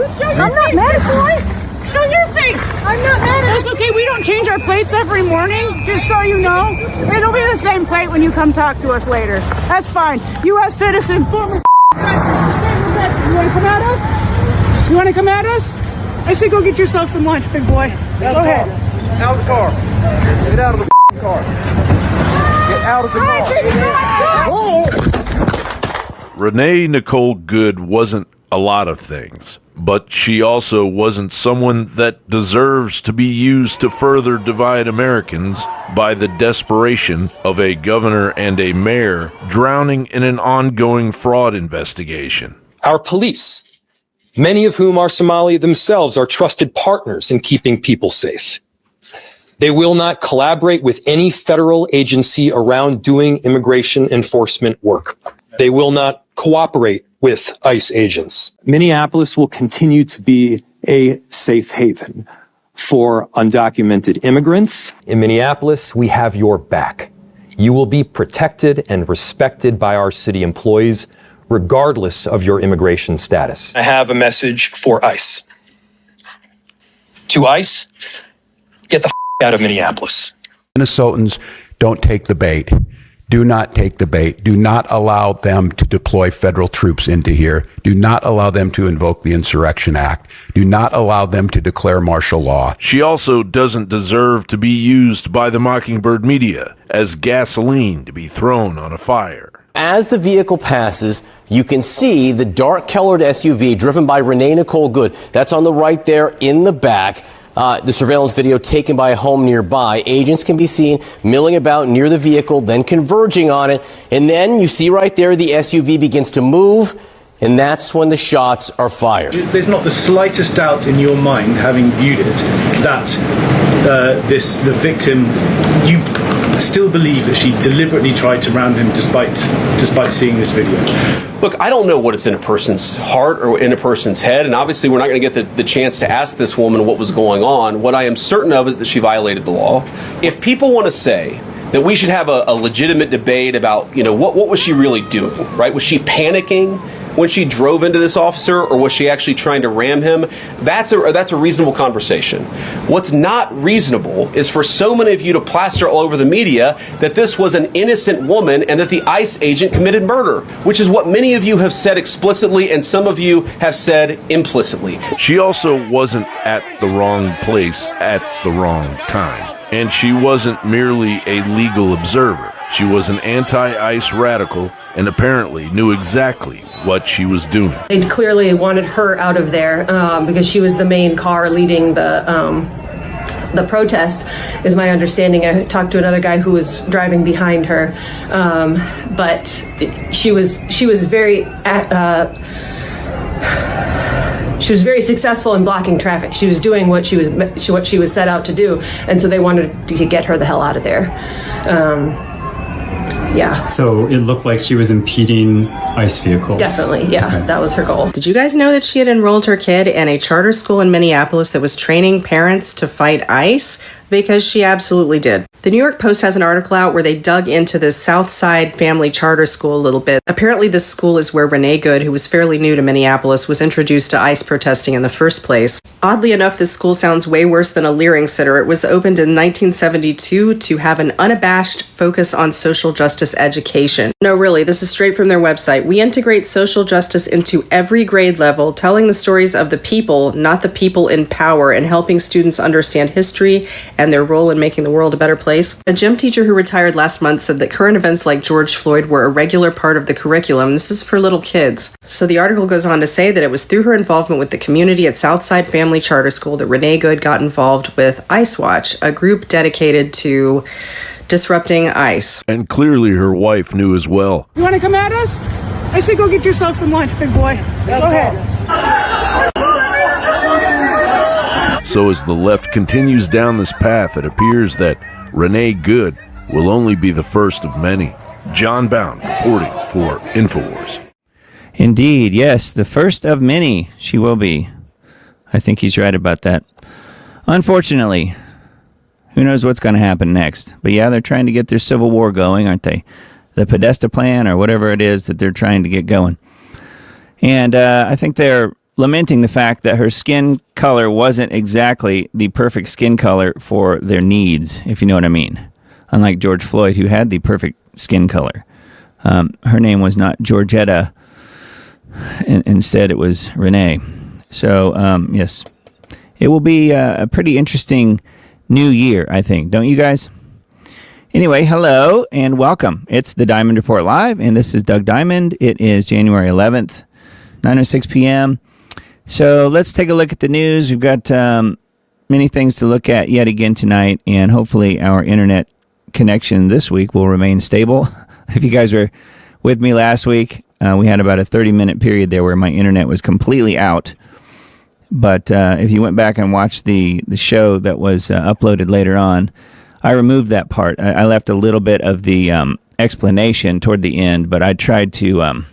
I'm not mad at you. Show your face. I'm not mad at you. It's okay. We don't change our plates every morning, just so you know. It'll be the same plate when you come talk to us later. That's fine. U.S. citizen, former. You want to come at us? You want to come at us? I say go get yourself some lunch, big boy. Go ahead. Out of the car. Get out of the car. Get out of the car. Renee Nicole Good wasn't a lot of things, but she also wasn't someone that deserves to be used to further divide Americans by the desperation of a governor and a mayor drowning in an ongoing fraud investigation. Our police, many of whom are Somali themselves, are trusted partners in keeping people safe. They will not collaborate with any federal agency around doing immigration enforcement work. They will not cooperate with ICE agents. Minneapolis will continue to be a safe haven for undocumented immigrants. In Minneapolis, we have your back. You will be protected and respected by our city employees, regardless of your immigration status. I have a message for ICE. To ICE, get the out of Minneapolis. Minnesotans, don't take the bait. Do not take the bait. Do not allow them to deploy federal troops into here. Do not allow them to invoke the Insurrection Act. Do not allow them to declare martial law. She also doesn't deserve to be used by the Mockingbird media as gasoline to be thrown on a fire. As the vehicle passes, you can see the dark-colored SUV driven by Renee Nicole Good. That's on the right there in the back. The surveillance video taken by a home nearby. Agents can be seen milling about near the vehicle, then converging on it. And then you see right there the SUV begins to move, and that's when the shots are fired. There's not the slightest doubt in your mind, having viewed it, that the victim, you still believe that she deliberately tried to round him despite seeing this video. Look, I don't know what is in a person's heart or in a person's head, and obviously we're not going to get the chance to ask this woman what was going on. What I am certain of is that she violated the law. If people want to say that we should have a legitimate debate about, you know, what was she really doing, right? Was she panicking when she drove into this officer, or was she actually trying to ram him? That's a reasonable conversation. What's not reasonable is for so many of you to plaster all over the media that this was an innocent woman and that the ICE agent committed murder, which is what many of you have said explicitly and some of you have said implicitly. She also wasn't at the wrong place at the wrong time. And she wasn't merely a legal observer. She was an anti-ICE radical and apparently knew exactly what she was doing. They clearly wanted her out of there because she was the main car leading the protest, is my understanding. I talked to another guy who was driving behind her, but she was very successful in blocking traffic. She was doing what she was set out to do, and so they wanted to get her the hell out of there. Yeah. So it looked like she was impeding ICE vehicles. Definitely, yeah. Okay. That was her goal. Did you guys know that she had enrolled her kid in a charter school in Minneapolis that was training parents to fight ICE? Because she absolutely did. The New York Post has an article out where they dug into this Southside Family Charter School a little bit. Apparently this school is where Renee Good, who was fairly new to Minneapolis, was introduced to ICE protesting in the first place. Oddly enough, this school sounds way worse than a Leering Center. It was opened in 1972 to have an unabashed focus on social justice education. No, really, this is straight from their website. We integrate social justice into every grade level, telling the stories of the people, not the people in power, and helping students understand history and their role in making the world a better place. A gym teacher who retired last month said that current events like George Floyd were a regular part of the curriculum. This is for little kids. So the article goes on to say that it was through her involvement with the community at Southside Family Charter School that Renee Good got involved with ICE Watch, a group dedicated to disrupting ICE. And clearly her wife knew as well. You want to come at us? I say go get yourself some lunch, big boy. Go ahead. So as the left continues down this path, it appears that Renee Good will only be the first of many. John Bound reporting for InfoWars. Indeed, yes, the first of many she will be. I think he's right about that. Unfortunately, who knows what's going to happen next. But yeah, they're trying to get their civil war going, aren't they? The Podesta plan or whatever it is that they're trying to get going. And I think they're lamenting the fact that her skin color wasn't exactly the perfect skin color for their needs, if you know what I mean. Unlike George Floyd, who had the perfect skin color. Her name was not Georgetta. Instead, it was Renee. So, yes, it will be a pretty interesting new year, I think. Don't you guys? Anyway, hello and welcome. It's the Diamond Report Live, and this is Doug Diamond. It is January 11th, 9:06 p.m. So let's take a look at the news. We've got many things to look at yet again tonight, and hopefully our internet connection this week will remain stable. If you guys were with me last week, we had about a 30-minute period there where my internet was completely out. But if you went back and watched the show that was uploaded later on, I removed that part. I left a little bit of the explanation toward the end, but I tried to,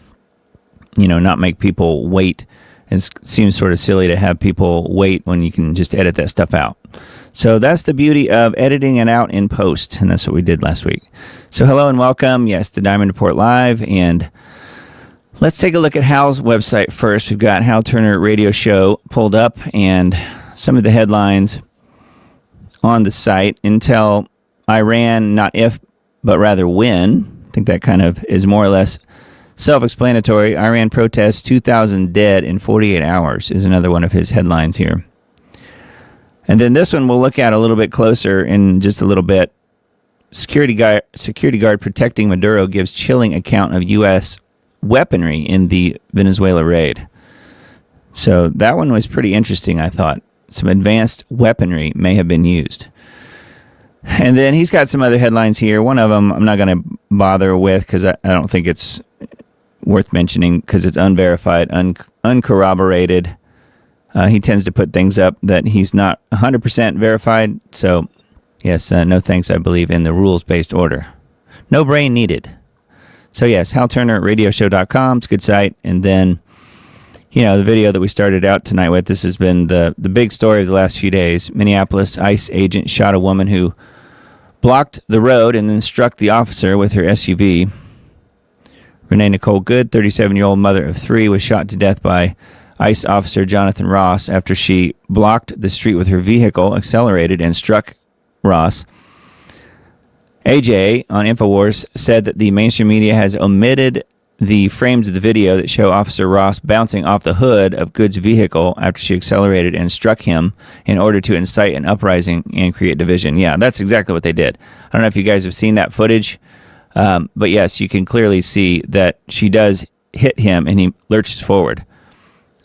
not make people wait. It seems sort of silly to have people wait when you can just edit that stuff out. So that's the beauty of editing it out in post, and that's what we did last week. So hello and welcome. Yes, the Diamond Report Live, and let's take a look at Hal's website first. We've got Hal Turner Radio Show pulled up, and some of the headlines on the site. Intel, Iran, not if, but rather when. I think that kind of is more or less self-explanatory. Iran protests, 2,000 dead in 48 hours is another one of his headlines here. And then this one we'll look at a little bit closer in just a little bit. Security guard protecting Maduro gives chilling account of U.S. weaponry in the Venezuela raid. So that one was pretty interesting, I thought. Some advanced weaponry may have been used. And then he's got some other headlines here. One of them I'm not going to bother with because I don't think it's worth mentioning because it's unverified, uncorroborated. He tends to put things up that he's not 100% verified. So, yes, no thanks, I believe, in the rules-based order. No brain needed. So, yes, HalTurnerRadioshow.com. It's a good site. And then, the video that we started out tonight with, this has been the big story of the last few days. Minneapolis ICE agent shot a woman who blocked the road and then struck the officer with her SUV. Renee Nicole Good, 37-year-old mother of three, was shot to death by ICE officer Jonathan Ross after she blocked the street with her vehicle, accelerated, and struck Ross. AJ on InfoWars said that the mainstream media has omitted the frames of the video that show Officer Ross bouncing off the hood of Good's vehicle after she accelerated and struck him in order to incite an uprising and create division. Yeah, that's exactly what they did. I don't know if you guys have seen that footage, but yes, you can clearly see that she does hit him and he lurches forward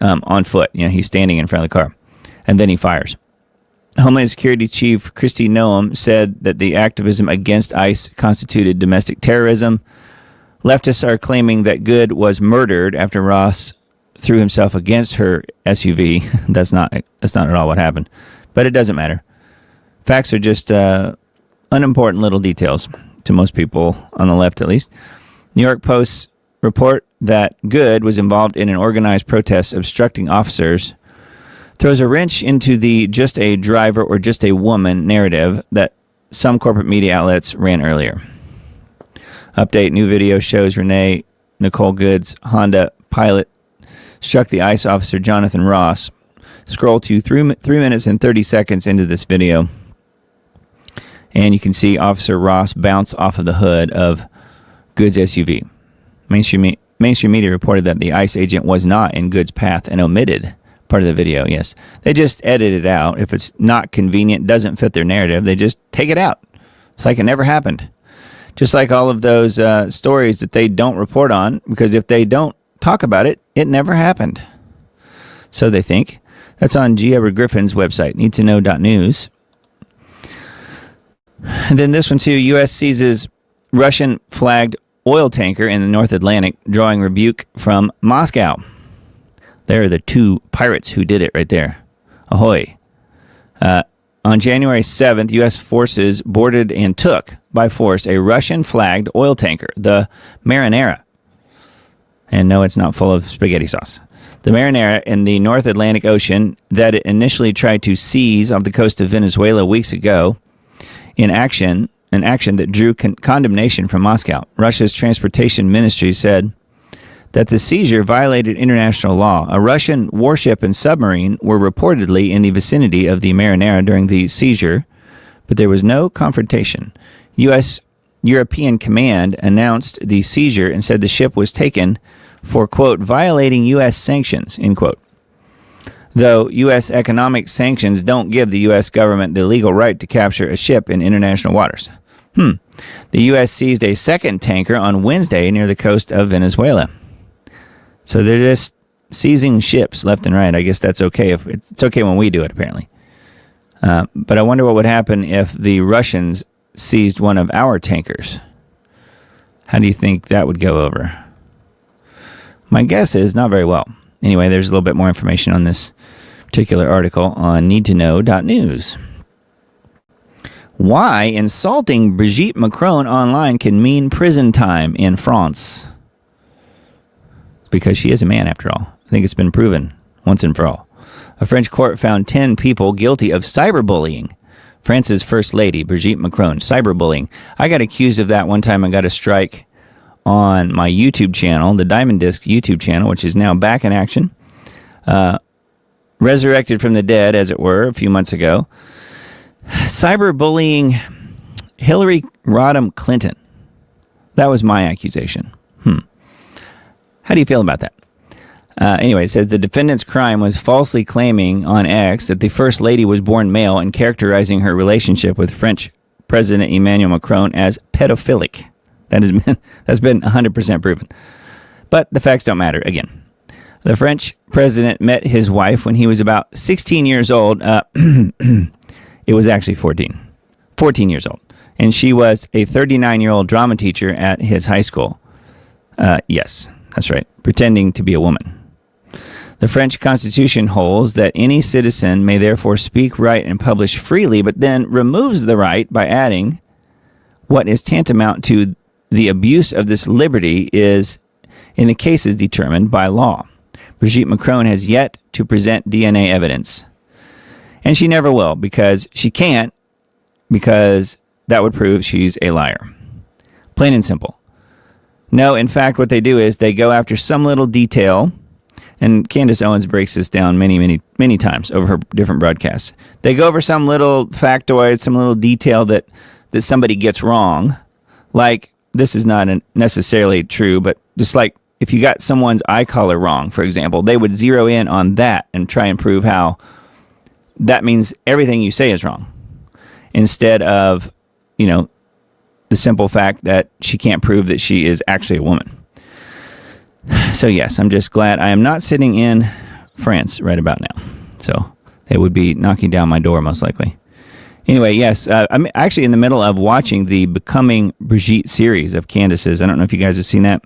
on foot. He's standing in front of the car, and then he fires. Homeland Security Chief Kristi Noem said that the activism against ICE constituted domestic terrorism. Leftists are claiming that Good was murdered after Ross threw himself against her SUV. That's not at all what happened, but it doesn't matter. Facts are just unimportant little details to most people on the left, at least. New York Post report that Good was involved in an organized protest obstructing officers throws a wrench into the just a driver or just a woman narrative that some corporate media outlets ran earlier. Update, new video shows Renee Nicole Good's Honda Pilot struck the ICE officer Jonathan Ross. Scroll to 3 minutes and 30 seconds into this video, and you can see Officer Ross bounce off of the hood of Good's SUV. Mainstream media reported that the ICE agent was not in Good's path and omitted part of the video. Yes, they just edited it out. If it's not convenient, doesn't fit their narrative, they just take it out. It's like it never happened. Just like all of those stories that they don't report on, because if they don't talk about it, it never happened. So they think. That's on G. Edward Griffin's website, needtoknow.news. And then this one too, U.S. seizes Russian-flagged oil tanker in the North Atlantic, drawing rebuke from Moscow. There are the two pirates who did it right there. Ahoy. On January 7th, U.S. forces boarded and took by force a Russian-flagged oil tanker, the Marinera. And no, it's not full of spaghetti sauce. The Marinera in the North Atlantic Ocean that it initially tried to seize off the coast of Venezuela weeks ago in an action that drew condemnation from Moscow. Russia's transportation ministry said that the seizure violated international law. A Russian warship and submarine were reportedly in the vicinity of the Marinera during the seizure, but there was no confrontation. U.S. European Command announced the seizure and said the ship was taken for, quote, violating U.S. sanctions, end quote. Though U.S. economic sanctions don't give the U.S. government the legal right to capture a ship in international waters. The U.S. seized a second tanker on Wednesday near the coast of Venezuela. So they're just seizing ships left and right. I guess that's okay. If it's okay when we do it, apparently. But I wonder what would happen if the Russians seized one of our tankers. How do you think that would go over? My guess is not very well. Anyway, there's a little bit more information on this particular article on needtoknow.news. Why insulting Brigitte Macron online can mean prison time in France. Because she is a man, after all. I think it's been proven once and for all. A French court found 10 people guilty of cyberbullying. France's First Lady, Brigitte Macron, cyberbullying. I got accused of that one time. I got a strike on my YouTube channel, the Diamond Disc YouTube channel, which is now back in action. Resurrected from the dead, as it were, a few months ago. Cyberbullying Hillary Rodham Clinton. That was my accusation. How do you feel about that? Anyway, it says the defendant's crime was falsely claiming on X that the First Lady was born male and characterizing her relationship with French President Emmanuel Macron as pedophilic. That's been 100% proven. But the facts don't matter, again. The French president met his wife when he was about 16 years old. It was actually 14 years old. And she was a 39-year-old drama teacher at his high school. Yes, that's right. Pretending to be a woman. The French Constitution holds that any citizen may therefore speak, write, and publish freely, but then removes the right by adding what is tantamount to the abuse of this liberty is in the cases determined by law. Brigitte Macron has yet to present DNA evidence. And she never will, because she can't, because that would prove she's a liar. Plain and simple. No, in fact, what they do is they go after some little detail, and Candace Owens breaks this down many times over her different broadcasts. They go over some little factoid, some little detail that somebody gets wrong. Like, this is not necessarily true, but just like if you got someone's eye color wrong, for example, they would zero in on that and try and prove how that means everything you say is wrong. Instead of, the simple fact that she can't prove that she is actually a woman. So yes, I'm just glad I am not sitting in France right about now. So they would be knocking down my door most likely. Anyway, yes, I'm actually in the middle of watching the Becoming Brigitte series of Candace's. I don't know if you guys have seen that.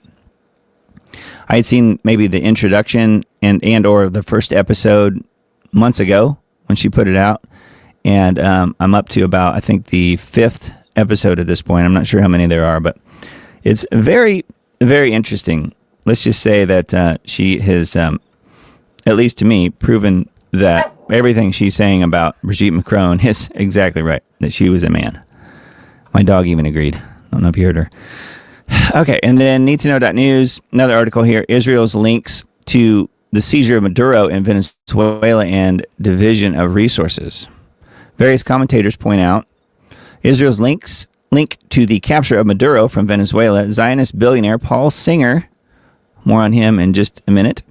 I had seen maybe the introduction and or the first episode months ago when she put it out. And I'm up to about, I think, the 5th episode at this point. I'm not sure how many there are, but it's very, very interesting. Let's just say that she has, at least to me, proven that everything she's saying about Brigitte Macron is exactly right, that she was a man. My dog even agreed. I don't know if you heard her. Okay, and then needtoknow.news, another article here, Israel's links to the seizure of Maduro in Venezuela and division of resources. Various commentators point out Israel's link to the capture of Maduro from Venezuela. Zionist billionaire Paul Singer, more on him in just a minute,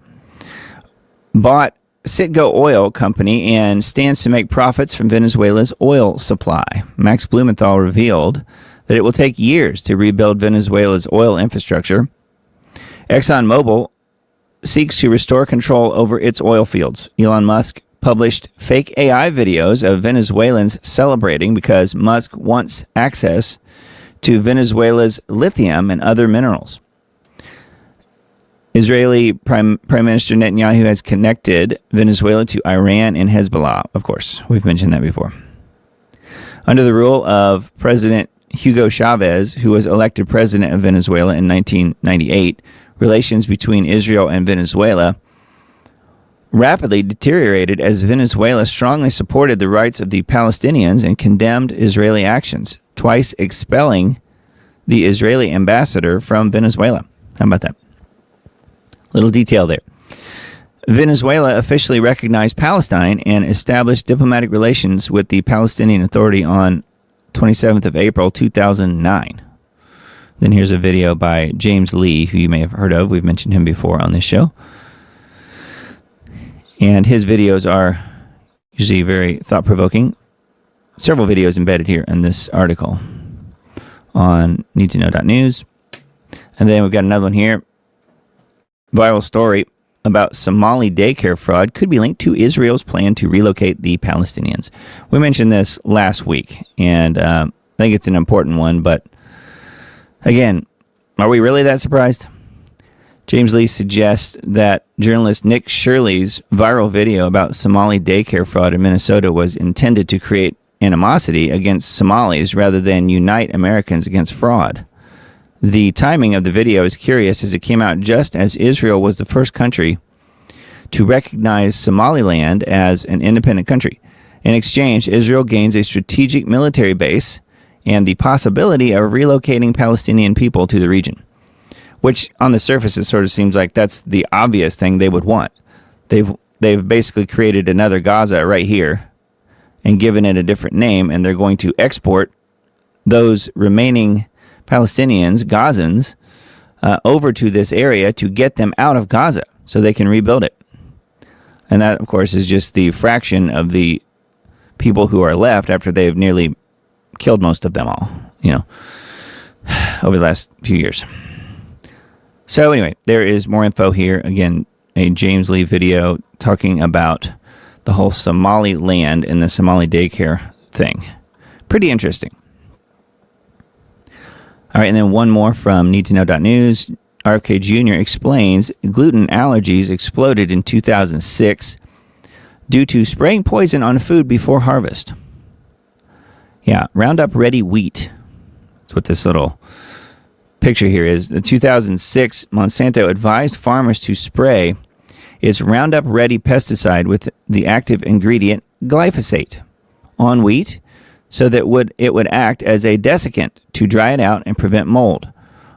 bought Citgo Oil Company and stands to make profits from Venezuela's oil supply. Max Blumenthal revealed that it will take years to rebuild Venezuela's oil infrastructure. ExxonMobil seeks to restore control over its oil fields. Elon Musk published fake AI videos of Venezuelans celebrating because Musk wants access to Venezuela's lithium and other minerals. Israeli Prime Minister Netanyahu has connected Venezuela to Iran and Hezbollah. Of course, we've mentioned that before. Under the rule of President Hugo Chavez, who was elected president of Venezuela in 1998, relations between Israel and Venezuela rapidly deteriorated as Venezuela strongly supported the rights of the Palestinians and condemned Israeli actions, twice expelling the Israeli ambassador from Venezuela. How about that? Little detail there. Venezuela officially recognized Palestine and established diplomatic relations with the Palestinian Authority on 27th of April, 2009. Then here's a video by James Lee, who you may have heard of. We've mentioned him before on this show. And his videos are usually very thought-provoking. Several videos embedded here in this article on needtoknow.news. And then we've got another one here. Viral story about Somali daycare fraud could be linked to Israel's plan to relocate the Palestinians. We mentioned this last week, and I think it's an important one, but again, are we really that surprised? James Lee suggests that journalist Nick Shirley's viral video about Somali daycare fraud in Minnesota was intended to create animosity against Somalis rather than unite Americans against fraud. The timing of the video is curious as it came out just as Israel was the first country to recognize Somaliland as an independent country. In exchange, Israel gains a strategic military base and the possibility of relocating Palestinian people to the region, which on the surface it sort of seems like that's the obvious thing they would want. They've basically created another Gaza right here and given it a different name, and they're going to export those remaining Palestinians, Gazans, over to this area to get them out of Gaza so they can rebuild it. And that, of course, is just the fraction of the people who are left after they've nearly killed most of them all, over the last few years. So anyway, there is more info here. Again, a James Lee video talking about the whole Somaliland and the Somali daycare thing. Pretty interesting. All right, and then one more from needtoknow.news. RFK Jr. explains gluten allergies exploded in 2006 due to spraying poison on food before harvest. Yeah, Roundup Ready wheat. That's what this little picture here is. The 2006 Monsanto advised farmers to spray its Roundup Ready pesticide with the active ingredient glyphosate on wheat so that it would act as a desiccant to dry it out and prevent mold.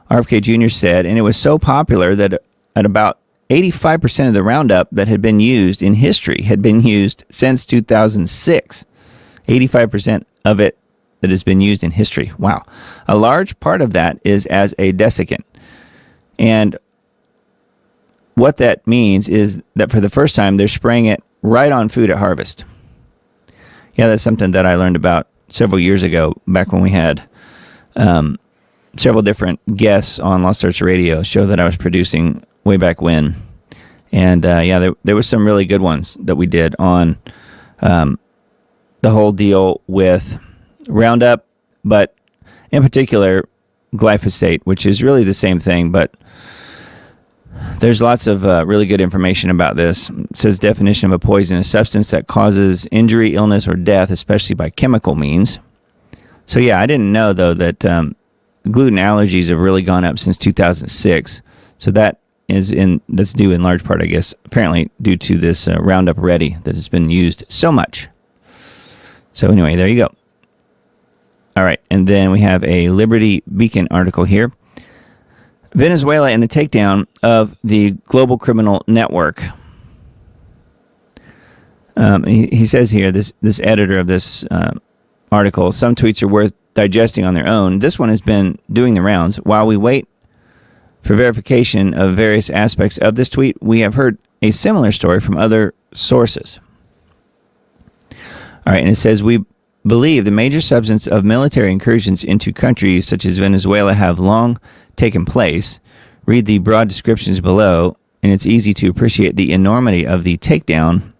RFK Jr. said, and it was so popular that at about 85% of the Roundup that had been used in history had been used since 2006. 85% of it that has been used in history. Wow. A large part of that is as a desiccant. And what that means is that for the first time, they're spraying it right on food at harvest. Yeah, that's something that I learned about several years ago, back when we had several different guests on Lost Arts Radio, a show that I was producing way back when. And there was some really good ones that we did on the whole deal with Roundup, but in particular glyphosate, which is really the same thing, but there's lots of really good information about this. It says definition of a poison, a substance that causes injury, illness, or death, especially by chemical means. So yeah, I didn't know though that gluten allergies have really gone up since 2006. So that's due in large part, I guess, apparently due to this Roundup Ready that has been used so much. So anyway, there you go. All right, and then we have a Liberty Beacon article here. Venezuela and the takedown of the global criminal network. He says here, this editor of this article, some tweets are worth digesting on their own. This one has been doing the rounds. While we wait for verification of various aspects of this tweet, we have heard a similar story from other sources. All right, and it says, we believe the major substance of military incursions into countries such as Venezuela have long taken place. Read the broad descriptions below, and it's easy to appreciate the enormity of the takedown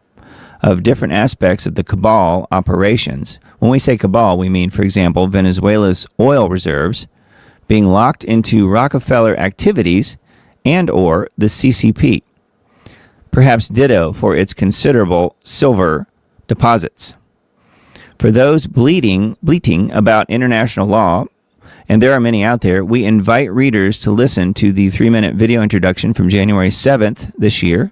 of different aspects of the cabal operations. When we say cabal, we mean, for example, Venezuela's oil reserves being locked into Rockefeller activities and or the CCP. Perhaps ditto for its considerable silver deposits. For those bleating about international law, and there are many out there, we invite readers to listen to the 3-minute video introduction from January 7th this year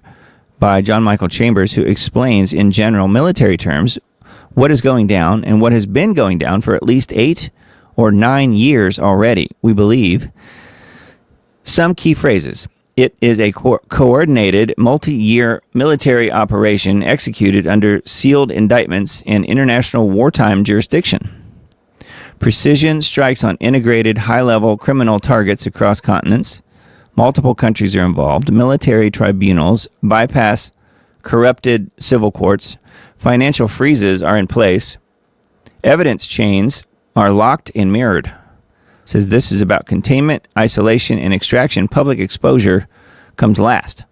by John Michael Chambers, who explains in general military terms what is going down and what has been going down for at least 8 or 9 years already. We believe some key phrases. It is a coordinated, multi-year military operation executed under sealed indictments and international wartime jurisdiction. Precision strikes on integrated, high-level criminal targets across continents. Multiple countries are involved. Military tribunals bypass corrupted civil courts. Financial freezes are in place. Evidence chains are locked and mirrored. It says this is about containment, isolation, and extraction. Public exposure comes last.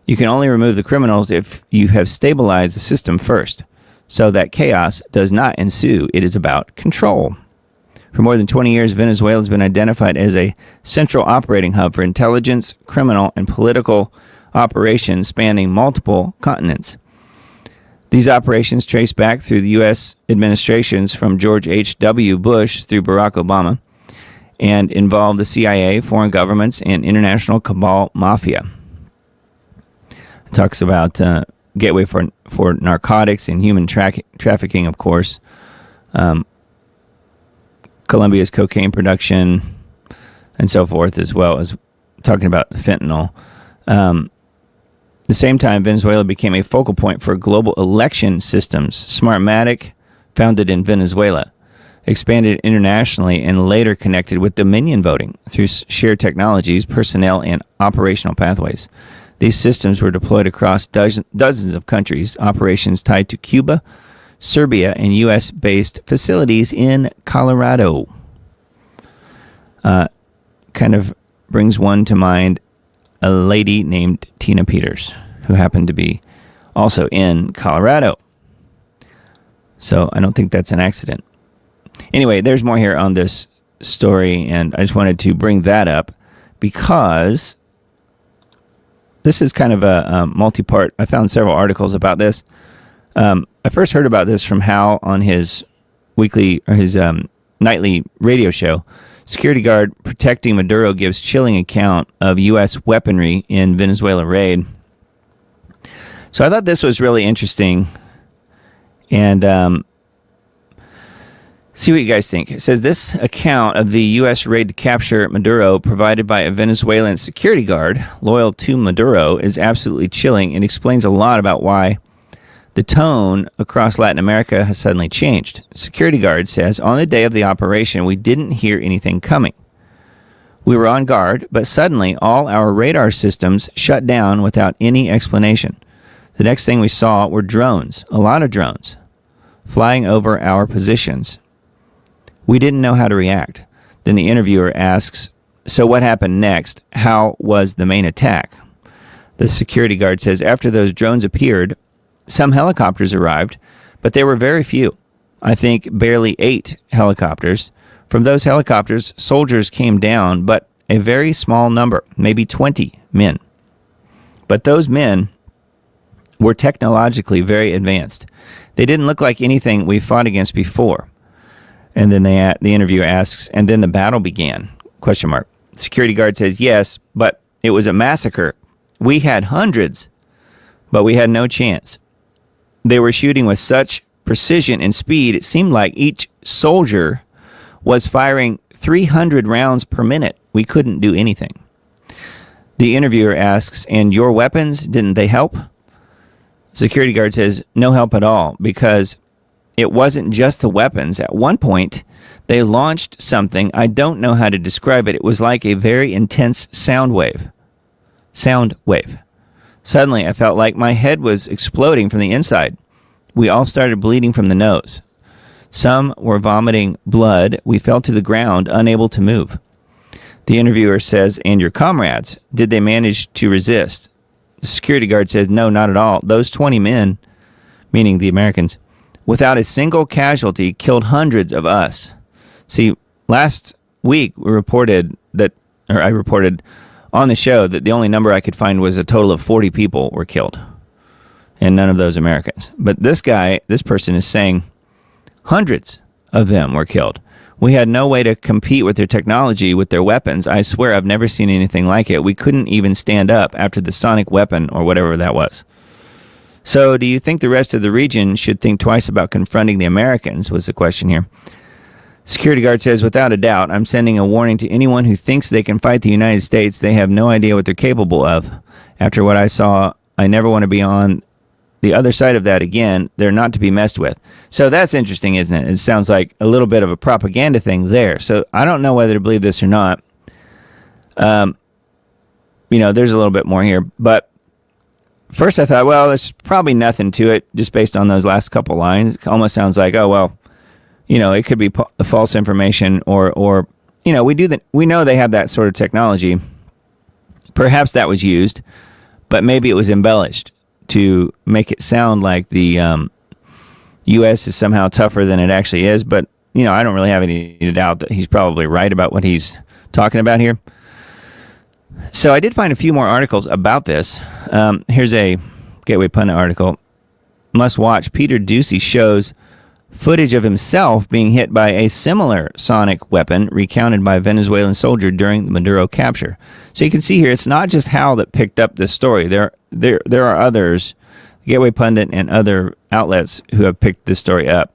You can only remove the criminals if you have stabilized the system first, so that chaos does not ensue. It is about control. For more than 20 years, Venezuela has been identified as a central operating hub for intelligence, criminal, and political operations spanning multiple continents. These operations trace back through the U.S. administrations from George H.W. Bush through Barack Obama and involve the CIA, foreign governments, and international cabal mafia. It talks about gateway for narcotics and human trafficking, of course. Colombia's cocaine production and so forth, as well as talking about fentanyl. At the same time, Venezuela became a focal point for global election systems. Smartmatic, founded in Venezuela, expanded internationally and later connected with Dominion voting through shared technologies, personnel, and operational pathways. These systems were deployed across dozens of countries, operations tied to Cuba, Serbia, and U.S.-based facilities in Colorado. Kind of brings one to mind a lady named Tina Peters, who happened to be also in Colorado. So I don't think that's an accident. Anyway, there's more here on this story, and I just wanted to bring that up because this is kind of a multi-part. I found several articles about this. I first heard about this from Hal on his nightly radio show. Security guard protecting Maduro gives chilling account of U.S. weaponry in Venezuela raid. So I thought this was really interesting, and see what you guys think. It says this account of the U.S. raid to capture Maduro, provided by a Venezuelan security guard loyal to Maduro, is absolutely chilling and explains a lot about why the tone across Latin America has suddenly changed. Security guard says, on the day of the operation, we didn't hear anything coming. We were on guard, but suddenly all our radar systems shut down without any explanation. The next thing we saw were drones, a lot of drones, flying over our positions. We didn't know how to react. Then the interviewer asks, so what happened next? How was the main attack? The security guard says, after those drones appeared, some helicopters arrived, but there were very few. I think barely 8 helicopters. From those helicopters, soldiers came down, but a very small number, maybe 20 men. But those men were technologically very advanced. They didn't look like anything we fought against before. And then the interviewer asks, and then the battle began? ? Security guard says, yes, but it was a massacre. We had hundreds, but we had no chance. They were shooting with such precision and speed, it seemed like each soldier was firing 300 rounds per minute. We couldn't do anything. The interviewer asks, and your weapons, didn't they help? Security guard says, no help at all, because it wasn't just the weapons. At one point, they launched something. I don't know how to describe it. It was like a very intense sound wave. Suddenly, I felt like my head was exploding from the inside. We all started bleeding from the nose. Some were vomiting blood. We fell to the ground, unable to move. The interviewer says, and your comrades, did they manage to resist? The security guard says, no, not at all. Those 20 men, meaning the Americans, without a single casualty, killed hundreds of us. See, last week I reported on the show that the only number I could find was a total of 40 people were killed, and none of those Americans. But this person is saying hundreds of them were killed. We had no way to compete with their technology, with their weapons. I swear I've never seen anything like it. We couldn't even stand up after the sonic weapon or whatever that was. So do you think the rest of the region should think twice about confronting the Americans, was the question here. Security guard says, without a doubt, I'm sending a warning to anyone who thinks they can fight the United States. They have no idea what they're capable of. After what I saw, I never want to be on the other side of that again. They're not to be messed with. So that's interesting, isn't it? It sounds like a little bit of a propaganda thing there. So I don't know whether to believe this or not. There's a little bit more here. But first I thought, well, there's probably nothing to it just based on those last couple lines. It almost sounds like, oh, well, it could be false information or we know they have that sort of technology. Perhaps that was used, but maybe it was embellished to make it sound like the U.S. is somehow tougher than it actually is. But, I don't really have any doubt that he's probably right about what he's talking about here. So I did find a few more articles about this. Here's a Gateway Pundit article. Must watch. Peter Doocy shows footage of himself being hit by a similar sonic weapon recounted by a Venezuelan soldier during the Maduro capture. So you can see here, it's not just Hal that picked up this story. There are others, Gateway Pundit and other outlets who have picked this story up.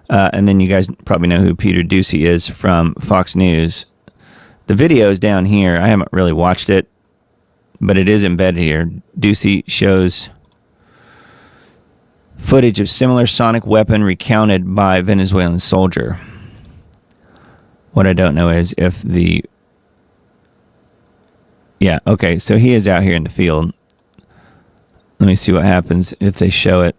And then you guys probably know who Peter Doocy is from Fox News. The video is down here. I haven't really watched it, but it is embedded here. Doocy shows footage of similar sonic weapon recounted by Venezuelan soldier. What I don't know is if so he is out here in the field. Let me see what happens if they show it.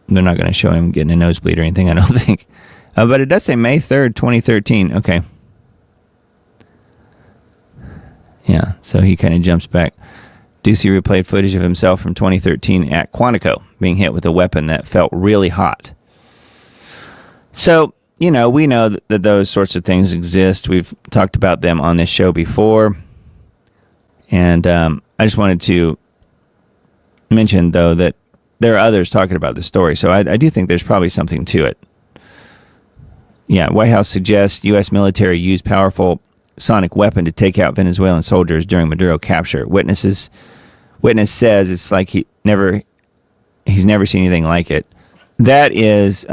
They're not going to show him getting a nosebleed or anything, I don't think. But it does say May 3rd, 2013. Okay. Yeah, so he kind of jumps back. Doocy replayed footage of himself from 2013 at Quantico, being hit with a weapon that felt really hot. So, we know that those sorts of things exist. We've talked about them on this show before. And I just wanted to mention, though, that there are others talking about the story. So I do think there's probably something to it. Yeah, White House suggests U.S. military used powerful sonic weapon to take out Venezuelan soldiers during Maduro capture. Witness says it's like he's never seen anything like it. That is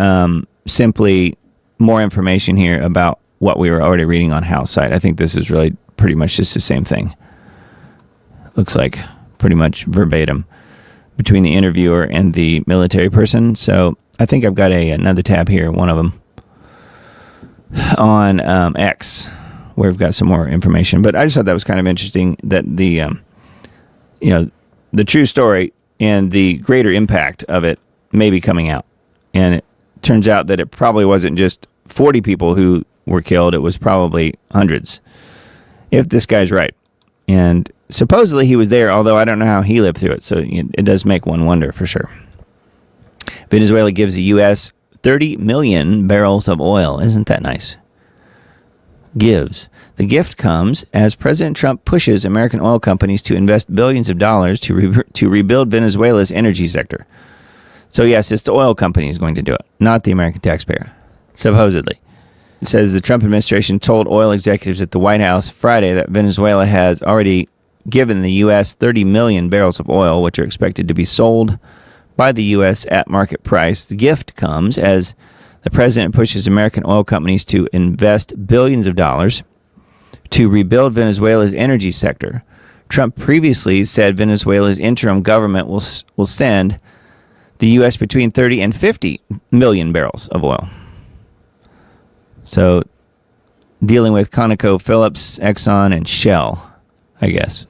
simply more information here about what we were already reading on Hal's site. I think this is really pretty much just the same thing. Looks like pretty much verbatim between the interviewer and the military person. So I think I've got another tab here, one of them, on X, where we've got some more information. But I just thought that was kind of interesting that the true story and the greater impact of it may be coming out. And it turns out that it probably wasn't just 40 people who were killed. It was probably hundreds, if this guy's right. And supposedly he was there, although I don't know how he lived through it. So it does make one wonder for sure. Venezuela gives the U.S. 30 million barrels of oil. Isn't that nice? Gives. The gift comes as President Trump pushes American oil companies to invest billions of dollars to rebuild Venezuela's energy sector. So yes, it's the oil company is going to do it, not the American taxpayer, supposedly. It says the Trump administration told oil executives at the White House Friday that Venezuela has already given the U.S. 30 million barrels of oil, which are expected to be sold by the U.S. at market price. The gift comes as the president pushes American oil companies to invest billions of dollars to rebuild Venezuela's energy sector. Trump previously said Venezuela's interim government will send the U.S. between 30 and 50 million barrels of oil. So, dealing with ConocoPhillips, Exxon, and Shell, I guess,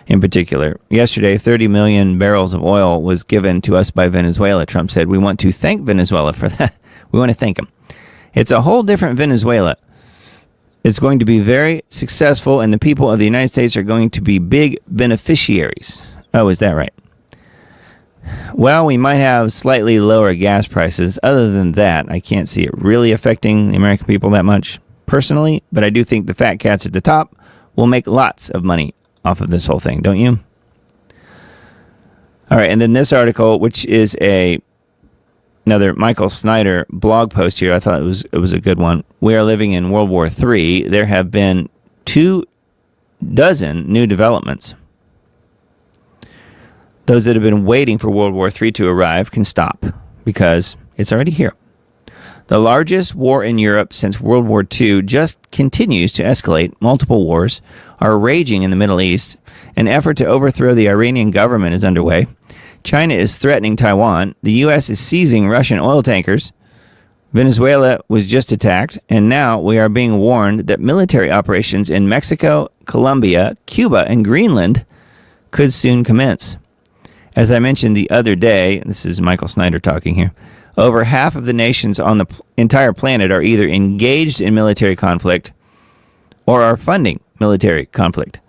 in particular. Yesterday, 30 million barrels of oil was given to us by Venezuela. Trump said, we want to thank Venezuela for that. We want to thank them. It's a whole different Venezuela. It's going to be very successful, and the people of the United States are going to be big beneficiaries. Oh, is that right? Well, we might have slightly lower gas prices. Other than that, I can't see it really affecting the American people that much personally, but I do think the fat cats at the top will make lots of money off of this whole thing, don't you? All right, and then this article, which is another Michael Snyder blog post here, I thought it was a good one. We are living in World War III. There have been 24 new developments. Those that have been waiting for World War III to arrive can stop because it's already here. The largest war in Europe since World War II just continues to escalate. Multiple wars are raging in the Middle East. An effort to overthrow the Iranian government is underway. China is threatening Taiwan. The U.S. is seizing Russian oil tankers. Venezuela was just attacked, and now we are being warned that military operations in Mexico, Colombia, Cuba, and Greenland could soon commence. As I mentioned the other day, this is Michael Snyder talking here, over half of the nations on the entire planet are either engaged in military conflict or are funding military conflict.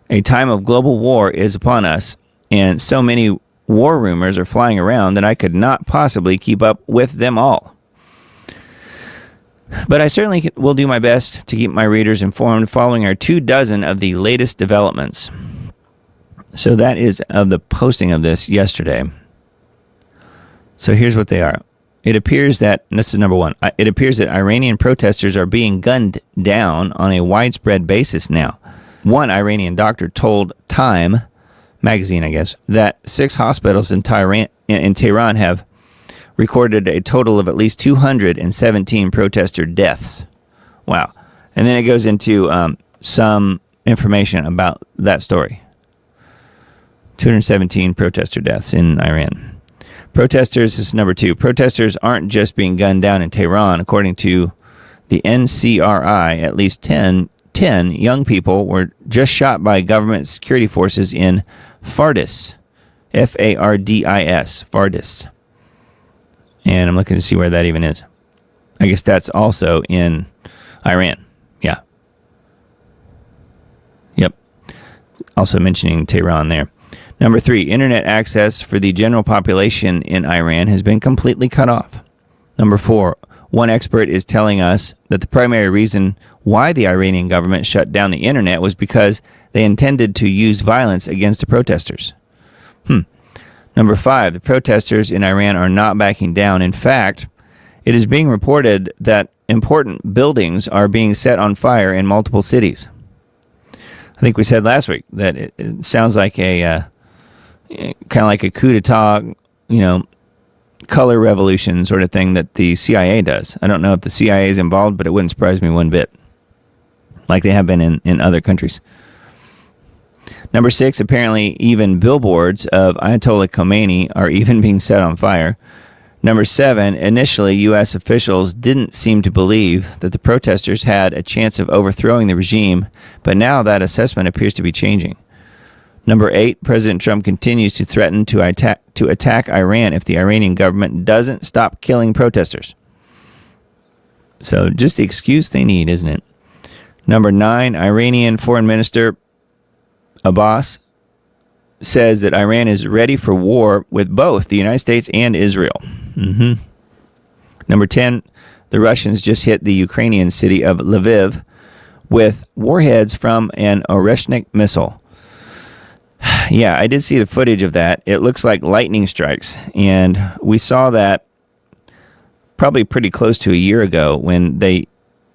A time of global war is upon us, and so many war rumors are flying around that I could not possibly keep up with them all. But I certainly will do my best to keep my readers informed following our 24 of the latest developments. So that is of the posting of this yesterday. So here's what they are. It appears that, and this is number one, it appears that Iranian protesters are being gunned down on a widespread basis now. One Iranian doctor told Time magazine, I guess, that 6 hospitals in Tehran have recorded a total of at least 217 protester deaths. Wow. And then it goes into some information about that story. 217 protester deaths in Iran. Protesters, this is number 2. Protesters aren't just being gunned down in Tehran. According to the NCRI, at least 10 young people were just shot by government security forces in Fardis. Fardis. Fardis. And I'm looking to see where that even is. I guess that's also in Iran. Yeah. Yep. Also mentioning Tehran there. Number 3, internet access for the general population in Iran has been completely cut off. Number 4, one expert is telling us that the primary reason why the Iranian government shut down the internet was because they intended to use violence against the protesters. Number 5, the protesters in Iran are not backing down. In fact, it is being reported that important buildings are being set on fire in multiple cities. I think we said last week that it sounds like a kind of like a coup d'etat, color revolution sort of thing that the CIA does. I don't know if the CIA is involved, but it wouldn't surprise me one bit, like they have been in other countries. Number 6, apparently even billboards of Ayatollah Khomeini are even being set on fire. Number 7, initially U.S. officials didn't seem to believe that the protesters had a chance of overthrowing the regime, but now that assessment appears to be changing. Number 8, President Trump continues to threaten to attack Iran if the Iranian government doesn't stop killing protesters. So just the excuse they need, isn't it? Number 9, Iranian Foreign Minister Abbas says that Iran is ready for war with both the United States and Israel. Number 10, the Russians just hit the Ukrainian city of Lviv with warheads from an Oreshnik missile. Yeah, I did see the footage of that. It looks like lightning strikes, and we saw that probably pretty close to a year ago when they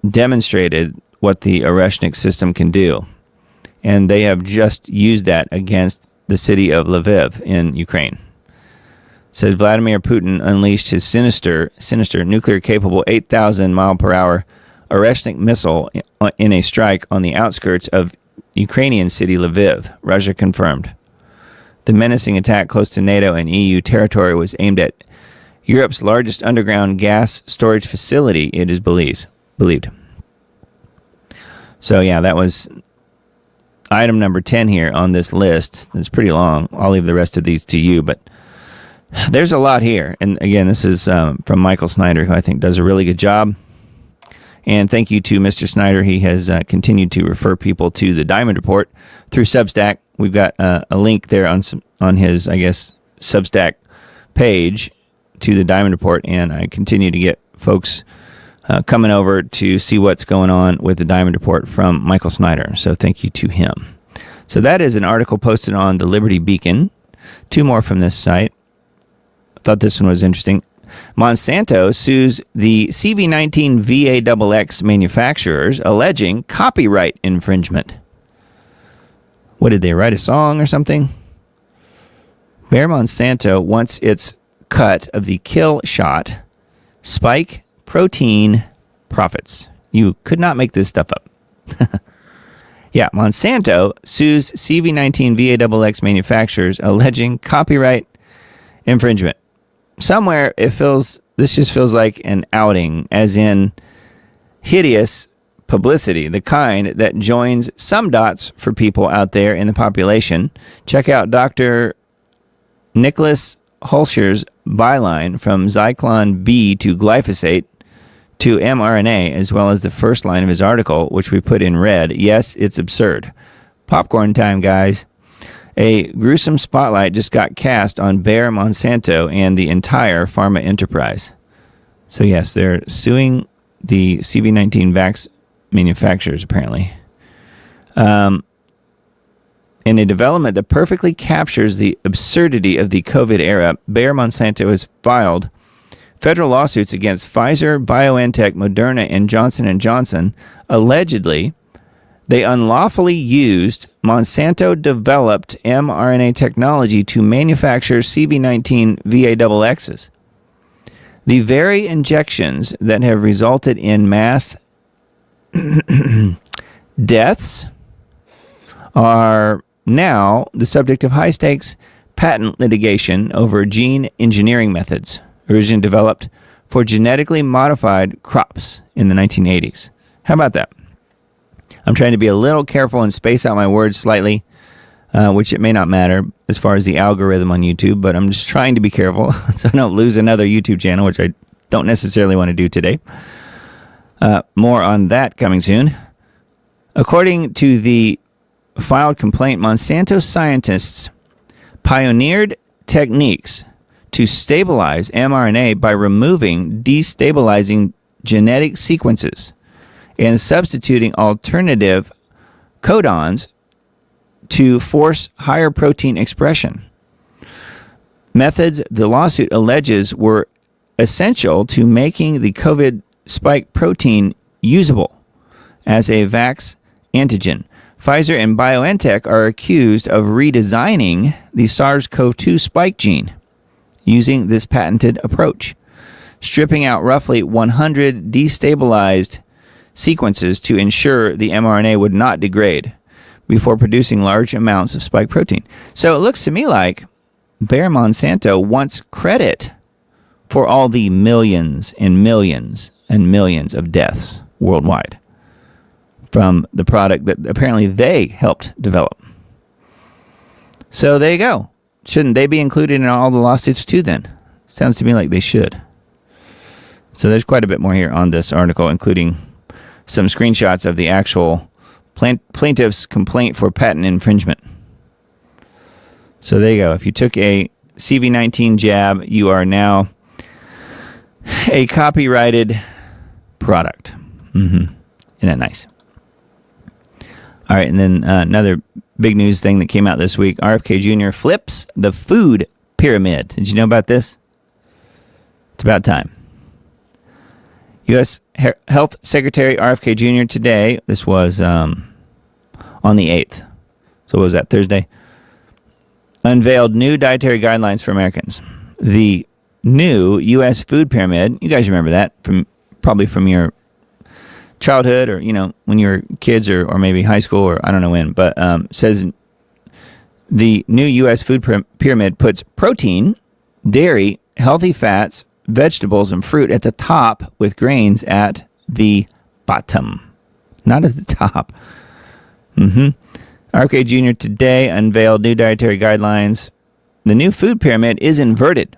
demonstrated what the Oreshnik system can do. And they have just used that against the city of Lviv in Ukraine. Says Vladimir Putin unleashed his sinister nuclear-capable 8,000-mile-per-hour Oreshnik missile in a strike on the outskirts of Ukrainian city Lviv, Russia confirmed. The menacing attack close to NATO and EU territory was aimed at Europe's largest underground gas storage facility, it is believed. So yeah, that was item number 10 here on this list. It's pretty long. I'll leave the rest of these to you, but there's a lot here. And again, this is from Michael Snyder, who I think does a really good job. And thank you to Mr. Snyder. He has continued to refer people to the Diamond Report through Substack. We've got a link there on his, I guess, Substack page to the Diamond Report, and I continue to get folks coming over to see what's going on with the Diamond Report from Michael Snyder. So thank you to him. So that is an article posted on the Liberty Beacon. 2 more from this site. I thought this one was interesting. Monsanto sues the CV19 VAXX manufacturers alleging copyright infringement. What, did they write a song or something? Bayer Monsanto wants its cut of the kill shot spike protein profits. You could not make this stuff up. Yeah, Monsanto sues CV19 VAXX manufacturers alleging copyright infringement. Somewhere this just feels like an outing, as in hideous publicity, the kind that joins some dots for people out there in the population. Check out Dr. Nicholas Hulscher's byline from Zyklon B to glyphosate to mRNA, as well as the first line of his article, which we put in red. Yes, it's absurd. Popcorn time, guys. A gruesome spotlight just got cast on Bayer Monsanto and the entire pharma enterprise. So yes, they're suing the CV19 vax manufacturers, apparently. In a development that perfectly captures the absurdity of the COVID era, Bayer Monsanto has filed federal lawsuits against Pfizer, BioNTech, Moderna, and Johnson & Johnson. Allegedly, they unlawfully used Monsanto-developed mRNA technology to manufacture CV19 VAXXs. The very injections that have resulted in mass deaths are now the subject of high-stakes patent litigation over gene engineering methods originally developed for genetically modified crops in the 1980s. How about that? I'm trying to be a little careful and space out my words slightly, which it may not matter as far as the algorithm on YouTube, but I'm just trying to be careful so I don't lose another YouTube channel, which I don't necessarily want to do today. More on that coming soon. According to the filed complaint, Monsanto scientists pioneered techniques to stabilize mRNA by removing destabilizing genetic sequences and substituting alternative codons to force higher protein expression. Methods the lawsuit alleges were essential to making the COVID spike protein usable as a vax antigen. Pfizer and BioNTech are accused of redesigning the SARS-CoV-2 spike gene using this patented approach, stripping out roughly 100 destabilized sequences to ensure the mRNA would not degrade before producing large amounts of spike protein. So it looks to me like Bayer Monsanto wants credit for all the millions and millions and millions of deaths worldwide from the product that apparently they helped develop. So there you go. Shouldn't they be included in all the lawsuits too then? Sounds to me like they should. So there's quite a bit more here on this article, including some screenshots of the actual plaintiff's complaint for patent infringement. So there you go. If you took a CV19 jab, you are now a copyrighted product. Isn't that nice? All right, and then another big news thing that came out this week. RFK Jr. flips the food pyramid. Did you know about this? It's about time. U.S. Health Secretary RFK Jr. today, this was on the 8th, so what was that, Thursday, unveiled new dietary guidelines for Americans. The new U.S. food pyramid, you guys remember that, probably from your childhood or, when you were kids or maybe high school or I don't know when, but says the new U.S. food pyramid puts protein, dairy, healthy fats, vegetables, and fruit at the top with grains at the bottom. Not at the top. RFK Jr. today unveiled new dietary guidelines. The new food pyramid is inverted.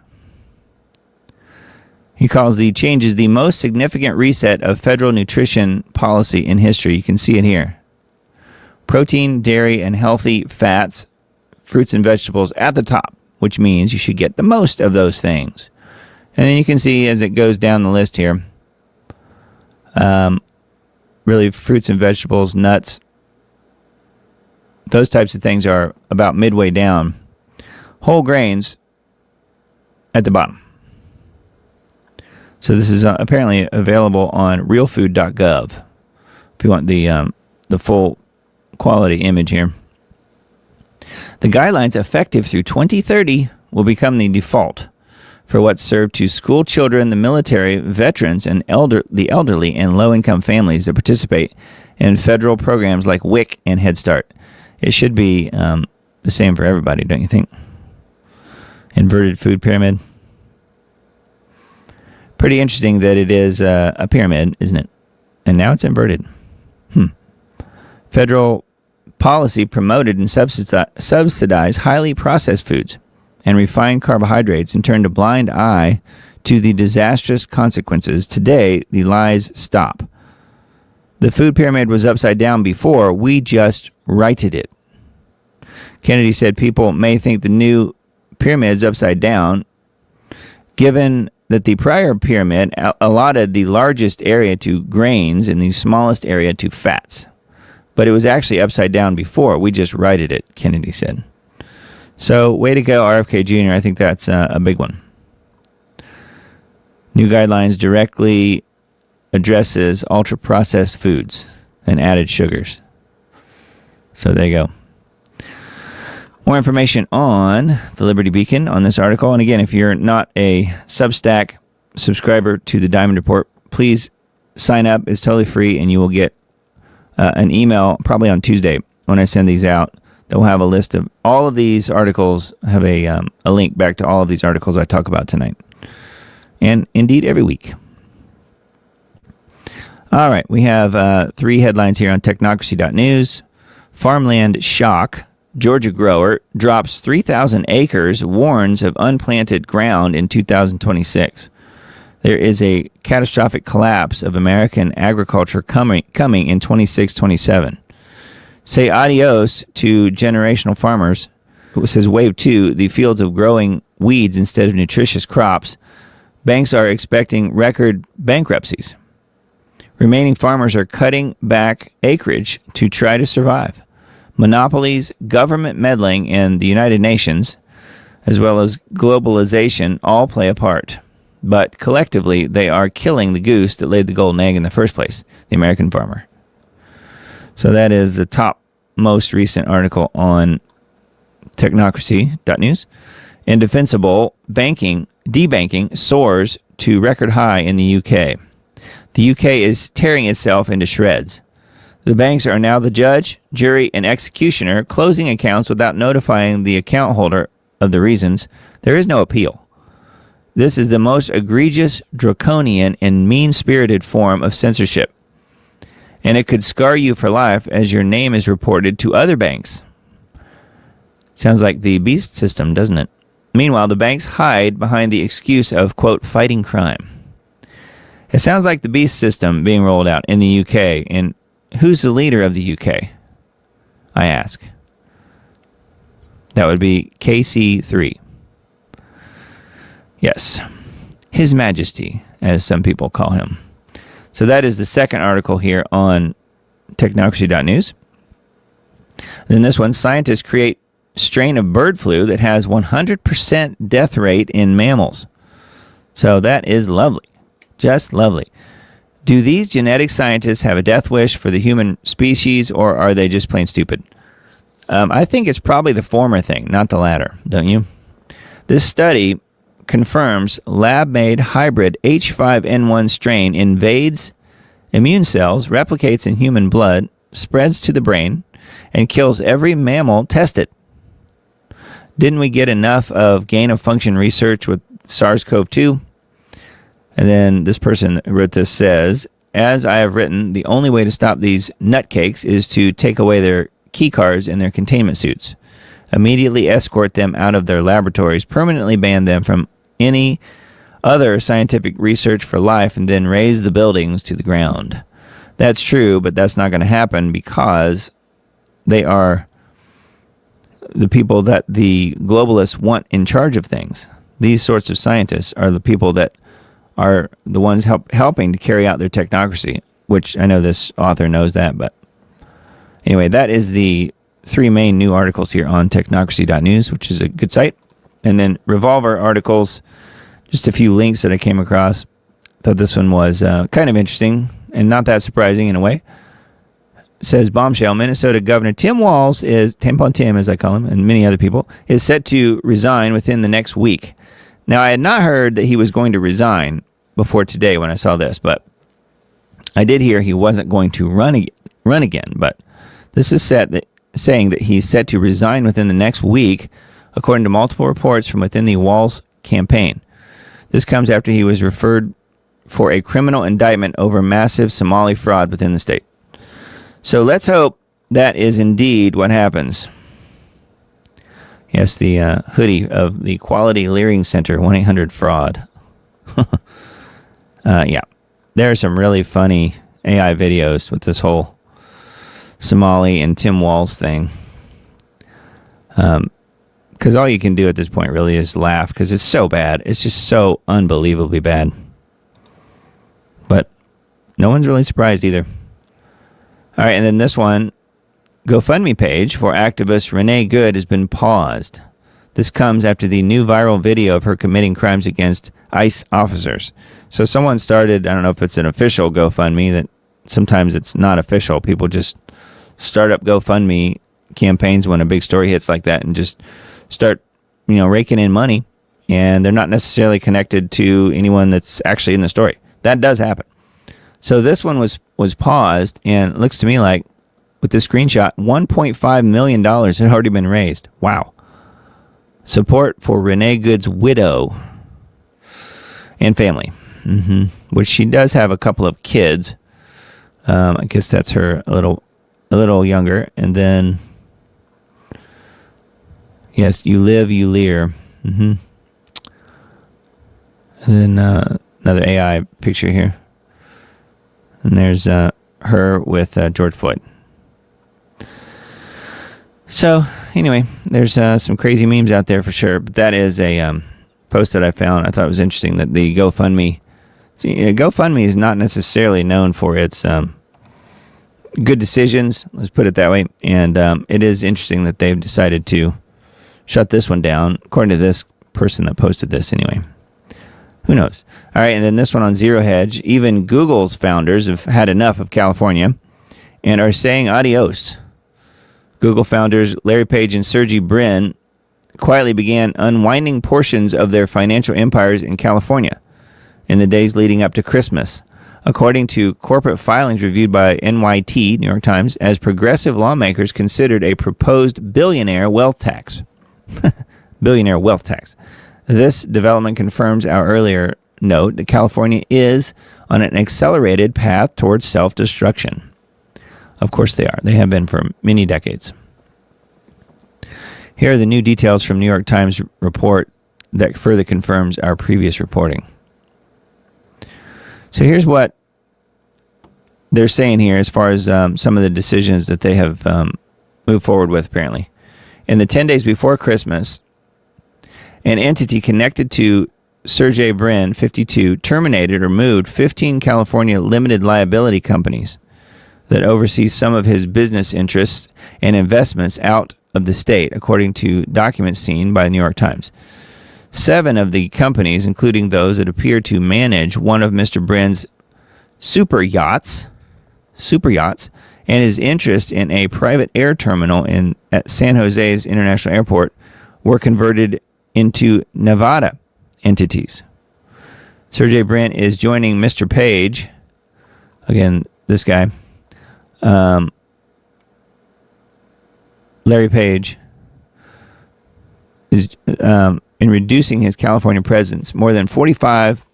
He calls the changes the most significant reset of federal nutrition policy in history. You can see it here. Protein, dairy, and healthy fats, fruits and vegetables at the top, which means you should get the most of those things. And then you can see as it goes down the list here, really fruits and vegetables, nuts, those types of things are about midway down. Whole grains at the bottom. So this is apparently available on realfood.gov if you want the full quality image here. The guidelines effective through 2030 will become the default for what's served to school children, the military, veterans, and the elderly and low-income families that participate in federal programs like WIC and Head Start. It should be the same for everybody, don't you think? Inverted food pyramid. Pretty interesting that it is a pyramid, isn't it? And now it's inverted. Federal policy promoted and subsidized highly processed foods and refined carbohydrates and turned a blind eye to the disastrous consequences. Today, the lies stop. The food pyramid was upside down before. We just righted it. Kennedy said people may think the new pyramid's upside down, given that the prior pyramid allotted the largest area to grains and the smallest area to fats. But it was actually upside down before. We just righted it, Kennedy said. So, way to go, RFK Jr. I think that's a big one. New guidelines directly addresses ultra-processed foods and added sugars. So there you go. More information on the Liberty Beacon on this article. And again, if you're not a Substack subscriber to the Diamond Report, please sign up. It's totally free, and you will get an email probably on Tuesday when I send these out that will have a list of all of these articles, have a link back to all of these articles I talk about tonight. And indeed every week. All right, we have 3 headlines here on technocracy.news. Farmland shock. Georgia grower drops 3,000 acres, warns of unplanted ground in 2026. There is a catastrophic collapse of American agriculture coming in 26-27. Say adios to generational farmers. It says wave 2, the fields of growing weeds instead of nutritious crops. Banks are expecting record bankruptcies. Remaining farmers are cutting back acreage to try to survive. Monopolies, government meddling, and the United Nations, as well as globalization, all play a part. But collectively, they are killing the goose that laid the golden egg in the first place, the American farmer. So that is the top most recent article on technocracy.news. Indefensible debanking soars to record high in the UK. The UK is tearing itself into shreds. The banks are now the judge, jury, and executioner, closing accounts without notifying the account holder of the reasons. There is no appeal. This is the most egregious, draconian, and mean-spirited form of censorship. And it could scar you for life as your name is reported to other banks. Sounds like the beast system, doesn't it? Meanwhile, the banks hide behind the excuse of, quote, fighting crime. It sounds like the beast system being rolled out in the UK. And who's the leader of the UK? I ask. That would be KC3. Yes. His Majesty, as some people call him. So that is the second article here on technocracy.news. Then this one, scientists create strain of bird flu that has 100% death rate in mammals. So that is lovely. Just lovely. Do these genetic scientists have a death wish for the human species, or are they just plain stupid? I think it's probably the former thing, not the latter, don't you? This study confirms lab-made hybrid H5N1 strain invades immune cells, replicates in human blood, spreads to the brain, and kills every mammal tested. Didn't we get enough of gain-of-function research with SARS-CoV-2? And then this person who wrote this says, as I have written, the only way to stop these nutcakes is to take away their key cards and their containment suits, immediately escort them out of their laboratories, permanently ban them from any other scientific research for life, and then raise the buildings to the ground. That's true, but that's not going to happen because they are the people that the globalists want in charge of things. These sorts of scientists are the people that are the ones helping to carry out their technocracy, which I know this author knows that. But anyway, that is the 3 main new articles here on technocracy.news, which is a good site. And then Revolver articles, just a few links that I came across. Thought this one was kind of interesting and not that surprising in a way. It says bombshell, Minnesota Governor Tim Walz is, Tampon Tim as I call him, and many other people, is set to resign within the next week. Now, I had not heard that he was going to resign before today when I saw this, but I did hear he wasn't going to run again. But this is saying that he's set to resign within the next week, according to multiple reports from within the Walz campaign. This comes after he was referred for a criminal indictment over massive Somali fraud within the state. So let's hope that is indeed what happens. Yes, the hoodie of the Quality Leering Center, 1-800-FRAUD. Yeah, there are some really funny AI videos with this whole Somali and Tim Walz thing. Because all you can do at this point really is laugh, because it's so bad. It's just so unbelievably bad. But no one's really surprised either. All right, and then this one, GoFundMe page for activist Renee Good has been paused. This comes after the new viral video of her committing crimes against ICE officers. So someone started, I don't know if it's an official GoFundMe, that sometimes it's not official. People just start up GoFundMe campaigns when a big story hits like that and just start, raking in money, and they're not necessarily connected to anyone that's actually in the story. That does happen. So this one was paused, and it looks to me like, with this screenshot, $1.5 million had already been raised. Wow. Support for Renee Good's widow and family, which she does have a couple of kids. I guess that's her a little younger. And then, yes, you live, you leer. And then another AI picture here. And there's her with George Floyd. So, anyway, there's some crazy memes out there for sure. But that is a post that I found. I thought it was interesting that the GoFundMe... GoFundMe is not necessarily known for its good decisions. Let's put it that way. And it is interesting that they've decided to shut this one down, according to this person that posted this anyway. Who knows? All right, and then this one on Zero Hedge. Even Google's founders have had enough of California and are saying adios. Google founders Larry Page and Sergey Brin quietly began unwinding portions of their financial empires in California in the days leading up to Christmas, according to corporate filings reviewed by NYT, New York Times, as progressive lawmakers considered a proposed billionaire wealth tax. Billionaire wealth tax. This development confirms our earlier note that California is on an accelerated path towards self-destruction. Of course they are. They have been for many decades. Here are the new details from New York Times report that further confirms our previous reporting. So here's what they're saying here as far as some of the decisions that they have moved forward with, apparently. In the 10 days before Christmas, an entity connected to Sergey Brin, 52, terminated or moved 15 California limited liability companies that oversees some of his business interests and investments out of the state, according to documents seen by the New York Times. 7 of the companies, including those that appear to manage one of Mr. Brin's super yachts, and his interest in a private air terminal at San Jose's International Airport, were converted into Nevada entities. Sergey Brin is joining Mr. Page, again, this guy, Larry Page, is in reducing his California presence. More than 45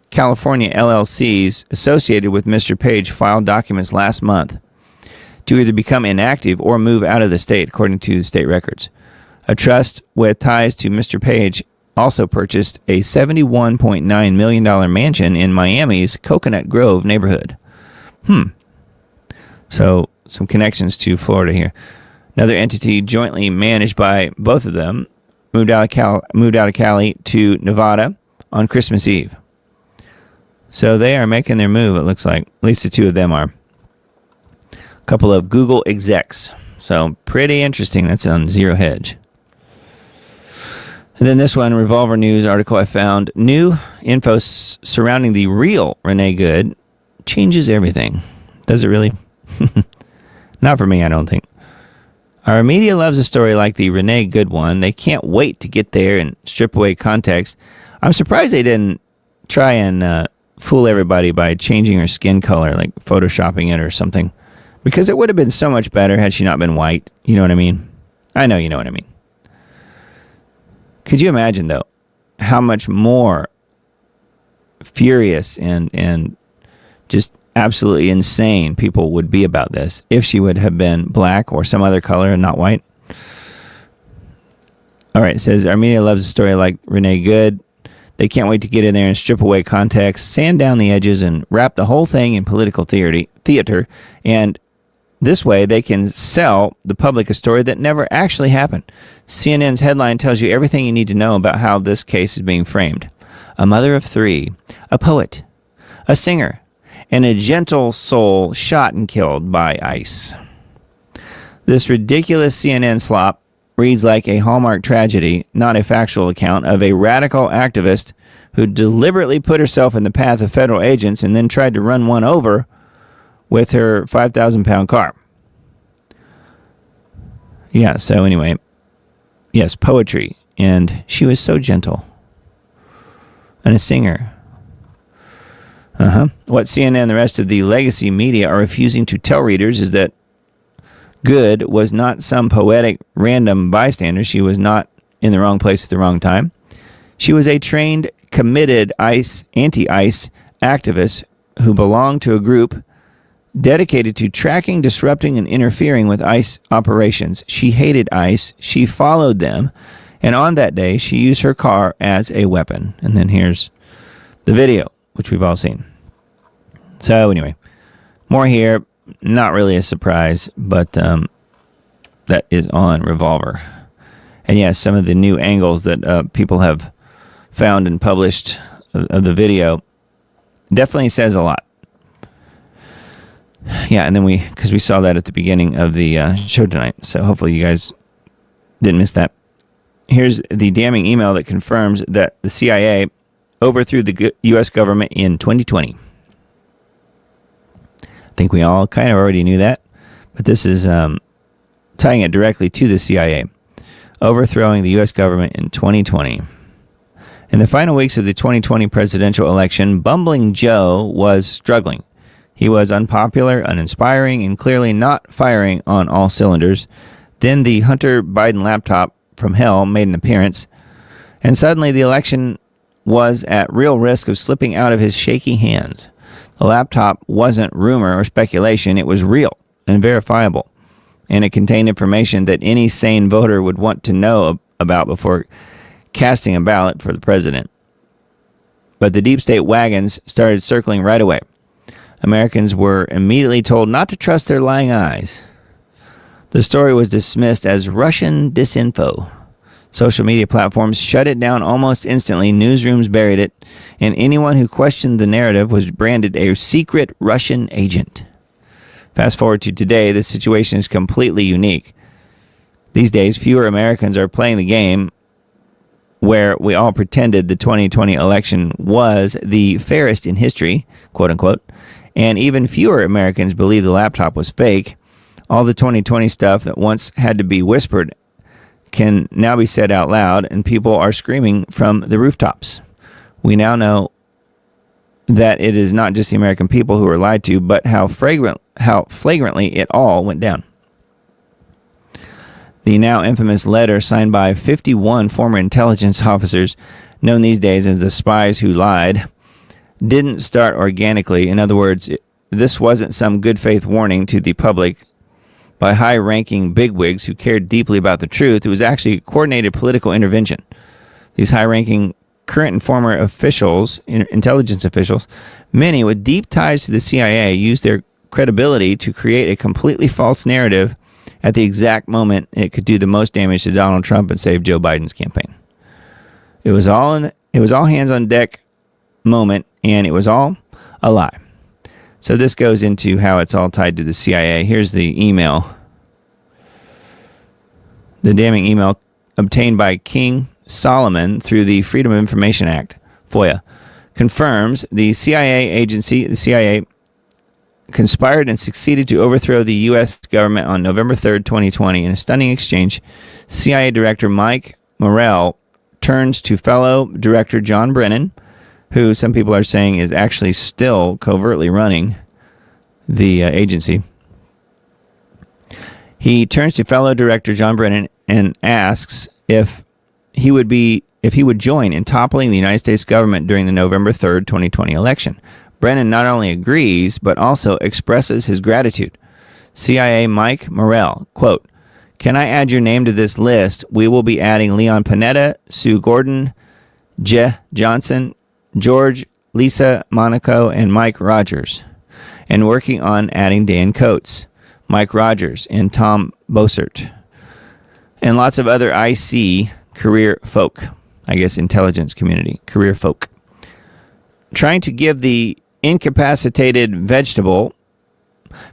California LLCs associated with Mr. Page filed documents last month to either become inactive or move out of the state, according to state records. A trust with ties to Mr. Page also purchased a $71.9 million mansion in Miami's Coconut Grove neighborhood. So, some connections to Florida here. Another entity jointly managed by both of them moved out of Cali to Nevada on Christmas Eve. So they are making their move, it looks like. At least the 2 of them are. A couple of Google execs. So pretty interesting. That's on Zero Hedge. And then this one, Revolver News article I found. New info surrounding the real Renee Good changes everything. Does it really? Not for me, I don't think. Our media loves a story like the Renee Good one. They can't wait to get there and strip away context. I'm surprised they didn't try and fool everybody by changing her skin color, like photoshopping it or something, because it would have been so much better had she not been white. You know what I mean? I know you know what I mean. Could you imagine, though, how much more furious and just absolutely insane people would be about this if she would have been black or some other color and not white? All right, it says, our media loves a story like Renee Good. They can't wait to get in there and strip away context, sand down the edges, and wrap the whole thing in political theater. And this way, they can sell the public a story that never actually happened. CNN's headline tells you everything you need to know about how this case is being framed. A mother of three, a poet, a singer, and a gentle soul shot and killed by ICE. This ridiculous CNN slop reads like a Hallmark tragedy, not a factual account of a radical activist who deliberately put herself in the path of federal agents and then tried to run one over with her 5,000-pound car. Yeah, so anyway, yes, poetry. And she was so gentle. And a singer. What CNN and the rest of the legacy media are refusing to tell readers is that Good was not some poetic random bystander. She was not in the wrong place at the wrong time. She was a trained, committed anti-ICE activist who belonged to a group dedicated to tracking, disrupting, and interfering with ICE operations. She hated ICE. She followed them. And on that day, she used her car as a weapon. And then here's the video, which we've all seen. So anyway, more here. Not really a surprise, but that is on Revolver. And yes, some of the new angles that people have found and published of the video definitely says a lot. Yeah, and then because we saw that at the beginning of the show tonight, so hopefully you guys didn't miss that. Here's the damning email that confirms that the CIA overthrew the U.S. government in 2020. I think we all kind of already knew that, but this is tying it directly to the CIA, overthrowing the U.S. government in 2020. In the final weeks of the 2020 presidential election, Bumbling Joe was struggling. He was unpopular, uninspiring, and clearly not firing on all cylinders. Then the Hunter Biden laptop from hell made an appearance, and suddenly the election was at real risk of slipping out of his shaky hands. The laptop wasn't rumor or speculation. It was real and verifiable, and it contained information that any sane voter would want to know about before casting a ballot for the president. But the deep state wagons started circling right away. Americans were immediately told not to trust their lying eyes. The story was dismissed as Russian disinfo. Social media platforms shut it down almost instantly. Newsrooms buried it. And anyone who questioned the narrative was branded a secret Russian agent. Fast forward to today, the situation is completely unique. These days, fewer Americans are playing the game where we all pretended the 2020 election was the fairest in history, quote unquote, and even fewer Americans believe the laptop was fake. All the 2020 stuff that once had to be whispered can now be said out loud, and people are screaming from the rooftops. We now know that it is not just the American people who were lied to, but how flagrantly it all went down. The now infamous letter signed by 51 former intelligence officers, known these days as the spies who lied, didn't start organically. In other words, this wasn't some good faith warning to the public by high-ranking bigwigs who cared deeply about the truth. It was actually coordinated political intervention. These high-ranking current and former officials, intelligence officials, many with deep ties to the CIA, used their credibility to create a completely false narrative at the exact moment it could do the most damage to Donald Trump and save Joe Biden's campaign. It was all hands on deck moment, and it was all a lie. So this goes into how it's all tied to the CIA. Here's the email. The damning email obtained by King Solomon through the Freedom of Information Act, FOIA, confirms the CIA conspired and succeeded to overthrow the U.S. government on November 3rd, 2020. In a stunning exchange, CIA Director Mike Morrell turns to fellow director John Brennan, who some people are saying is actually still covertly running the agency. He turns to fellow director John Brennan and asks if he would join in toppling the United States government during the November 3rd, 2020 election. Brennan not only agrees, but also expresses his gratitude. CIA Mike Morrell, quote, "Can I add your name to this list? We will be adding Leon Panetta, Sue Gordon, Je Johnson, George, Lisa Monaco, and Mike Rogers, and working on adding Dan Coates, Mike Rogers, and Tom Bossert, and lots of other IC career folk, I guess intelligence community, career folk. Trying to give the incapacitated vegetable,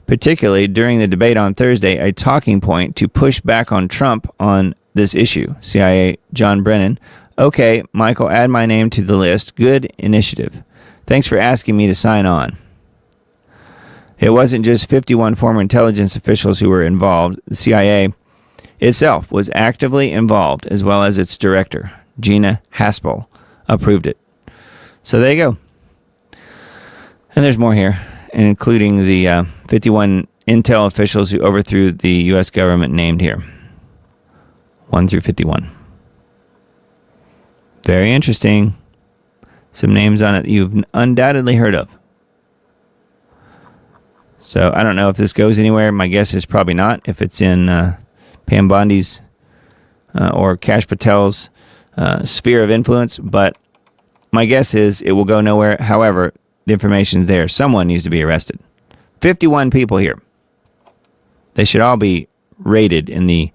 particularly during the debate on Thursday, a talking point to push back on Trump on this issue. CIA John Brennan. Okay, Michael, add my name to the list. Good initiative. Thanks for asking me to sign on. It wasn't just 51 former intelligence officials who were involved. The CIA itself was actively involved, as well as its director, Gina Haspel, approved it. So there you go. And there's more here, including the 51 intel officials who overthrew the U.S. government named here. 1 through 51. Very interesting. Some names on it you've undoubtedly heard of. So I don't know if this goes anywhere. My guess is probably not. If it's in Pam Bondi's or Kash Patel's sphere of influence. But my guess is it will go nowhere. However, the information's there. Someone needs to be arrested. 51 people here. They should all be raided in the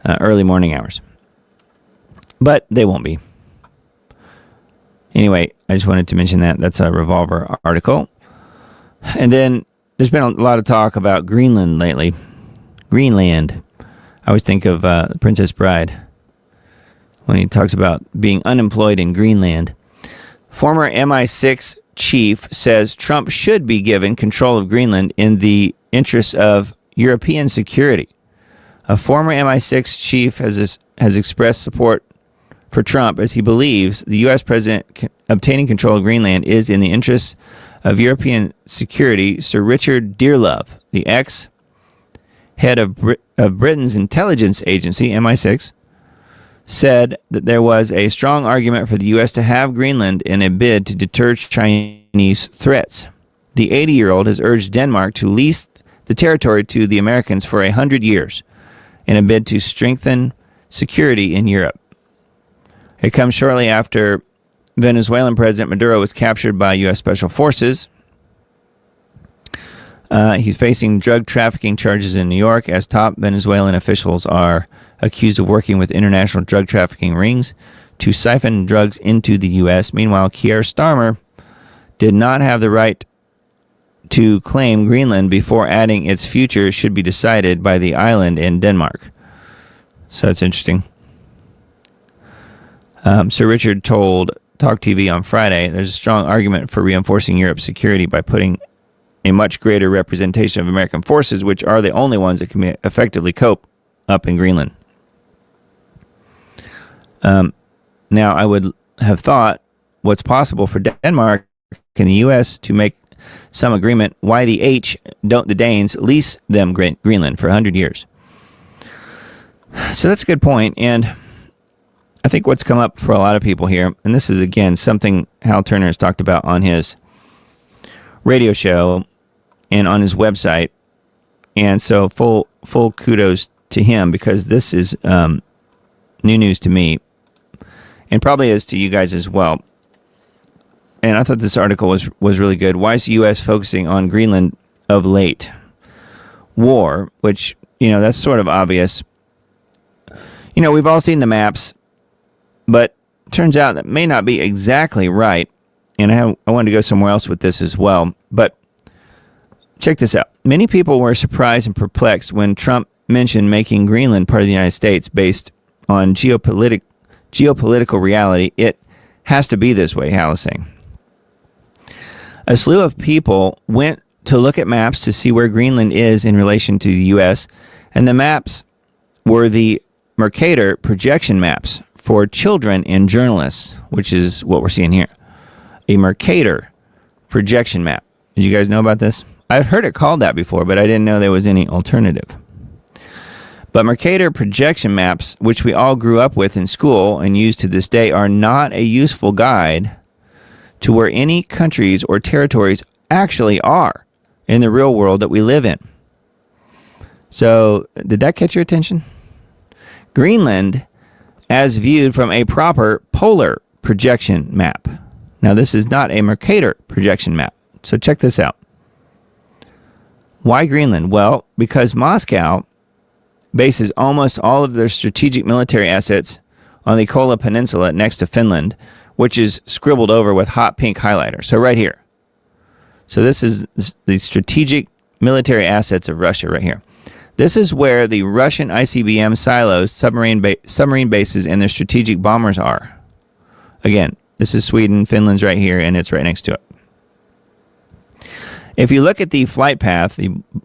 early morning hours. But they won't be. Anyway, I just wanted to mention that. That's a Revolver article. And then there's been a lot of talk about Greenland lately. Greenland. I always think of Princess Bride when he talks about being unemployed in Greenland. Former MI6 chief says Trump should be given control of Greenland in the interests of European security. A former MI6 chief has expressed support for Trump as he believes the U.S. president obtaining control of Greenland is in the interests of European security. Sir Richard Dearlove, the ex-head of Britain's intelligence agency, MI6, said that there was a strong argument for the U.S. to have Greenland in a bid to deter Chinese threats. The 80-year-old has urged Denmark to lease the territory to the Americans for 100 years in a bid to strengthen security in Europe. It comes shortly after Venezuelan President Maduro was captured by U.S. Special Forces. He's facing drug trafficking charges in New York as top Venezuelan officials are accused of working with international drug trafficking rings to siphon drugs into the U.S. Meanwhile, Keir Starmer did not have the right to claim Greenland before adding its future should be decided by the island in Denmark. So that's interesting. Sir Richard told Talk TV on Friday, there's a strong argument for reinforcing Europe's security by putting a much greater representation of American forces, which are the only ones that can effectively cope up in Greenland. Now, I would have thought what's possible for Denmark and the U.S. to make some agreement. Why the H don't the Danes lease them Greenland for 100 years? So that's a good point, and I think what's come up for a lot of people here, and this is, again, something Hal Turner has talked about on his radio show and on his website, and so full kudos to him, because this is new news to me, and probably is to you guys as well. And I thought this article was really good. Why is the U.S. focusing on Greenland of late? War, which, that's sort of obvious. We've all seen the maps, but turns out that may not be exactly right. And I wanted to go somewhere else with this as well. But check this out. Many people were surprised and perplexed when Trump mentioned making Greenland part of the United States based on geopolitical reality. It has to be this way, Hal is saying. A slew of people went to look at maps to see where Greenland is in relation to the U.S., and the maps were the Mercator projection maps for children and journalists, which is what we're seeing here. A Mercator projection map. Did you guys know about this? I've heard it called that before, but I didn't know there was any alternative. But Mercator projection maps, which we all grew up with in school and use to this day, are not a useful guide to where any countries or territories actually are in the real world that we live in. So, did that catch your attention? Greenland, as viewed from a proper polar projection map. Now, this is not a Mercator projection map. So, check this out. Why Greenland? Well, because Moscow bases almost all of their strategic military assets on the Kola Peninsula next to Finland, which is scribbled over with hot pink highlighter. So right here. So this is the strategic military assets of Russia right here. This is where the Russian ICBM silos, submarine bases, and their strategic bombers are. Again, this is Sweden, Finland's right here, and it's right next to it. If you look at the flight path,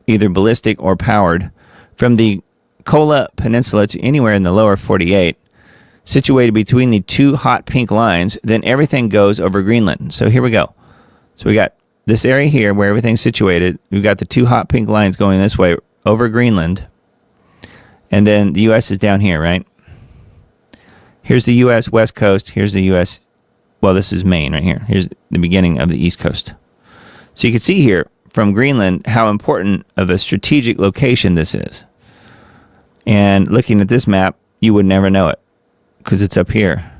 either ballistic or powered, from the Kola Peninsula to anywhere in the lower 48, situated between the two hot pink lines, then everything goes over Greenland. So here we go. So we got this area here where everything's situated. We've got the two hot pink lines going this way over Greenland. And then the U.S. is down here, right? Here's the U.S. West Coast. Here's the U.S. Well, this is Maine right here. Here's the beginning of the East Coast. So you can see here from Greenland how important of a strategic location this is. And looking at this map, you would never know it because it's up here.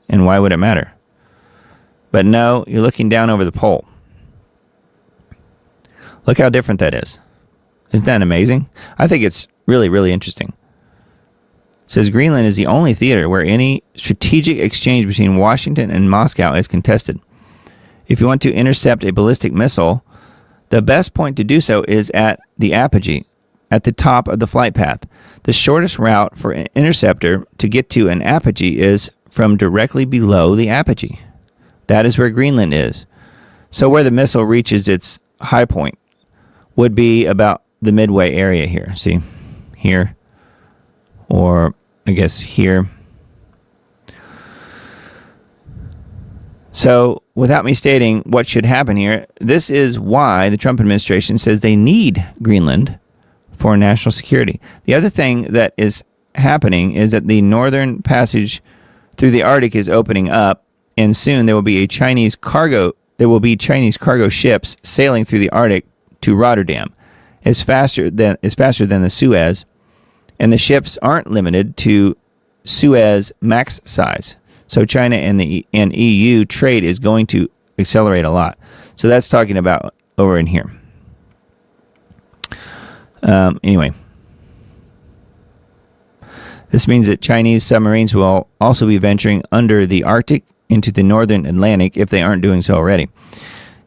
And why would it matter? But no, you're looking down over the pole. Look how different that is. Isn't that amazing? I think it's really, really interesting. It says Greenland is the only theater where any strategic exchange between Washington and Moscow is contested. If you want to intercept a ballistic missile, the best point to do so is at the apogee, at the top of the flight path. The shortest route for an interceptor to get to an apogee is from directly below the apogee. That is where Greenland is. So where the missile reaches its high point would be about the midway area here. See? Here. Or, I guess, here. So, without me stating what should happen here, this is why the Trump administration says they need Greenland for national security. The other thing that is happening is that the northern passage through the Arctic is opening up, and soon there will be Chinese cargo ships sailing through the Arctic to Rotterdam. It's faster than the Suez, and the ships aren't limited to Suez max size. So China and EU trade is going to accelerate a lot. So that's talking about over in here. Anyway, this means that Chinese submarines will also be venturing under the Arctic into the northern Atlantic if they aren't doing so already.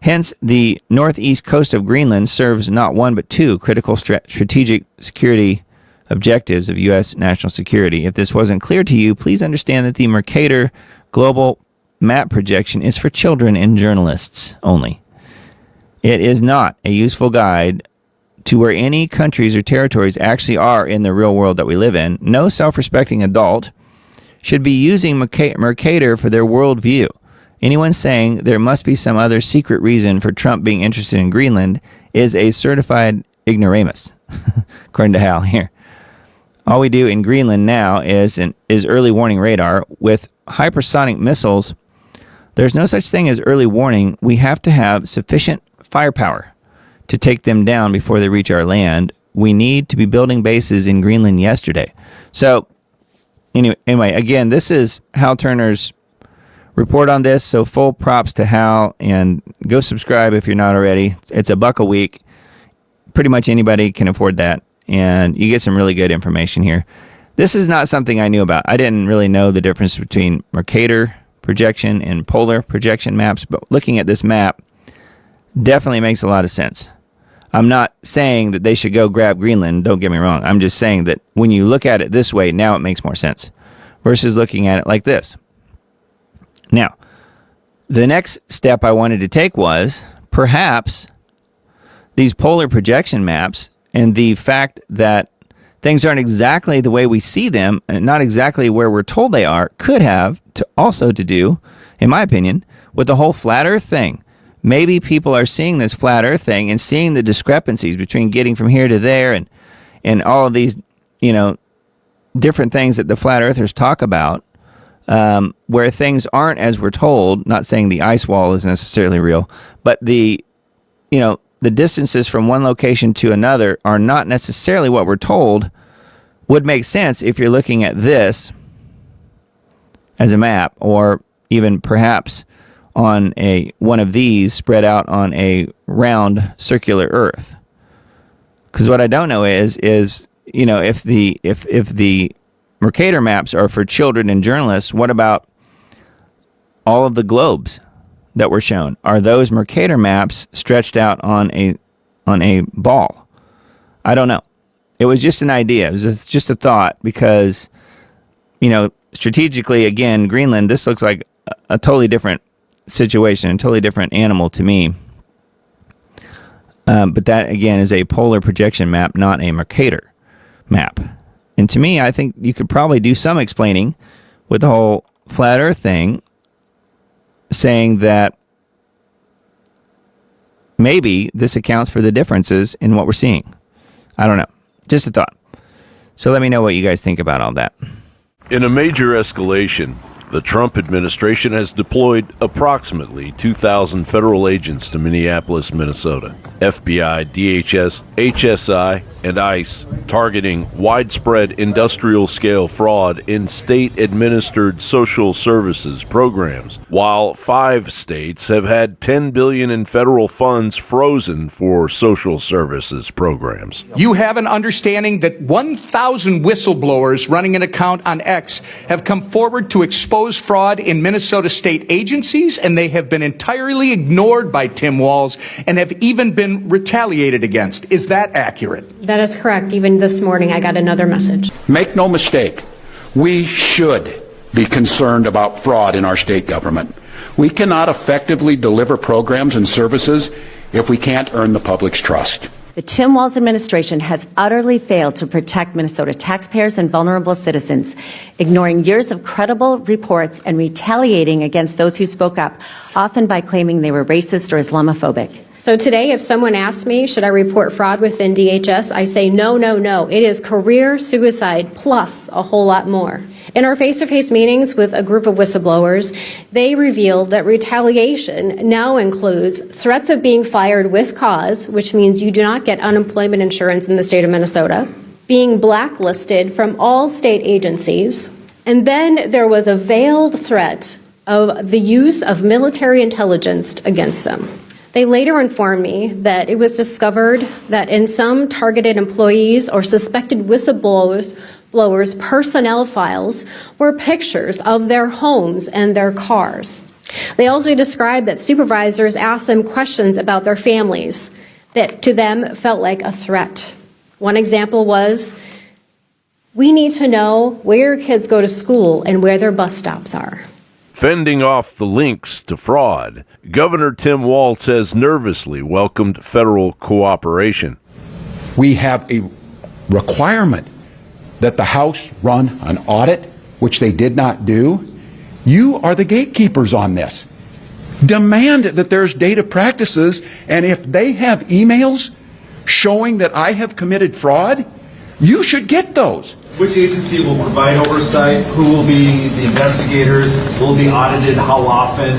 Hence, the northeast coast of Greenland serves not one but two critical strategic security objectives of U.S. national security. If this wasn't clear to you, please understand that the Mercator global map projection is for children and journalists only. It is not a useful guide to where any countries or territories actually are in the real world that we live in. No self-respecting adult should be using Mercator for their worldview. Anyone saying there must be some other secret reason for Trump being interested in Greenland is a certified ignoramus, according to Hal here. All we do in Greenland now is early warning radar. With hypersonic missiles, there's no such thing as early warning. We have to have sufficient firepower to take them down before they reach our land. We need to be building bases in Greenland yesterday. So, anyway, again, this is Hal Turner's report on this. So full props to Hal, and go subscribe if you're not already. It's $1 a week. Pretty much anybody can afford that, and you get some really good information here. This is not something I knew about. I didn't really know the difference between Mercator projection and polar projection maps, but looking at this map definitely makes a lot of sense. I'm not saying that they should go grab Greenland, don't get me wrong. I'm just saying that when you look at it this way, now it makes more sense versus looking at it like this. Now, the next step I wanted to take was perhaps these polar projection maps and the fact that things aren't exactly the way we see them and not exactly where we're told they are, could have to do, in my opinion, with the whole flat earth thing. Maybe people are seeing this flat earth thing and seeing the discrepancies between getting from here to there and all of these, different things that the flat earthers talk about, where things aren't as we're told. Not saying the ice wall is necessarily real, but the distances from one location to another are not necessarily what we're told. Would make sense if you're looking at this as a map, or even perhaps on one of these spread out on a round circular Earth. Because what I don't know is if the Mercator maps are for children and journalists, what about all of the globes that were shown? Are those Mercator maps stretched out on a ball? I don't know. It was just an idea. It was just a thought, because strategically, again, Greenland, this looks like a totally different situation, a totally different animal to me. But that, again, is a polar projection map, not a Mercator map. And to me, I think you could probably do some explaining with the whole flat earth thing, saying that maybe this accounts for the differences in what we're seeing. I don't know. Just a thought. So let me know what you guys think about all that. In a major escalation, the Trump administration has deployed approximately 2,000 federal agents to Minneapolis, Minnesota. FBI, DHS, HSI, and ICE targeting widespread industrial-scale fraud in state-administered social services programs, while 5 states have had $10 billion in federal funds frozen for social services programs. You have an understanding that 1,000 whistleblowers running an account on X have come forward to expose fraud in Minnesota state agencies, and they have been entirely ignored by Tim Walz and have even been retaliated against. Is that accurate? That is correct. Even this morning, I got another message. Make no mistake, we should be concerned about fraud in our state government. We cannot effectively deliver programs and services if we can't earn the public's trust. The Tim Walz administration has utterly failed to protect Minnesota taxpayers and vulnerable citizens, ignoring years of credible reports and retaliating against those who spoke up, often by claiming they were racist or Islamophobic. So today, if someone asks me, should I report fraud within DHS, I say no, no, no. It is career suicide plus a whole lot more. In our face-to-face meetings with a group of whistleblowers, they revealed that retaliation now includes threats of being fired with cause, which means you do not get unemployment insurance in the state of Minnesota, being blacklisted from all state agencies, and then there was a veiled threat of the use of military intelligence against them. They later informed me that it was discovered that in some targeted employees or suspected whistleblowers' personnel files were pictures of their homes and their cars. They also described that supervisors asked them questions about their families that to them felt like a threat. One example was, we need to know where your kids go to school and where their bus stops are. Fending off the links to fraud, Governor Tim Walz has nervously welcomed federal cooperation. We have a requirement that the House run an audit, which they did not do. You are the gatekeepers on this. Demand that there's data practices, and if they have emails showing that I have committed fraud, you should get those. Which agency will provide oversight? Who will be the investigators? Will it be audited? How often?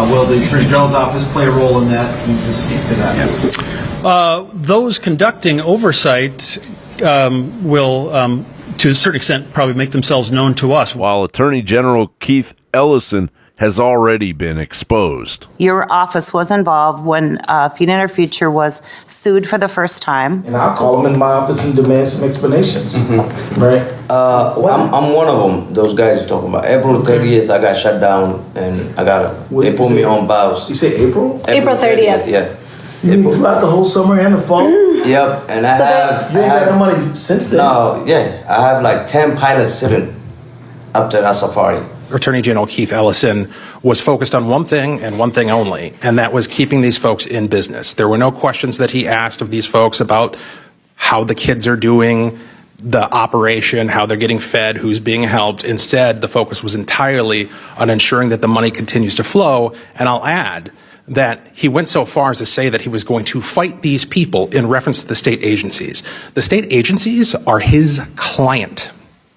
Will the Attorney General's office play a role in that? Can you just speak to that? Those conducting oversight will, to a certain extent, probably make themselves known to us. While Attorney General Keith Ellison has already been exposed. Your office was involved when Feeding Our Future was sued for the first time. And I'll call them in my office and demand some explanations. Right? I'm one of them, those guys you're talking about. April 30th, I got shut down and they put me on BIOS. You say April? April 30th, yeah. You mean throughout the whole summer and the fall? Yep, and I have... You ain't got no money since then? No, yeah. I have like 10 pilots sitting up to that safari. Attorney General Keith Ellison was focused on one thing and one thing only, and that was keeping these folks in business. There were no questions that he asked of these folks about how the kids are doing, the operation, how they're getting fed, who's being helped. Instead, the focus was entirely on ensuring that the money continues to flow. And I'll add that he went so far as to say that he was going to fight these people in reference to the state agencies. The state agencies are his client.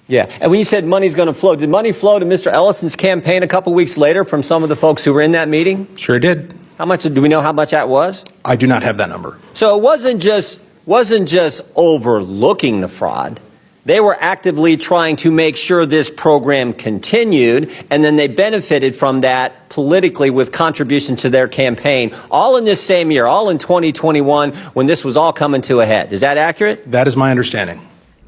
Yeah, and when you said money's going to flow, did money flow to Mr. Ellison's campaign a couple weeks later from some of the folks who were in that meeting? Sure did. How much, do we know how much that was? I do not have that number. So it wasn't just overlooking the fraud. They were actively trying to make sure this program continued, and then they benefited from that politically with contributions to their campaign, all in this same year, all in 2021, when this was all coming to a head. Is that accurate? That is my understanding.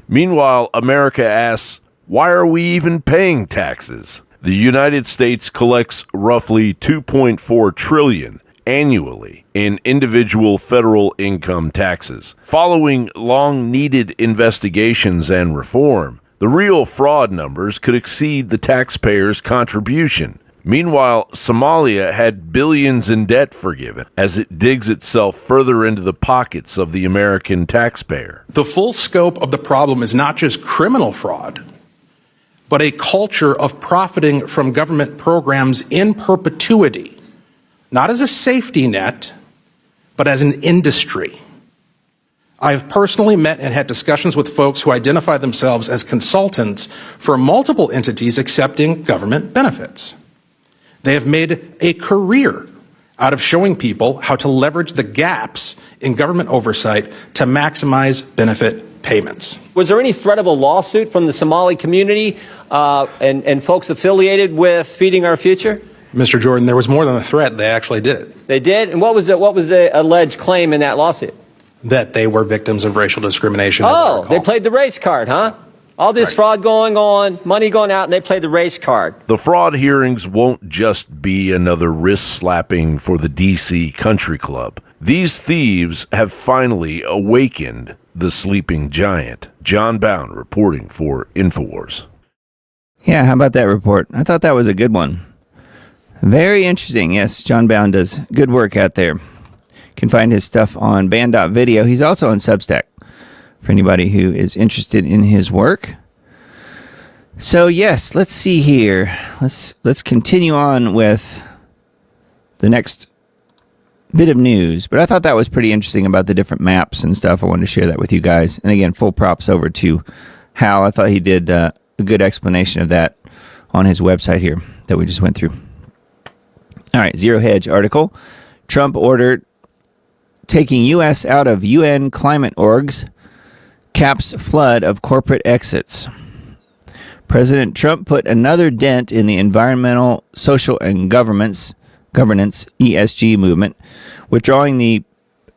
Meanwhile, America asks, why are we even paying taxes? The United States collects roughly $2.4 trillion annually in individual federal income taxes. Following long-needed investigations and reform, the real fraud numbers could exceed the taxpayers' contribution. Meanwhile, Somalia had billions in debt forgiven as it digs itself further into the pockets of the American taxpayer. The full scope of the problem is not just criminal fraud, but a culture of profiting from government programs in perpetuity, not as a safety net, but as an industry. I've personally met and had discussions with folks who identify themselves as consultants for multiple entities accepting government benefits. They have made a career out of showing people how to leverage the gaps in government oversight to maximize benefit payments. Was there any threat of a lawsuit from the Somali community and folks affiliated with Feeding Our Future? Mr. Jordan, there was more than a threat. They actually did it. They did? And what was the alleged claim in that lawsuit? That they were victims of racial discrimination. Oh, they played the race card, huh? All this fraud going on, money going out, and they played the race card. The fraud hearings won't just be another wrist slapping for the D.C. Country Club. These thieves have finally awakened the sleeping giant. John Bound reporting for InfoWars. Yeah, how about that report? I thought that was a good one. Very interesting. Yes, John Bound does good work out there. You can find his stuff on band.video. He's also on Substack for anybody who is interested in his work. So yes, let's see here. Let's continue on with the next bit of news. But I thought that was pretty interesting about the different maps and stuff. I wanted to share that with you guys. And again, full props over to Hal. I thought he did a good explanation of that on his website here that we just went through. All right, Zero Hedge article. Trump ordered taking U.S. out of UN climate orgs, caps flood of corporate exits. President Trump put another dent in the environmental, social, and governance ESG movement, withdrawing the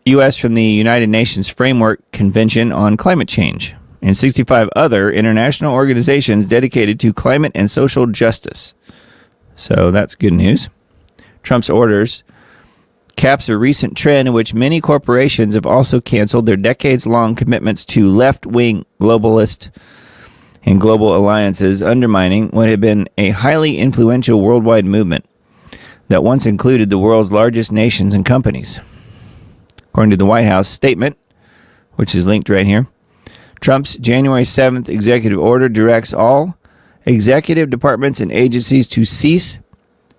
U.S. from the United Nations Framework Convention on Climate Change and 65 other international organizations dedicated to climate and social justice. So that's good news. Trump's orders caps a recent trend in which many corporations have also canceled their decades-long commitments to left-wing globalist and global alliances, undermining what had been a highly influential worldwide movement that once included the world's largest nations and companies. According to the White House statement, which is linked right here, Trump's January 7th executive order directs all executive departments and agencies to cease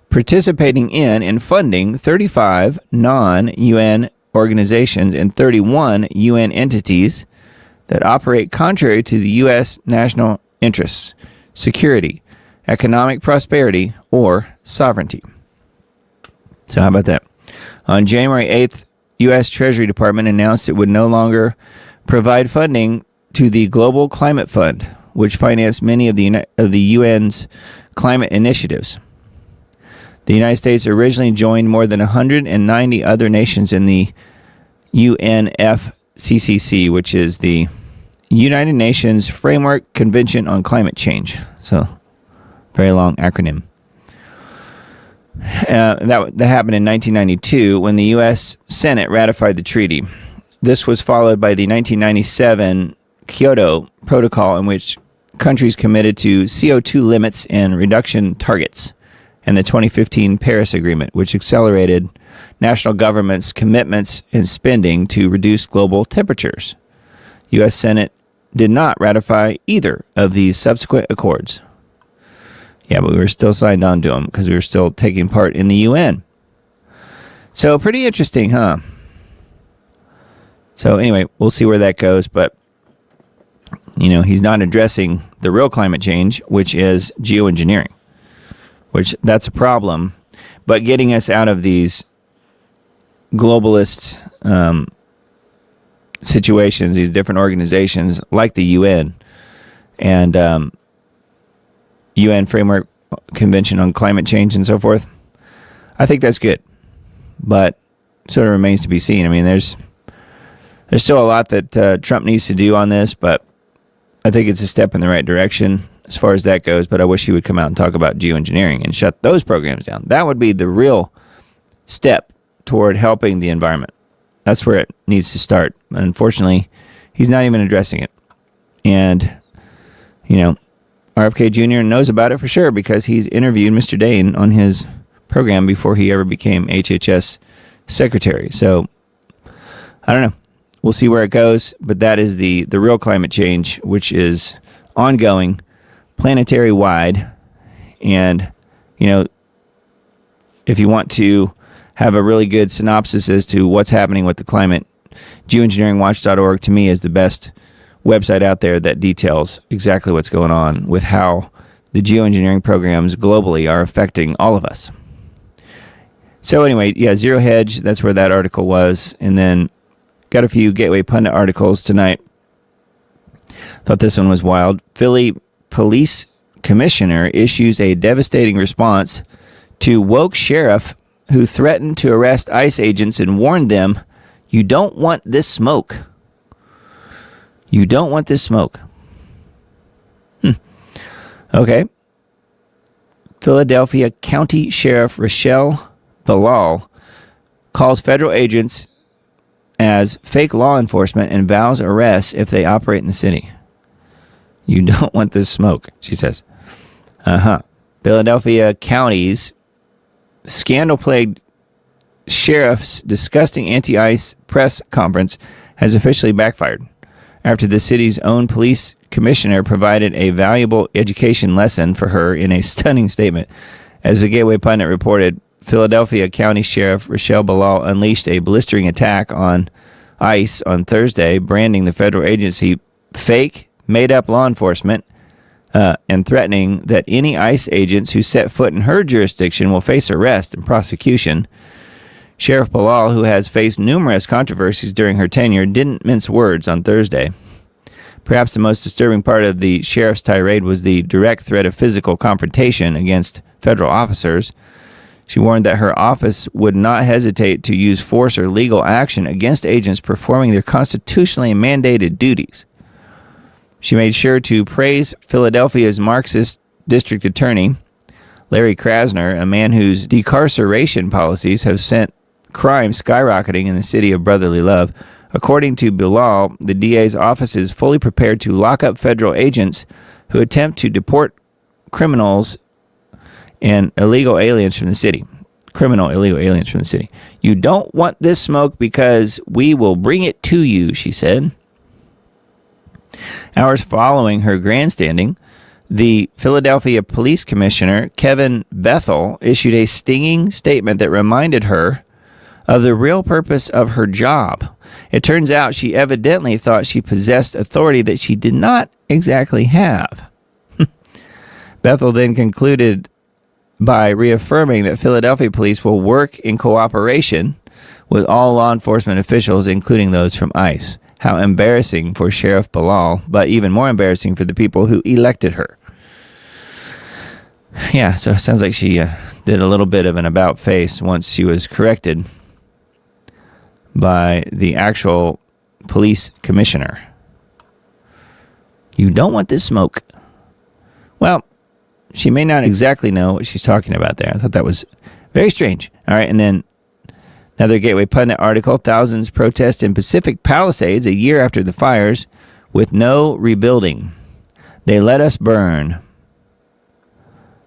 participating in and funding 35 non-UN organizations and 31 UN entities that operate contrary to the U.S. national interests, security, economic prosperity, or sovereignty. So how about that? On January 8th, U.S. Treasury Department announced it would no longer provide funding to the Global Climate Fund, which financed many of the UN's climate initiatives. The United States originally joined more than 190 other nations in the UNFCCC, which is the United Nations Framework Convention on Climate Change. So, very long acronym. That happened in 1992 when the U.S. Senate ratified the treaty. This was followed by the 1997 Kyoto Protocol, in which countries committed to CO2 limits and reduction targets, and the 2015 Paris Agreement, which accelerated national governments' commitments and spending to reduce global temperatures. U.S. Senate did not ratify either of these subsequent accords. Yeah, but we were still signed on to them because we were still taking part in the UN. So pretty interesting, huh? So anyway, we'll see where that goes. But, he's not addressing the real climate change, which is geoengineering, which that's a problem. But getting us out of these globalist situations, these different organizations like the UN and UN Framework Convention on Climate Change and so forth, I think that's good. But sort of remains to be seen. I mean, there's still a lot that Trump needs to do on this, but I think it's a step in the right direction as far as that goes. But I wish he would come out and talk about geoengineering and shut those programs down. That would be the real step toward helping the environment. That's where it needs to start. Unfortunately, he's not even addressing it. And, RFK Jr. knows about it for sure because he's interviewed Mr. Dane on his program before he ever became HHS secretary. So, I don't know. We'll see where it goes. But that is the real climate change, which is ongoing, planetary wide. And, if you want to have a really good synopsis as to what's happening with the climate, geoengineeringwatch.org to me is the best website out there that details exactly what's going on with how the geoengineering programs globally are affecting all of us. So anyway, Zero Hedge, that's where that article was. And then got a few Gateway Pundit articles tonight. Thought this one was wild. Philly police commissioner issues a devastating response to woke sheriff who threatened to arrest ICE agents and warned them, "You don't want this smoke. You don't want this smoke." Okay. Philadelphia County Sheriff Rochelle Bilal calls federal agents as fake law enforcement and vows arrests if they operate in the city. You don't want this smoke, she says. Philadelphia County's scandal-plagued sheriff's disgusting anti-ICE press conference has officially backfired after the city's own police commissioner provided a valuable education lesson for her in a stunning statement. As the Gateway Pundit reported, Philadelphia County Sheriff Rochelle Bilal unleashed a blistering attack on ICE on Thursday, branding the federal agency fake, made-up law enforcement, and threatening that any ICE agents who set foot in her jurisdiction will face arrest and prosecution. Sheriff Bilal, who has faced numerous controversies during her tenure, didn't mince words on Thursday. Perhaps the most disturbing part of the sheriff's tirade was the direct threat of physical confrontation against federal officers. She warned that her office would not hesitate to use force or legal action against agents performing their constitutionally mandated duties. She made sure to praise Philadelphia's Marxist district attorney, Larry Krasner, a man whose decarceration policies have sent crime skyrocketing in the city of brotherly love. According to Bilal, the DA's office is fully prepared to lock up federal agents who attempt to deport criminals and illegal aliens from the city. Criminal illegal aliens from the city. You don't want this smoke because we will bring it to you, she said. Hours following her grandstanding, the Philadelphia Police Commissioner, Kevin Bethel, issued a stinging statement that reminded her of the real purpose of her job. It turns out she evidently thought she possessed authority that she did not exactly have. Bethel then concluded by reaffirming that Philadelphia police will work in cooperation with all law enforcement officials, including those from ICE. How embarrassing for Sheriff Bilal, but even more embarrassing for the people who elected her. Yeah, so it sounds like she did a little bit of an about face once she was corrected by the actual police commissioner. You don't want this smoke. Well, she may not exactly know what she's talking about there. I thought that was very strange. All right, and then another Gateway Pundit article. Thousands protest in Pacific Palisades a year after the fires with no rebuilding. They let us burn.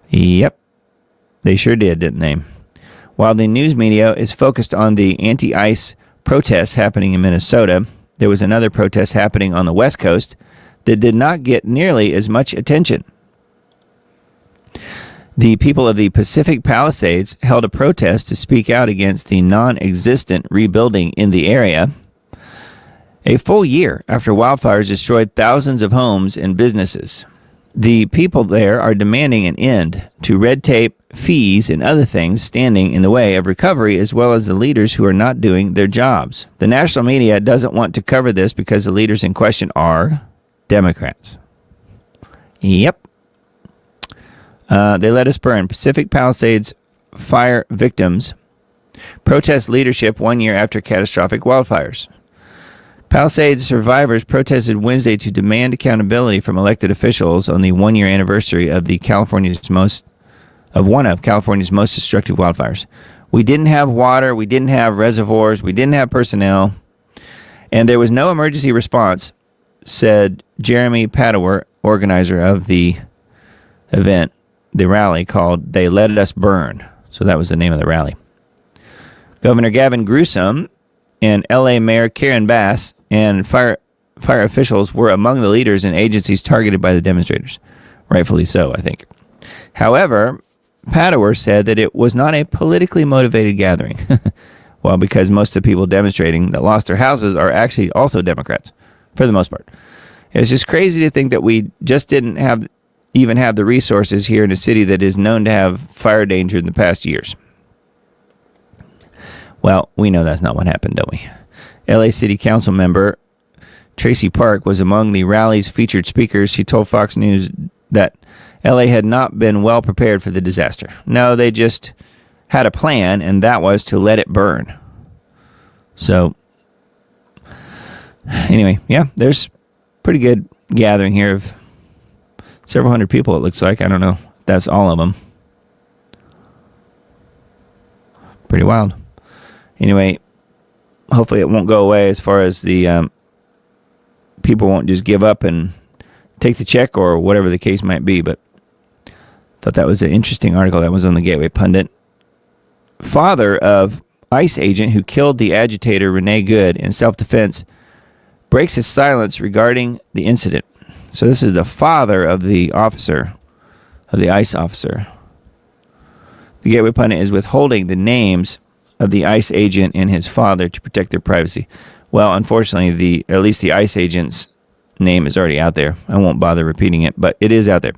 Yep, they sure did, didn't they? While the news media is focused on the anti-ICE protests happening in Minnesota, there was another protest happening on the West Coast that did not get nearly as much attention. The people of the Pacific Palisades held a protest to speak out against the non-existent rebuilding in the area, a full year after wildfires destroyed thousands of homes and businesses. The people there are demanding an end to red tape, fees, and other things standing in the way of recovery, as well as the leaders who are not doing their jobs. The national media doesn't want to cover this because the leaders in question are Democrats. Yep. They let us burn. Pacific Palisades fire victims protest leadership 1 year after catastrophic wildfires. Palisades survivors protested Wednesday to demand accountability from elected officials on the 1 year anniversary of one of California's most destructive wildfires. We didn't have water, we didn't have reservoirs, we didn't have personnel, and there was no emergency response, said Jeremy Padower, organizer of the event, the rally called They Let Us Burn. So that was the name of the rally. Governor Gavin Newsom and LA Mayor Karen Bass and fire officials were among the leaders and agencies targeted by the demonstrators. Rightfully so, I think. However, Padower said that it was not a politically motivated gathering. Well, because most of the people demonstrating that lost their houses are actually also Democrats, for the most part. It's just crazy to think that we just didn't even have the resources here in a city that is known to have fire danger in the past years. Well, we know that's not what happened, don't we? LA City Council member Tracy Park was among the rally's featured speakers. She told Fox News that LA had not been well prepared for the disaster. No, they just had a plan, and that was to let it burn. So, anyway, yeah, there's pretty good gathering here of several hundred people, it looks like. I don't know if that's all of them. Pretty wild. Anyway, hopefully it won't go away as far as the people won't just give up and take the check or whatever the case might be. But I thought that was an interesting article that was on the Gateway Pundit. Father of ICE agent who killed the agitator Renee Good in self-defense breaks his silence regarding the incident. So this is the father of the officer, of the ICE officer. The Gateway Pundit is withholding the names of the ICE agent and his father to protect their privacy. Well, unfortunately, at least the ICE agent's name is already out there. I won't bother repeating it, but it is out there.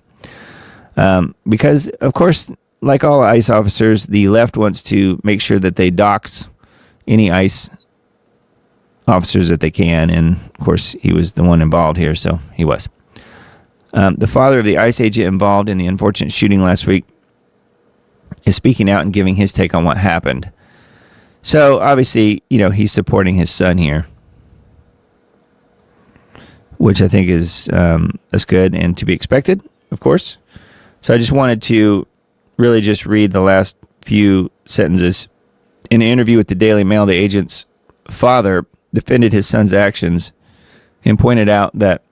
Because, of course, like all ICE officers, the left wants to make sure that they dox any ICE officers that they can, and, of course, he was the one involved here, so he was. The father of the ICE agent involved in the unfortunate shooting last week is speaking out and giving his take on what happened. So, obviously, he's supporting his son here, which I think is that's good and to be expected, of course. So I just wanted to really just read the last few sentences. In an interview with the Daily Mail, the agent's father defended his son's actions and pointed out that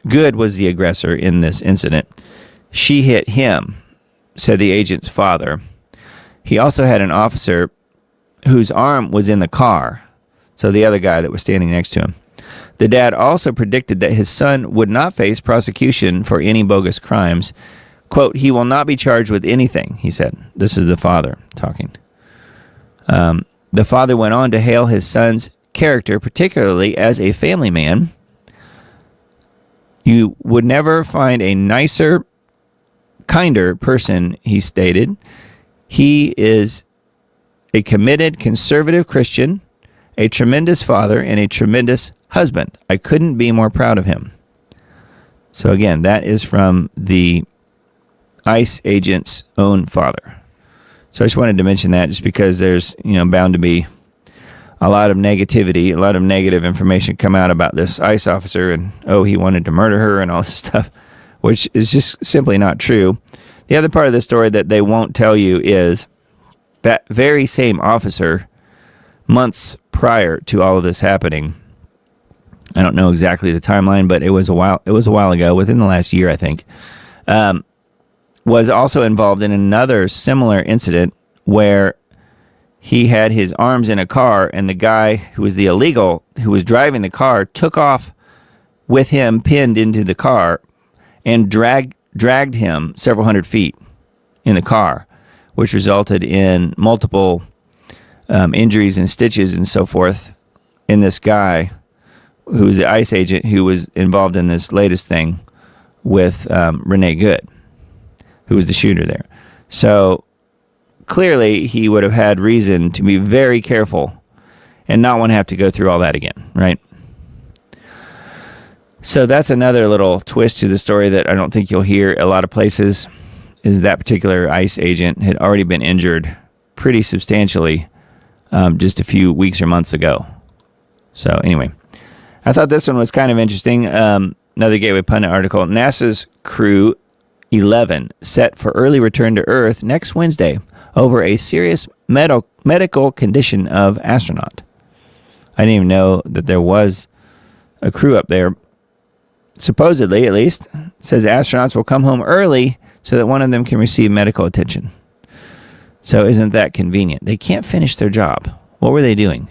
Good was the aggressor in this incident. She hit him, said the agent's father. He also had an officer whose arm was in the car, so the other guy that was standing next to him. The dad also predicted that his son would not face prosecution for any bogus crimes. Quote, he will not be charged with anything, he said. This is the father talking. The father went on to hail his son's character, particularly as a family man. You would never find a nicer, kinder person, he stated. He is a committed conservative Christian, a tremendous father, and a tremendous husband. I couldn't be more proud of him. So again, that is from the ICE agent's own father. So I just wanted to mention that just because there's, bound to be a lot of negativity, a lot of negative information come out about this ICE officer and, he wanted to murder her and all this stuff, which is just simply not true. The other part of the story that they won't tell you is that very same officer, months prior to all of this happening, I don't know exactly the timeline, but it was a while ago, within the last year, I think, was also involved in another similar incident where he had his arms in a car and the guy who was the illegal, who was driving the car, took off with him pinned into the car and dragged him several hundred feet in the car, which resulted in multiple injuries and stitches and so forth in this guy who was the ICE agent who was involved in this latest thing with Renee Good, who was the shooter there. So clearly he would have had reason to be very careful and not want to have to go through all that again, right? So that's another little twist to the story that I don't think you'll hear a lot of places, is that particular ICE agent had already been injured pretty substantially just a few weeks or months ago. So anyway, I thought this one was kind of interesting. Another Gateway Pundit article. NASA's Crew 11 set for early return to Earth next Wednesday over a serious medical condition of astronaut. I didn't even know that there was a crew up there. Supposedly, at least, says astronauts will come home early so that one of them can receive medical attention. So isn't that convenient? They can't finish their job. What were they doing?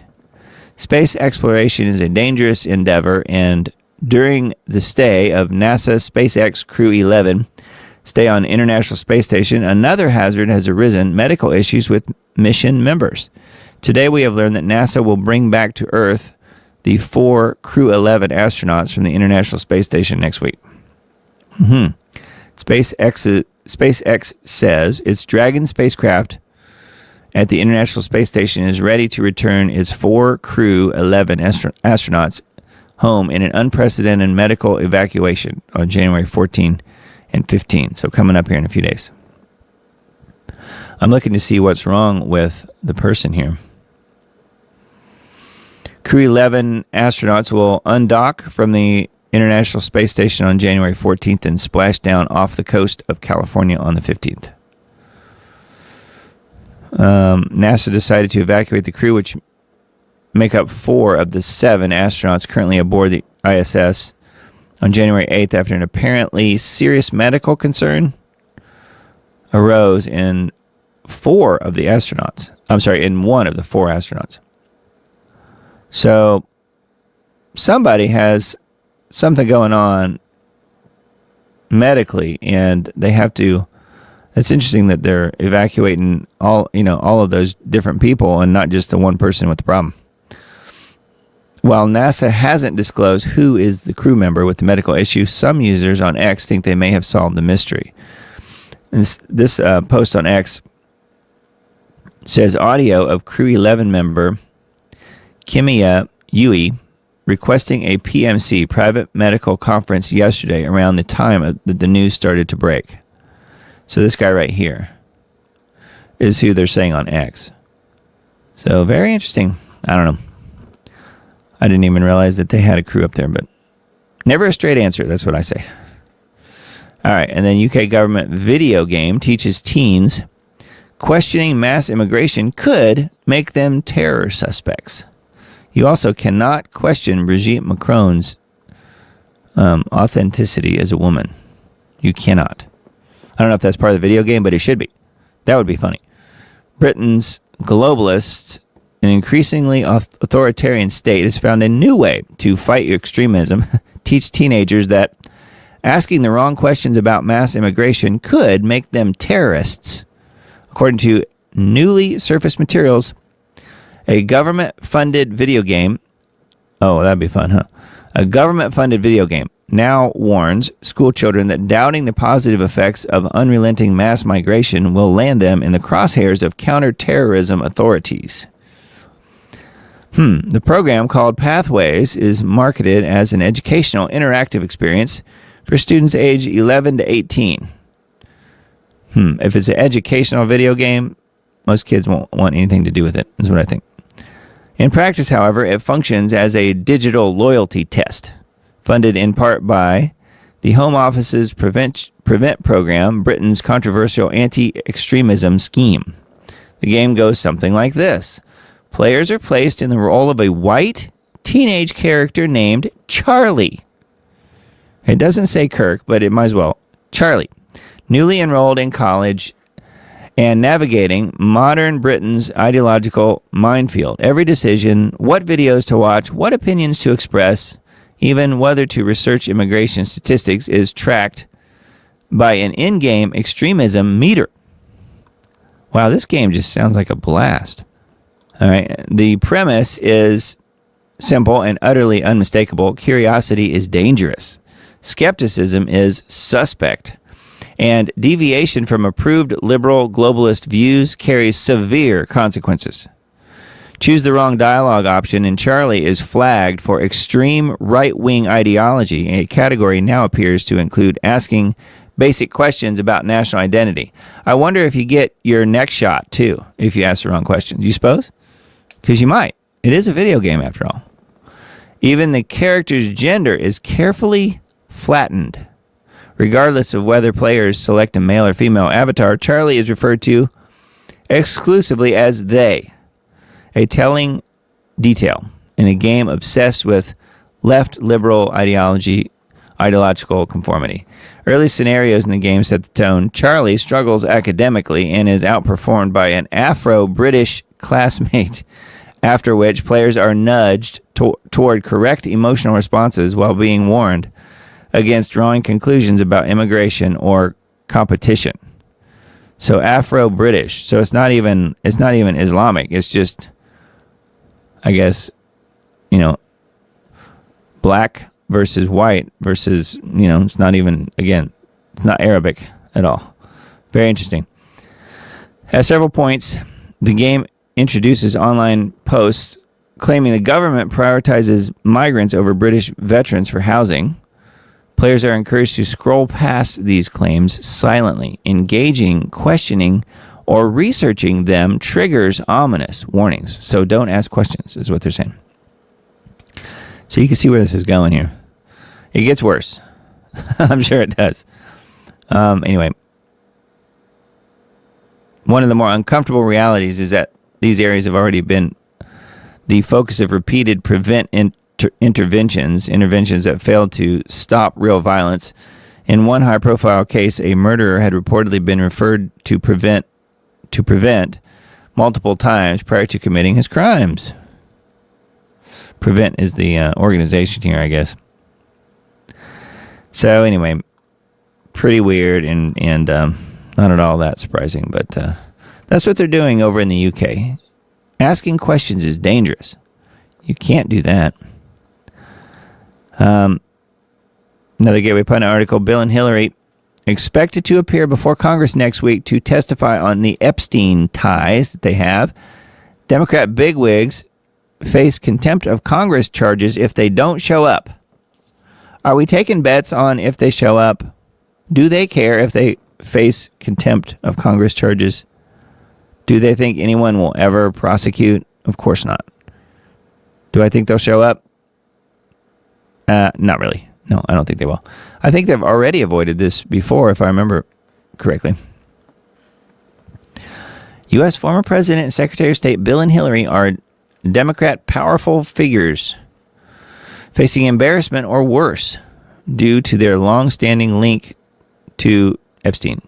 Space exploration is a dangerous endeavor, and during the stay of NASA SpaceX Crew 11 stay on International Space Station, another hazard has arisen: medical issues with mission members. Today we have learned that NASA will bring back to Earth the 4 Crew 11 astronauts from the International Space Station next week. SpaceX says its Dragon spacecraft at the International Space Station is ready to return its 4 Crew 11 astronauts home in an unprecedented medical evacuation on January 14 and 15. So coming up here in a few days. I'm looking to see what's wrong with the person here. Crew 11 astronauts will undock from the International Space Station on January 14th and splash down off the coast of California on the 15th. NASA decided to evacuate the crew, which make up 4 of the 7 astronauts currently aboard the ISS, on January 8th after an apparently serious medical concern arose in 4 of the astronauts. In one of the 4 astronauts. So somebody has something going on medically, and they have to. It's interesting that they're evacuating all of those different people and not just the one person with the problem. While NASA hasn't disclosed who is the crew member with the medical issue, some users on X think they may have solved the mystery. And this post on X says audio of Crew 11 member Kimiya Yui requesting a PMC, private medical conference, yesterday around the time that the news started to break. So this guy right here is who they're saying on X. So very interesting. I don't know. I didn't even realize that they had a crew up there, but never a straight answer. That's what I say. All right. And then UK government video game teaches teens questioning mass immigration could make them terror suspects. You also cannot question Brigitte Macron's authenticity as a woman. You cannot. I don't know if that's part of the video game, but it should be. That would be funny. Britain's globalist, an increasingly authoritarian state, has found a new way to fight extremism, teach teenagers that asking the wrong questions about mass immigration could make them terrorists. According to newly surfaced materials, a government-funded video game... Oh, that'd be fun, huh? A government-funded video game now warns school children that doubting the positive effects of unrelenting mass migration will land them in the crosshairs of counterterrorism authorities. The program, called Pathways, is marketed as an educational interactive experience for students aged 11 to 18. If it's an educational video game, most kids won't want anything to do with it, is what I think. In practice, however, it functions as a digital loyalty test, funded in part by the Home Office's Prevent program, Britain's controversial anti-extremism scheme. The game goes something like this. Players are placed in the role of a white teenage character named Charlie. It doesn't say Kirk, but it might as well. Charlie, newly enrolled in college and navigating modern Britain's ideological minefield. Every decision, what videos to watch, what opinions to express, Even whether to research immigration statistics is tracked by an in-game extremism meter. Wow, this game just sounds like a blast. All right, the premise is simple and utterly unmistakable. Curiosity is dangerous. Skepticism is suspect. And deviation from approved liberal globalist views carries severe consequences. Choose the wrong dialogue option, and Charlie is flagged for extreme right-wing ideology. A category now appears to include asking basic questions about national identity. I wonder if you get your next shot, too, if you ask the wrong questions. You suppose? Because you might. It is a video game, after all. Even the character's gender is carefully flattened. Regardless of whether players select a male or female avatar, Charlie is referred to exclusively as they. A telling detail in a game obsessed with left liberal ideological conformity. Early scenarios in the game set the tone. Charlie struggles academically and is outperformed by an Afro-British classmate, after which players are nudged toward correct emotional responses while being warned against drawing conclusions about immigration or competition. So Afro-British. So it's not even Islamic. It's just, I guess, black versus white versus, it's not even, again, it's not Arabic at all. Very interesting. At several points, the game introduces online posts claiming the government prioritizes migrants over British veterans for housing. Players are encouraged to scroll past these claims silently. Engaging, questioning, or researching them triggers ominous warnings. So don't ask questions, is what they're saying. So you can see where this is going here. It gets worse. I'm sure it does. Anyway, one of the more uncomfortable realities is that these areas have already been the focus of repeated interventions that failed to stop real violence. In one high-profile case, a murderer had reportedly been referred to prevent multiple times prior to committing his crimes. Prevent is the organization here, I guess. So anyway, pretty weird and not at all that surprising, but that's what they're doing over in the UK. Asking questions is dangerous. You can't do that. Another Gateway Pundit article, Bill and Hillary expected to appear before Congress next week to testify on the Epstein ties that they have. Democrat bigwigs face contempt of Congress charges if they don't show up. Are we taking bets on if they show up? Do they care if they face contempt of Congress charges? Do they think anyone will ever prosecute? Of course not. Do I think they'll show up? Not really. No, I don't think they will. I think they've already avoided this before, if I remember correctly. U.S. former President and Secretary of State Bill and Hillary are Democrat powerful figures facing embarrassment or worse due to their long-standing link to Epstein.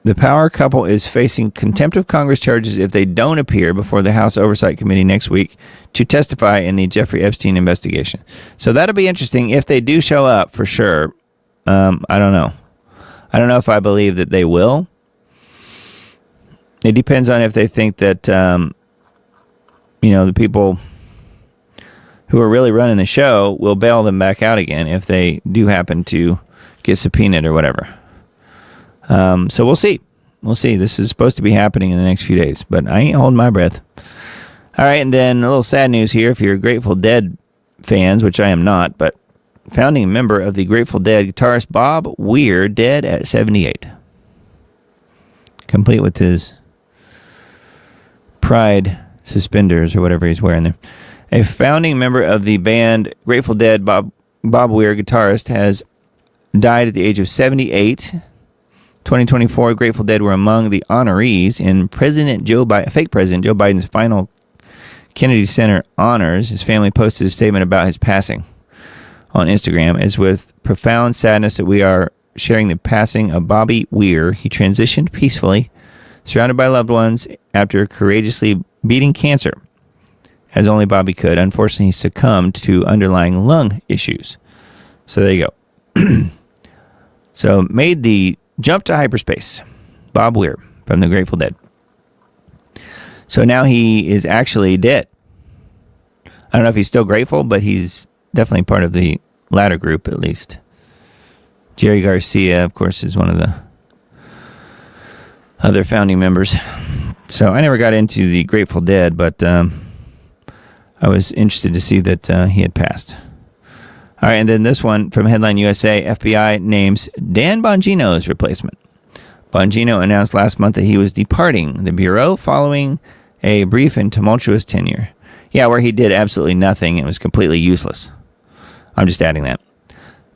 The power couple is facing contempt of Congress charges if they don't appear before the House Oversight Committee next week to testify in the Jeffrey Epstein investigation. So that'll be interesting if they do show up, for sure. I don't know. I don't know if I believe that they will. It depends on if they think that, the people who are really running the show will bail them back out again if they do happen to get subpoenaed or whatever. So we'll see. We'll see. This is supposed to be happening in the next few days, but I ain't holding my breath. All right, and then a little sad news here if you're Grateful Dead fans, which I am not, but founding member of the Grateful Dead, guitarist Bob Weir, dead at 78. Complete with his pride suspenders or whatever he's wearing there. A founding member of the band Grateful Dead, Bob Weir, guitarist, has died at the age of 78. 2024, Grateful Dead were among the honorees in fake President Joe Biden's final Kennedy Center honors. His family posted a statement about his passing on Instagram. It's with profound sadness that we are sharing the passing of Bobby Weir. He transitioned peacefully, surrounded by loved ones, after courageously beating cancer as only Bobby could. Unfortunately, he succumbed to underlying lung issues. So there you go. So made the jump to hyperspace. Bob Weir from the Grateful Dead. So now he is actually dead. I don't know if he's still grateful, but he's definitely part of the latter group at least. Jerry Garcia, of course, is one of the other founding members. So I never got into the Grateful Dead, but I was interested to see that he had passed. All right, and then this one from Headline USA, FBI names Dan Bongino as replacement. Bongino announced last month that he was departing the Bureau following a brief and tumultuous tenure. Yeah, where he did absolutely nothing and was completely useless. I'm just adding that.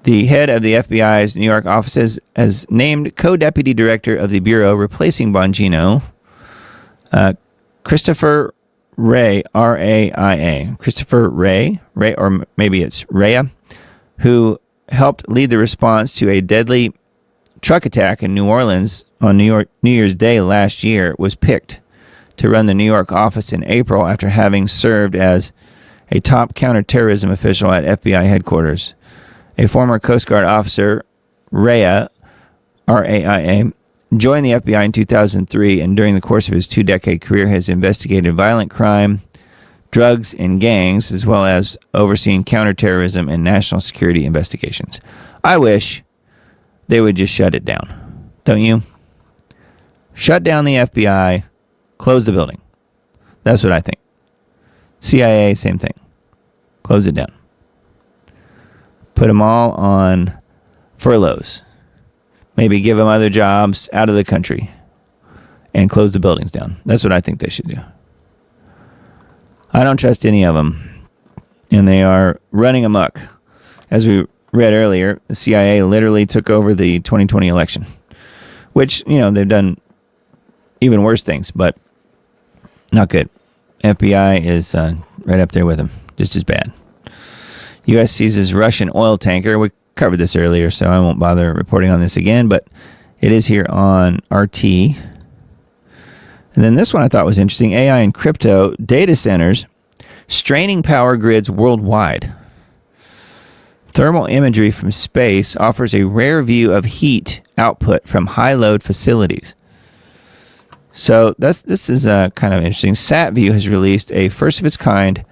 The head of the FBI's New York offices has named co-deputy director of the Bureau, replacing Bongino, Christopher Ray, R-A-I-A. Christopher Ray, or maybe it's Raya, who helped lead the response to a deadly truck attack in New Orleans on New Year's Day last year, was picked to run the New York office in April after having served as a top counterterrorism official at FBI headquarters. A former Coast Guard officer, Raya, R-A-I-A, joined the FBI in 2003, and during the course of his 2-decade career has investigated violent crime, drugs, and gangs, as well as overseeing counterterrorism and national security investigations. I wish they would just shut it down. Don't you? Shut down the FBI, close the building. That's what I think. CIA, same thing. Close it down. Put them all on furloughs. Maybe give them other jobs out of the country and close the buildings down. That's what I think they should do. I don't trust any of them, and they are running amok. As we read earlier, the CIA literally took over the 2020 election, which, you know, they've done even worse things, but not good. FBI is right up there with them, just as bad. U.S. seizes Russian oil tanker. We covered this earlier, so I won't bother reporting on this again, but it is here on RT. And then this one I thought was interesting. AI and crypto data centers straining power grids worldwide. Thermal imagery from space offers a rare view of heat output from high-load facilities. So this is kind of interesting. SatView has released a first-of-its-kind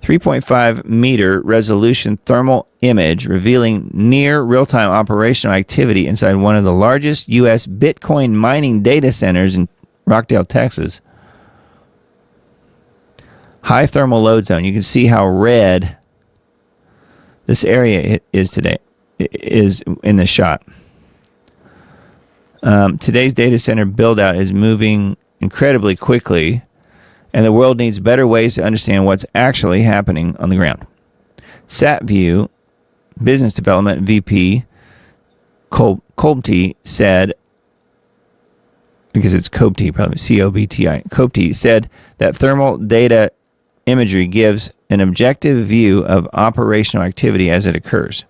3.5 meter resolution thermal image revealing near real-time operational activity inside one of the largest U.S. Bitcoin mining data centers in Rockdale, Texas. High thermal load zone. You can see how red this area is today, is in the shot. Today's data center build-out is moving incredibly quickly, and the world needs better ways to understand what's actually happening on the ground. SatView Business Development VP Kobti said, because it's Kobti, probably C-O-B-T-I, Kobti said that thermal data imagery gives an objective view of operational activity as it occurs.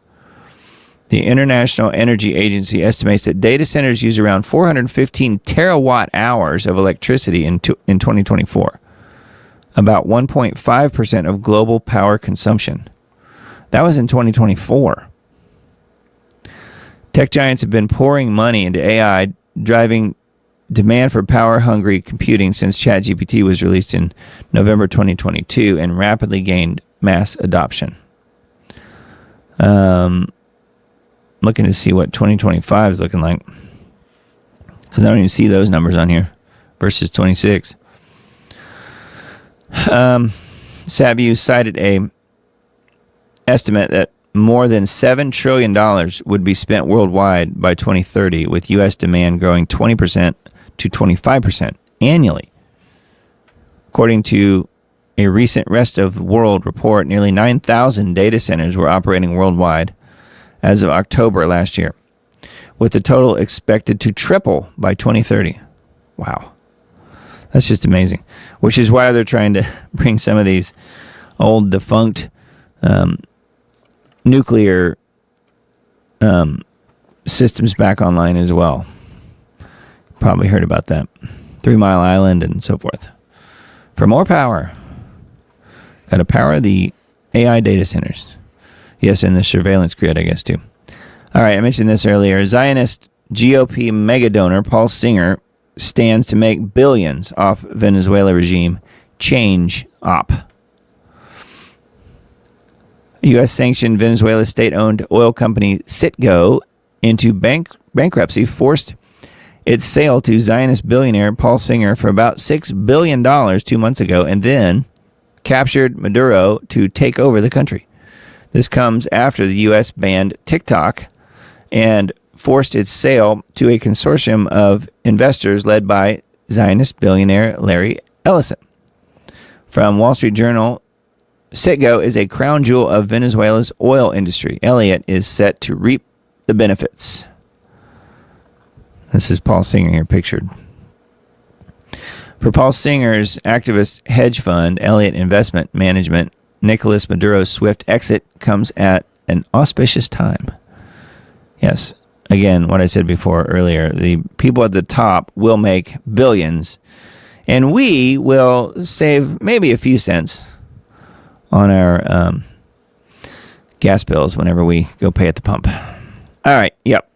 The International Energy Agency estimates that data centers use around 415 terawatt hours of electricity in 2024, about 1.5% of global power consumption. That was in 2024. Tech giants have been pouring money into AI, driving demand for power-hungry computing since ChatGPT was released in November 2022 and rapidly gained mass adoption. Looking to see what 2025 is looking like, because I don't even see those numbers on here versus 26. SatView cited a estimate that more than $7 trillion would be spent worldwide by 2030, with U.S. demand growing 20% to 25% annually. According to a recent Rest of the World report, nearly 9,000 data centers were operating worldwide as of October last year, with the total expected to triple by 2030. Wow. That's just amazing. Which is why they're trying to bring some of these old defunct nuclear systems back online as well. Probably heard about that. 3 Mile Island and so forth. For more power. Got to power the AI data centers. Yes, and the surveillance grid, I guess, too. All right, I mentioned this earlier. Zionist GOP mega donor Paul Singer stands to make billions off Venezuela regime change op. U.S.-sanctioned Venezuela state-owned oil company Citgo into bankruptcy forced its sale to Zionist billionaire Paul Singer for about $6 billion 2 months ago, and then captured Maduro to take over the country. This comes after the U.S. banned TikTok and forced its sale to a consortium of investors led by Zionist billionaire Larry Ellison. From Wall Street Journal, Citgo is a crown jewel of Venezuela's oil industry. Elliott is set to reap the benefits. This is Paul Singer here pictured. For Paul Singer's activist hedge fund, Elliott Investment Management, Nicolas Maduro's swift exit comes at an auspicious time. Yes, again, what I said before earlier, the people at the top will make billions, and we will save maybe a few cents on our gas bills whenever we go pay at the pump. All right, yep.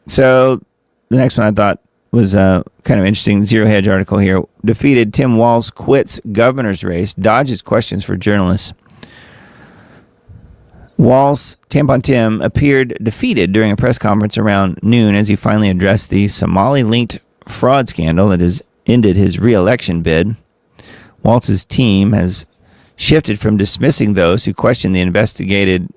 So the next one I thought was kind of interesting. Zero Hedge article here. Defeated Tim Walz quits governor's race, dodges questions for journalists. Walz, Tampon Tim, appeared defeated during a press conference around noon as he finally addressed the Somali-linked fraud scandal that has ended his re-election bid. Walz's team has shifted from dismissing those who questioned the investigated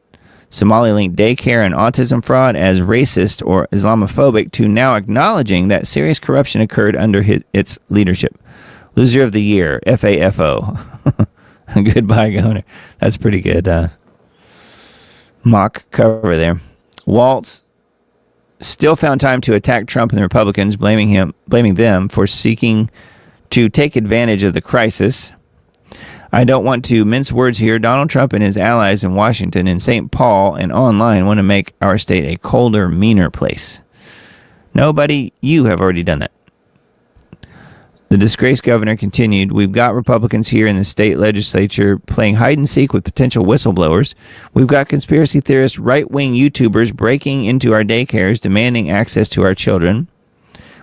Somali-linked daycare and autism fraud as racist or Islamophobic to now acknowledging that serious corruption occurred under its leadership. Loser of the year, FAFO. Goodbye, Governor. That's pretty good mock cover there. Walz still found time to attack Trump and the Republicans, blaming them for seeking to take advantage of the crisis. I don't want to mince words here. Donald Trump and his allies in Washington and St. Paul and online want to make our state a colder, meaner place. Nobody, you have already done that. The disgraced governor continued, we've got Republicans here in the state legislature playing hide and seek with potential whistleblowers. We've got conspiracy theorists, right-wing YouTubers breaking into our daycares, demanding access to our children.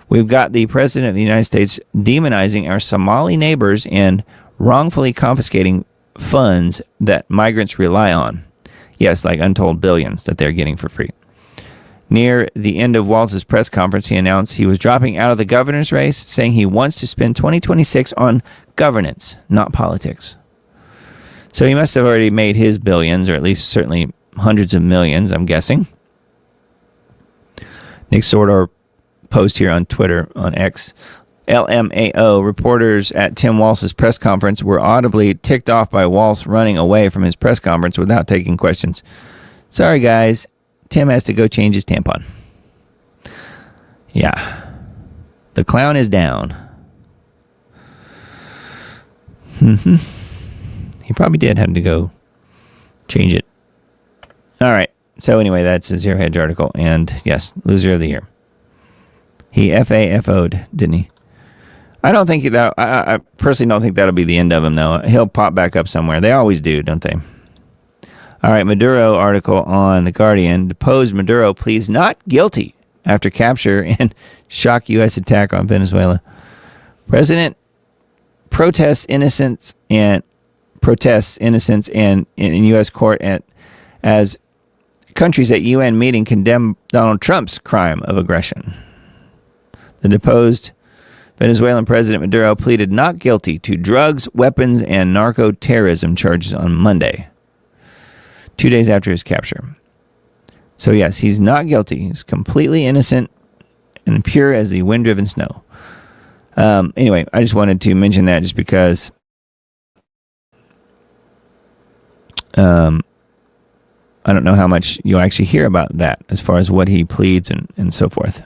We've got the president of the United States demonizing our Somali neighbors and wrongfully confiscating funds that migrants rely on. Yes, like untold billions that they're getting for free. Near the end of Walz's press conference, he announced he was dropping out of the governor's race, saying he wants to spend 2026 on governance, not politics. So he must have already made his billions, or at least certainly hundreds of millions, I'm guessing. Nick Sordor post here on Twitter, on X. LMAO, reporters at Tim Walz's press conference were audibly ticked off by Walz running away from his press conference without taking questions. Sorry, guys. Tim has to go change his tampon. Yeah. The clown is down. He probably did have to go change it. All right. So anyway, that's a Zero Hedge article. And yes, loser of the year. He FAFO'd, didn't he? I don't think that. I personally don't think that'll be the end of him, though. He'll pop back up somewhere. They always do, don't they? All right, Maduro article on The Guardian. Deposed Maduro pleads not guilty after capture and shock U.S. attack on Venezuela. President protests innocence in U.S. court as countries at UN meeting condemn Donald Trump's crime of aggression. The deposed Venezuelan President Maduro pleaded not guilty to drugs, weapons, and narco-terrorism charges on Monday, 2 days after his capture. So yes, he's not guilty. He's completely innocent and pure as the wind-driven snow. Anyway, I just wanted to mention that just because I don't know how much you'll actually hear about that as far as what he pleads and so forth.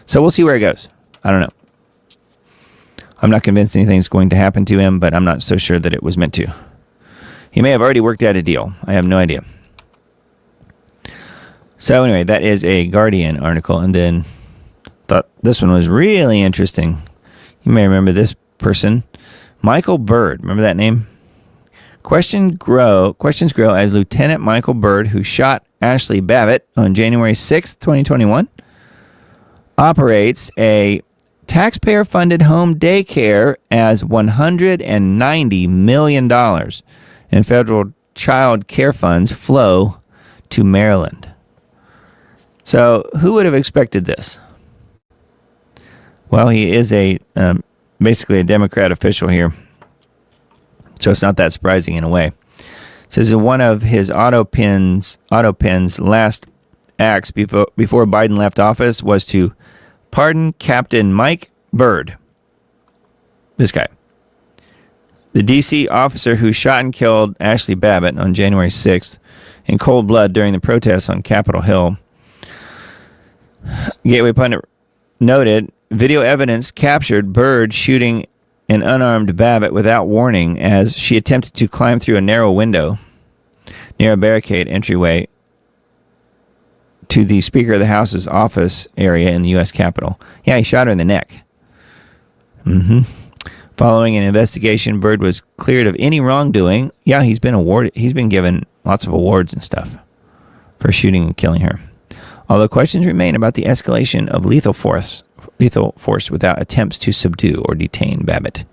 So we'll see where it goes. I don't know. I'm not convinced anything's going to happen to him, but I'm not so sure that it was meant to. He may have already worked out a deal. I have no idea. So anyway, that is a Guardian article. And then thought this one was really interesting. You may remember this person, Michael Bird. Remember that name? Questions grow as Lieutenant Michael Byrd, who shot Ashley Babbitt on January 6, 2021, operates a taxpayer-funded home daycare as $190 million in federal child care funds flow to Maryland. So, who would have expected this? Well, he is basically a Democrat official here, so it's not that surprising in a way. It says that one of his Autopen's last acts before Biden left office was to pardon Captain Mike Byrd. This guy. The D.C. officer who shot and killed Ashley Babbitt on January 6th in cold blood during the protests on Capitol Hill. Gateway Pundit noted, video evidence captured Byrd shooting an unarmed Babbitt without warning as she attempted to climb through a narrow window near a barricade entryway to the Speaker of the House's office area in the U.S. Capitol. Yeah, he shot her in the neck. Following an investigation, Byrd was cleared of any wrongdoing. Yeah, he's been given lots of awards and stuff for shooting and killing her. Although questions remain about the escalation of lethal force without attempts to subdue or detain Babbitt.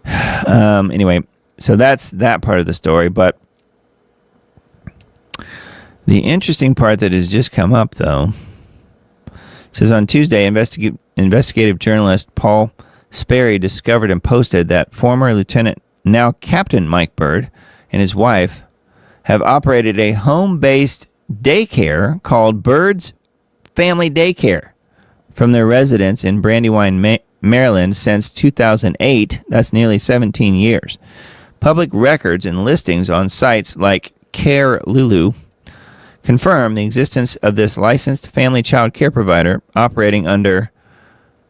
Anyway, so that's that part of the story. But the interesting part that has just come up, though, says on Tuesday, investigative journalist Paul Sperry discovered and posted that former Lieutenant, now Captain Mike Byrd, and his wife have operated a home-based daycare called Byrd's Family Daycare from their residence in Brandywine, Maryland since 2008. That's nearly 17 years. Public records and listings on sites like Care Lulu confirm the existence of this licensed family child care provider operating under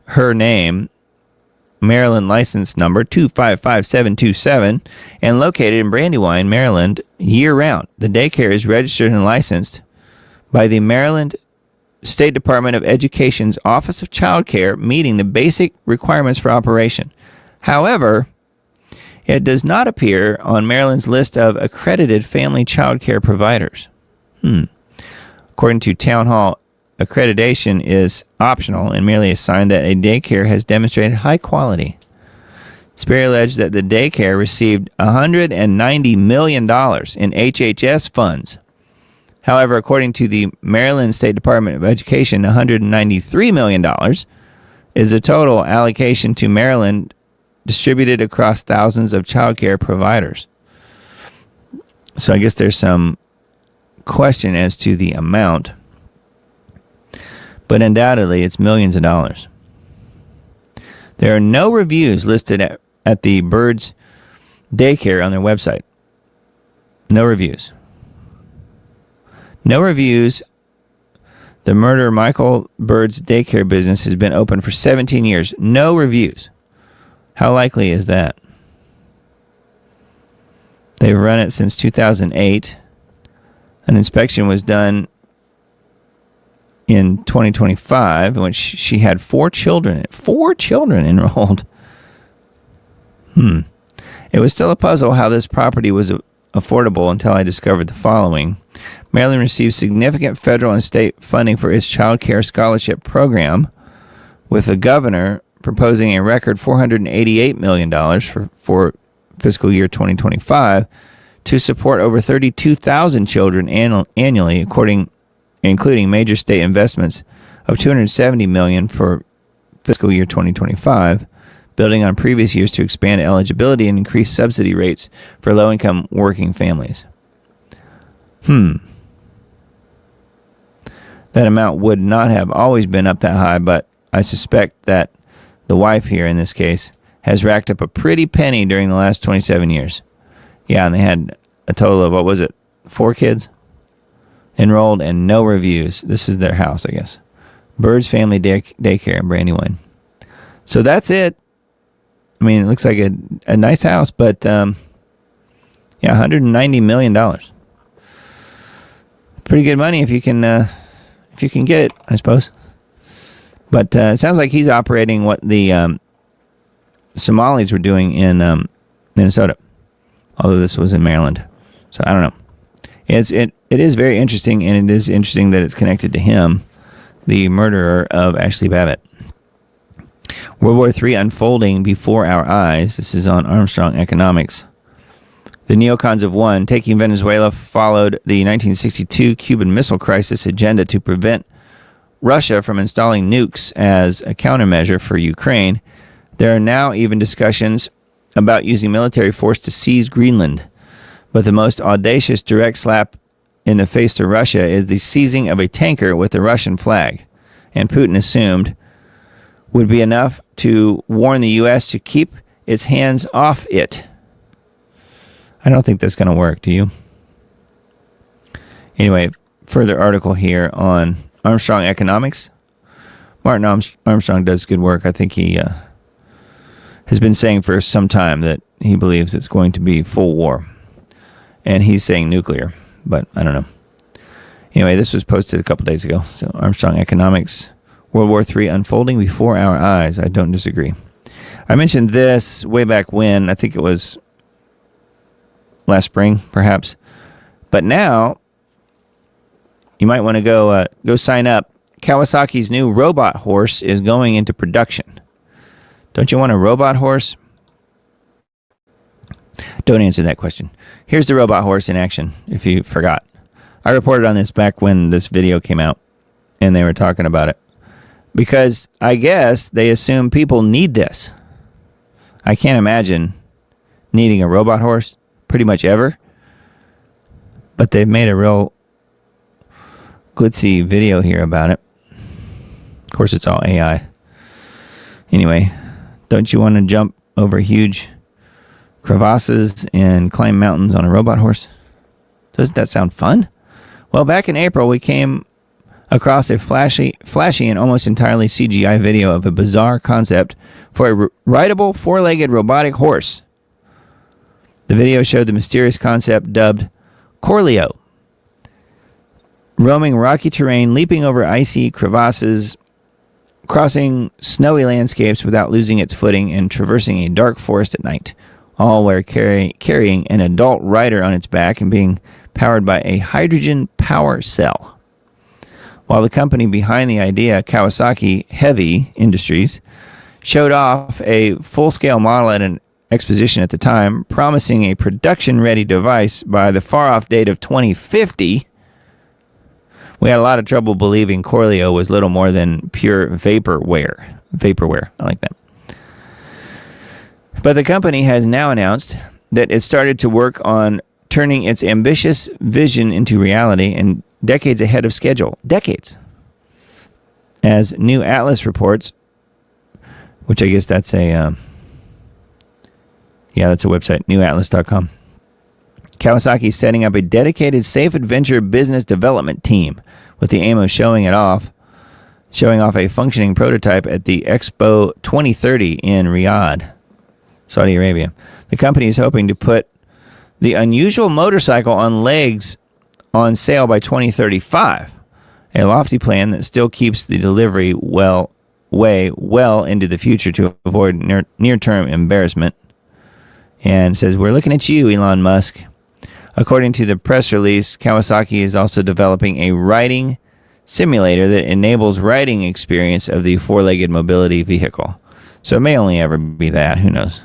her name, Maryland license number 255727, and located in Brandywine, Maryland, year-round. The daycare is registered and licensed by the Maryland State Department of Education's Office of Child Care, meeting the basic requirements for operation. However, it does not appear on Maryland's list of accredited family child care providers. According to Town Hall, accreditation is optional and merely a sign that a daycare has demonstrated high quality. Sperry alleged that the daycare received $190 million in HHS funds. However, according to the Maryland State Department of Education, $193 million is the total allocation to Maryland distributed across thousands of child care providers. So I guess there's some question as to the amount, but undoubtedly it's millions of dollars. There are no reviews listed at the Byrd's daycare on their website. No reviews. No reviews. The murder Michael Byrd's daycare business has been open for 17 years. No reviews. How likely is that? They've run it since 2008. An inspection was done in 2025, in which she had 4 children. 4 children enrolled. It was still a puzzle how this property was affordable until I discovered the following. Maryland receives significant federal and state funding for its child care scholarship program, with the governor proposing a record $488 million for fiscal year 2025 to support over 32,000 children annually, including major state investments of $270 million for fiscal year 2025, building on previous years to expand eligibility and increase subsidy rates for low-income working families. That amount would not have always been up that high, but I suspect that the wife here in this case has racked up a pretty penny during the last 27 years. Yeah, and they had a total of, 4 kids enrolled and no reviews. This is their house, I guess. Byrd's Family Daycare in Brandywine. So that's it. I mean, it looks like a nice house, but $190 million. Pretty good money if you can get it, I suppose. But it sounds like he's operating what the Somalis were doing in Minnesota. although this was in Maryland. So I don't know. It is very interesting, and it is interesting that it's connected to him, the murderer of Ashley Babbitt. World War III unfolding before our eyes. This is on Armstrong Economics. The neocons have won. Taking Venezuela followed the 1962 Cuban Missile Crisis agenda to prevent Russia from installing nukes as a countermeasure for Ukraine. There are now even discussions about using military force to seize Greenland. But the most audacious direct slap in the face to Russia is the seizing of a tanker with the Russian flag. And Putin assumed would be enough to warn the U.S. to keep its hands off it. I don't think that's going to work, do you? Anyway, further article here on Armstrong Economics. Martin Armstrong does good work. I think he has been saying for some time that he believes it's going to be full war. And he's saying nuclear, but I don't know. Anyway, this was posted a couple days ago. So Armstrong Economics, World War III unfolding before our eyes. I don't disagree. I mentioned this way back when. I think it was last spring, perhaps. But now, you might want to go sign up. Kawasaki's new robot horse is going into production. Don't you want a robot horse? Don't answer that question. Here's the robot horse in action, if you forgot. I reported on this back when this video came out, and they were talking about it. Because I guess they assume people need this. I can't imagine needing a robot horse pretty much ever. But they've made a real glitzy video here about it. Of course, it's all AI. Anyway, don't you want to jump over huge crevasses and climb mountains on a robot horse? Doesn't that sound fun? Well, back in April, we came across a flashy and almost entirely CGI video of a bizarre concept for a rideable four-legged robotic horse. The video showed the mysterious concept dubbed Corleo, roaming rocky terrain, leaping over icy crevasses, crossing snowy landscapes without losing its footing, and traversing a dark forest at night, all while carrying an adult rider on its back and being powered by a hydrogen power cell. While the company behind the idea, Kawasaki Heavy Industries, showed off a full-scale model at an exposition at the time, promising a production-ready device by the far-off date of 2050, we had a lot of trouble believing Corleo was little more than pure vaporware. Vaporware, I like that. But the company has now announced that it started to work on turning its ambitious vision into reality and decades ahead of schedule. Decades. As New Atlas reports, which I guess that's a that's a website, newatlas.com. Kawasaki is setting up a dedicated safe adventure business development team with the aim of showing off a functioning prototype at the Expo 2030 in Riyadh, Saudi Arabia. The company is hoping to put the unusual motorcycle on legs on sale by 2035, a lofty plan that still keeps the delivery well into the future to avoid near-term embarrassment. And says, we're looking at you, Elon Musk. According to the press release, Kawasaki is also developing a riding simulator that enables riding experience of the four-legged mobility vehicle. So it may only ever be that. Who knows?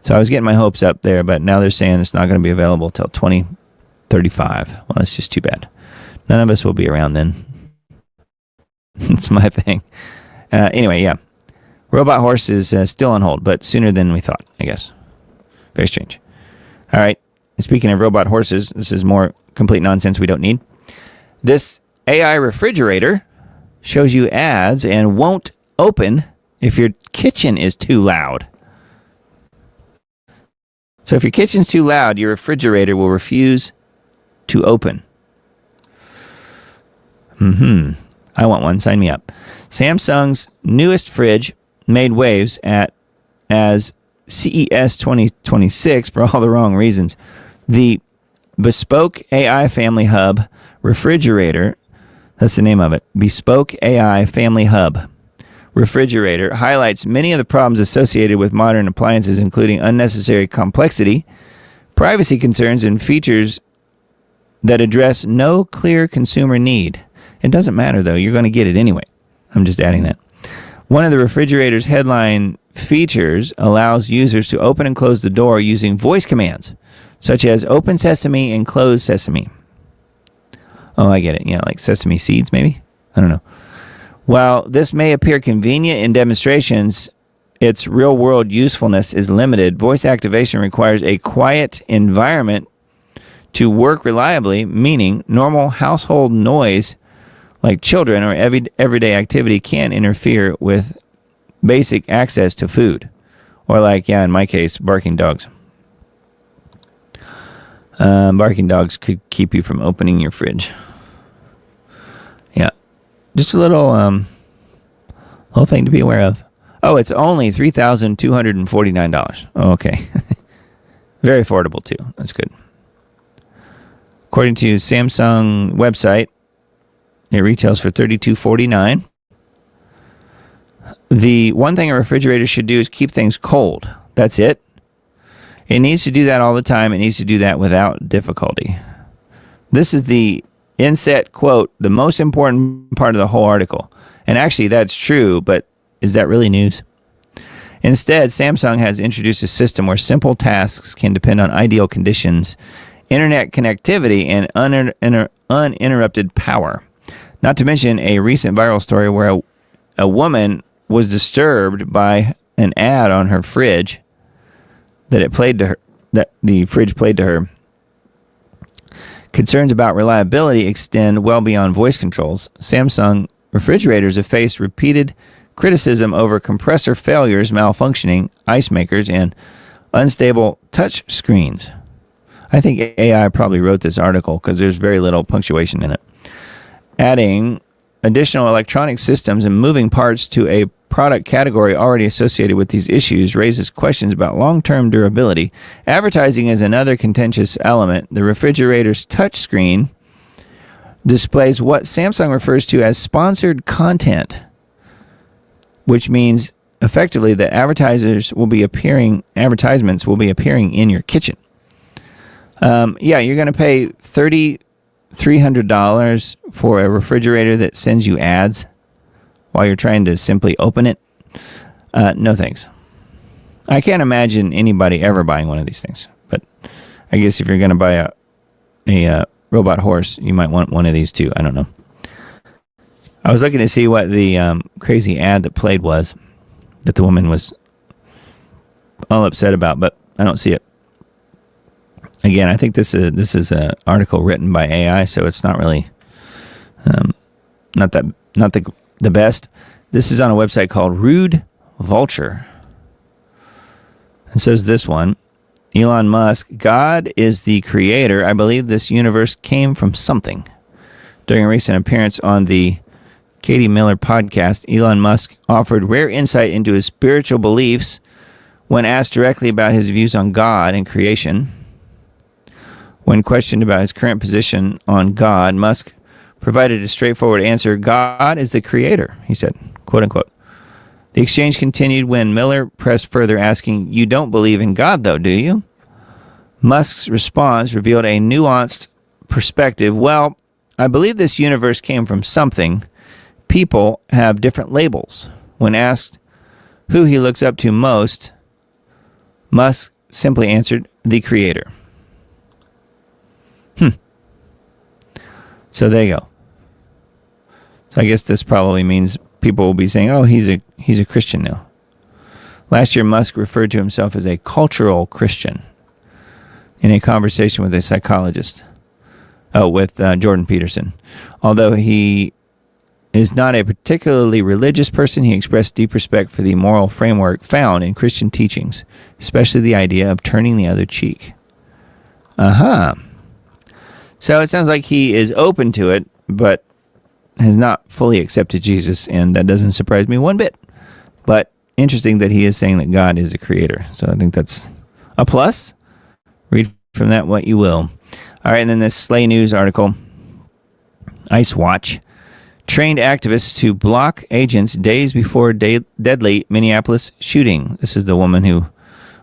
So I was getting my hopes up there, but now they're saying it's not going to be available till 2035. Well, that's just too bad. None of us will be around then. It's my thing. Anyway, yeah. Robot horse is still on hold, but sooner than we thought, I guess. Very strange. All right. Speaking of robot horses, this is more complete nonsense we don't need. This AI refrigerator shows you ads and won't open if your kitchen is too loud. So if your kitchen's too loud, your refrigerator will refuse to open. I want one. Sign me up. Samsung's newest fridge made waves as CES 2026 for all the wrong reasons. The Bespoke AI Family Hub refrigerator, that's the name of it, Bespoke AI Family Hub refrigerator highlights many of the problems associated with modern appliances, including unnecessary complexity, privacy concerns, and features that address no clear consumer need. It doesn't matter, though. You're going to get it anyway. I'm just adding that. One of the refrigerator's headline features allows users to open and close the door using voice commands, such as open sesame and close sesame. Oh, I get it. Yeah, like sesame seeds, maybe? I don't know. While this may appear convenient in demonstrations, its real-world usefulness is limited. Voice activation requires a quiet environment to work reliably, meaning normal household noise like children or everyday activity can interfere with basic access to food. Or like, in my case, barking dogs. Barking dogs could keep you from opening your fridge. Yeah. Just a little thing to be aware of. Oh, it's only $3,249. Oh, okay. Very affordable, too. That's good. According to Samsung website, it retails for $32.49. The one thing a refrigerator should do is keep things cold. That's it. It needs to do that all the time. It needs to do that without difficulty. This is the inset quote, the most important part of the whole article. And actually, that's true, but is that really news? Instead, Samsung has introduced a system where simple tasks can depend on ideal conditions, internet connectivity, and uninterrupted power. Not to mention a recent viral story where a woman was disturbed by an ad on her fridge that the fridge played to her. Concerns about reliability extend well beyond voice controls. Samsung refrigerators have faced repeated criticism over compressor failures, malfunctioning ice makers, and unstable touch screens. I think AI probably wrote this article because there's very little punctuation in it. Adding additional electronic systems and moving parts to a product category already associated with these issues raises questions about long-term durability. Advertising is another contentious element. The refrigerator's touchscreen displays what Samsung refers to as sponsored content, which means effectively that advertisements will be appearing in your kitchen. You're going to pay $300 for a refrigerator that sends you ads while you're trying to simply open it. No thanks. I can't imagine anybody ever buying one of these things. But I guess if you're going to buy a robot horse, you might want one of these too. I don't know. I was looking to see what the crazy ad that played was, that the woman was all upset about, but I don't see it. Again, I think this is an article written by AI, so it's not really not the best. This is on a website called Rude Vulture. It says this one, Elon Musk, God is the creator. I believe this universe came from something. During a recent appearance on the Katie Miller podcast, Elon Musk offered rare insight into his spiritual beliefs when asked directly about his views on God and creation. When questioned about his current position on God, Musk provided a straightforward answer. God is the creator, he said, quote unquote. The exchange continued when Miller pressed further, asking, "You don't believe in God, though, do you?" Musk's response revealed a nuanced perspective. Well, I believe this universe came from something. People have different labels. When asked who he looks up to most, Musk simply answered, the creator. So there you go. So I guess this probably means people will be saying, oh, he's a Christian now. Last year, Musk referred to himself as a cultural Christian in a conversation with a psychologist, with Jordan Peterson. Although he is not a particularly religious person, he expressed deep respect for the moral framework found in Christian teachings, especially the idea of turning the other cheek. So it sounds like he is open to it, but has not fully accepted Jesus, and that doesn't surprise me one bit. But interesting that he is saying that God is a creator. So I think that's a plus. Read from that what you will. All right, and then this Slay News article, Ice Watch. trained activists to block agents days before deadly Minneapolis shooting. This is the woman who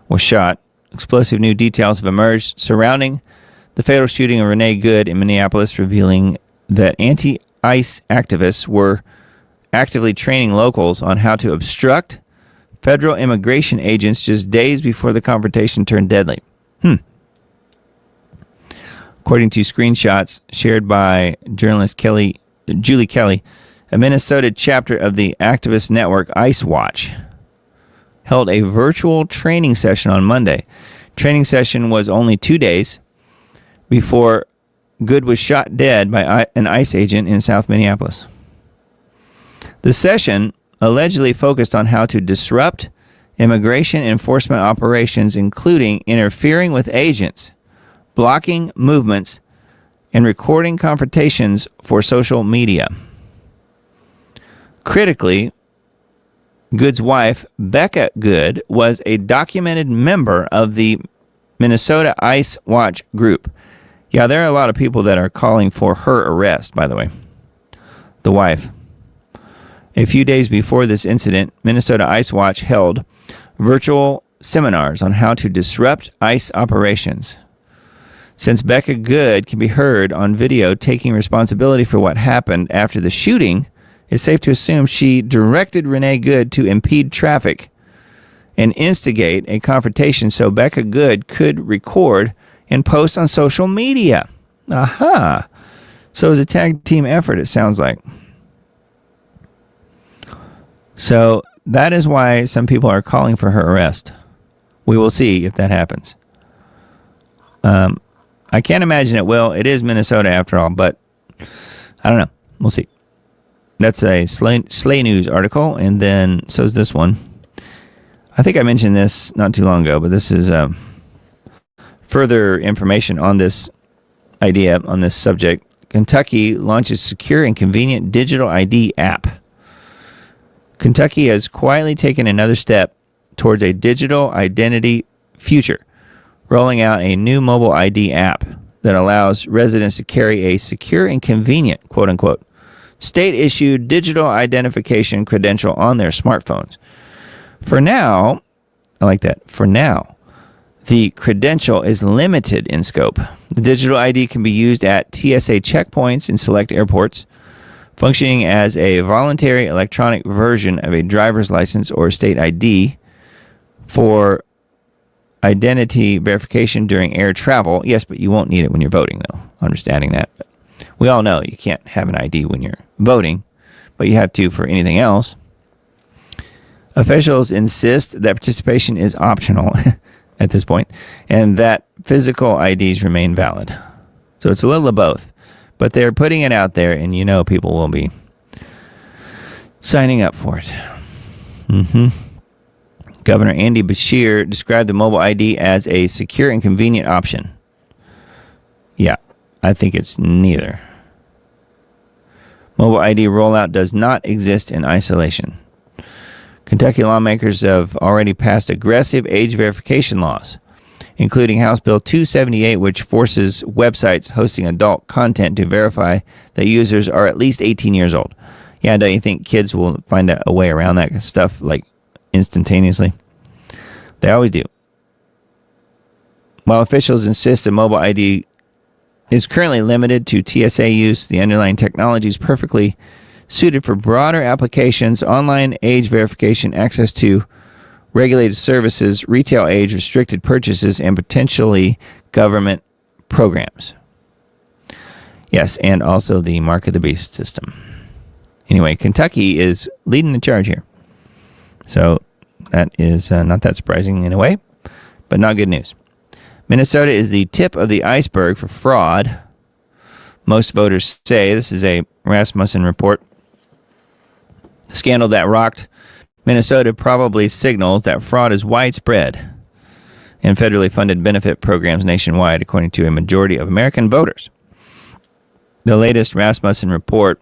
was shot. Explosive new details have emerged surrounding the fatal shooting of Renee Good in Minneapolis, revealing that anti-ICE activists were actively training locals on how to obstruct federal immigration agents just days before the confrontation turned deadly. According to screenshots shared by journalist Julie Kelly, a Minnesota chapter of the activist network ICE Watch held a virtual training session on Monday. Training session was only 2 days before Good was shot dead by an ICE agent in South Minneapolis. The session allegedly focused on how to disrupt immigration enforcement operations, including interfering with agents, blocking movements, and recording confrontations for social media. Critically, Good's wife, Becca Good, was a documented member of the Minnesota ICE Watch group. Yeah, there are a lot of people that are calling for her arrest, by the way. The wife. A few days before this incident, Minnesota ICE Watch held virtual seminars on how to disrupt ICE operations. Since Becca Good can be heard on video taking responsibility for what happened after the shooting, it's safe to assume she directed Renee Good to impede traffic and instigate a confrontation so Becca Good could record and post on social media. Aha! So it was a tag team effort, it sounds like. So that is why some people are calling for her arrest. We will see if that happens. I can't imagine it will. It is Minnesota after all, but I don't know. We'll see. That's a Slay News article, and then so is this one. I think I mentioned this not too long ago, but this is further information on this idea, on this subject. Kentucky launches secure and convenient digital ID app. Kentucky has quietly taken another step towards a digital identity future, rolling out a new mobile ID app that allows residents to carry a secure and convenient, quote-unquote, state-issued digital identification credential on their smartphones. For now, I like that, for now, the credential is limited in scope. The digital ID can be used at TSA checkpoints in select airports, functioning as a voluntary electronic version of a driver's license or state ID for identity verification during air travel. Yes, but you won't need it when you're voting, though. Understanding that. But we all know you can't have an ID when you're voting, but you have to for anything else. Officials insist that participation is optional at this point, and that physical IDs remain valid. So it's a little of both. But they're putting it out there, and you know people will be signing up for it. Governor Andy Beshear described the mobile ID as a secure and convenient option. Yeah, I think it's neither. Mobile ID rollout does not exist in isolation. Kentucky lawmakers have already passed aggressive age verification laws, including House Bill 278, which forces websites hosting adult content to verify that users are at least 18 years old. Yeah, don't you think kids will find a way around that stuff, like, instantaneously? They always do. While officials insist a mobile ID is currently limited to TSA use, the underlying technology is perfectly suited for broader applications, online age verification, access to regulated services, retail age restricted purchases, and potentially government programs. Yes, and also the Mark of the Beast system. Anyway, Kentucky is leading the charge here. So that is not that surprising in a way, but not good news. Minnesota is the tip of the iceberg for fraud. Most voters say. This is a Rasmussen report. The scandal that rocked Minnesota probably signals that fraud is widespread in federally funded benefit programs nationwide, according to a majority of American voters. The latest Rasmussen report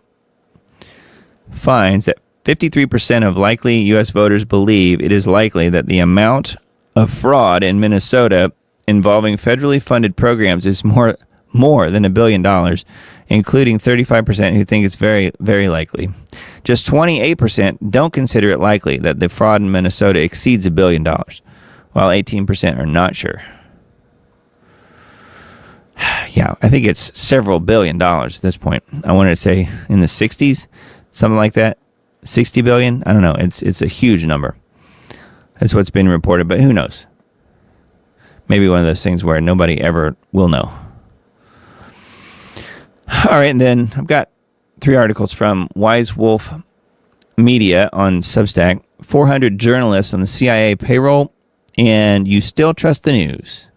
finds that 53% of likely U.S. voters believe it is likely that the amount of fraud in Minnesota involving federally funded programs is more than $1 billion, including 35% who think it's very, very likely. Just 28% don't consider it likely that the fraud in Minnesota exceeds $1 billion, while 18% are not sure. Yeah, I think it's several $billion at this point. I wanted to say in the 60s, something like that. 60 billion? I don't know. It's a huge number. That's what's been reported, but who knows? Maybe one of those things where nobody ever will know. All right, and then I've got 3 articles from Wise Wolf Media on Substack. 400 journalists on the CIA payroll, and you still trust the news.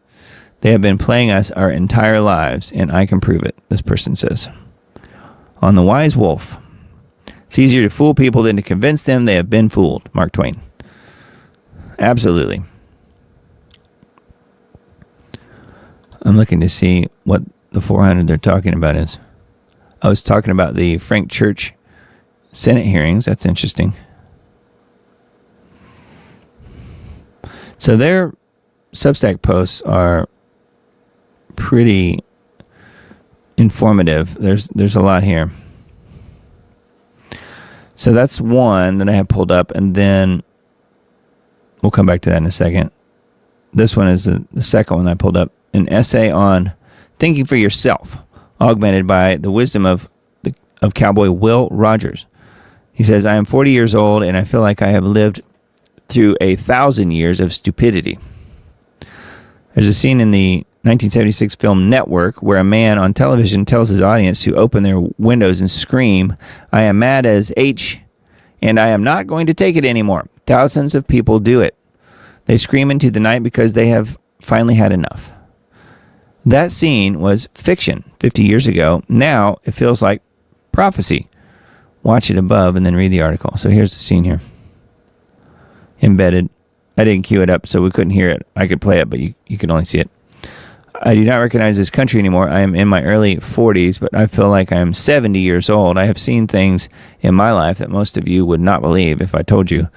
They have been playing us our entire lives, and I can prove it, this person says. On the Wise Wolf. It's easier to fool people than to convince them they have been fooled. Mark Twain. Absolutely. I'm looking to see what the 400 they're talking about is. I was talking about the Frank Church Senate hearings. That's interesting. So their Substack posts are pretty informative. There's a lot here. So that's one that I have pulled up, and then we'll come back to that in a second. This one is the second one I pulled up. An essay on thinking for yourself, augmented by the wisdom of cowboy Will Rogers. He says, I am 40 years old, and I feel like I have lived through 1,000 years of stupidity. There's a scene in the 1976 film Network where a man on television tells his audience to open their windows and scream, I am mad as H, and I am not going to take it anymore. Thousands of people do it. They scream into the night because they have finally had enough. That scene was fiction 50 years ago. Now it feels like prophecy. Watch it above and then read the article. So here's the scene here. Embedded. I didn't cue it up so we couldn't hear it. I could play it, but you could only see it. I do not recognize this country anymore. I am in my early 40s, but I feel like I am 70 years old. I have seen things in my life that most of you would not believe if I told you.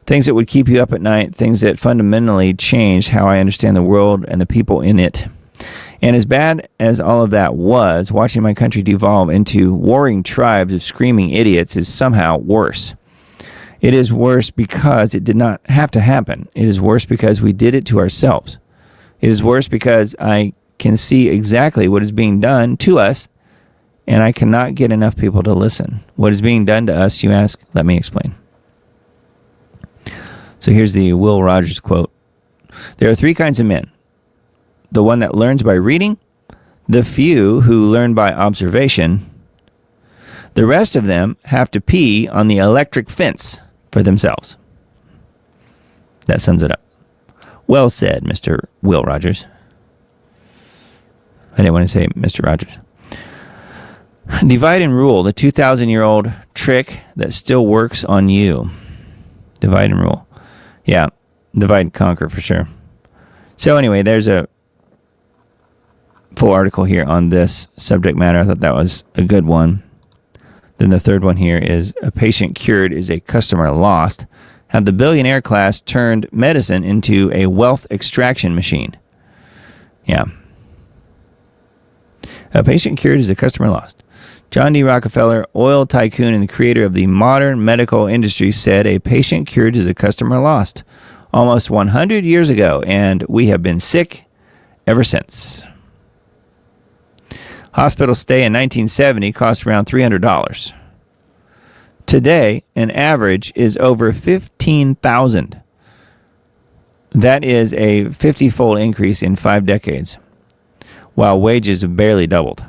Things that would keep you up at night, things that fundamentally changed how I understand the world and the people in it. And as bad as all of that was, watching my country devolve into warring tribes of screaming idiots is somehow worse. It is worse because it did not have to happen. It is worse because we did it to ourselves. It is worse because I can see exactly what is being done to us, and I cannot get enough people to listen. What is being done to us, you ask? Let me explain. So here's the Will Rogers quote. There are 3 kinds of men. The one that learns by reading, the few who learn by observation. The rest of them have to pee on the electric fence for themselves. That sums it up. Well said, Mr. Will Rogers. I didn't want to say Mr. Rogers. Divide and rule, the 2,000-year-old trick that still works on you. Divide and rule. Yeah, divide and conquer for sure. So anyway, there's a full article here on this subject matter. I thought that was a good one. Then the third one here is a patient cured is a customer lost. How the billionaire class turned medicine into a wealth extraction machine. Yeah. A patient cured is a customer lost. John D. Rockefeller, oil tycoon and the creator of the modern medical industry, said a patient cured is a customer lost almost 100 years ago, and we have been sick ever since. Hospital stay in 1970 cost around $300. Today, an average is over $15,000. That is a 50-fold increase in 5 decades, while wages have barely doubled.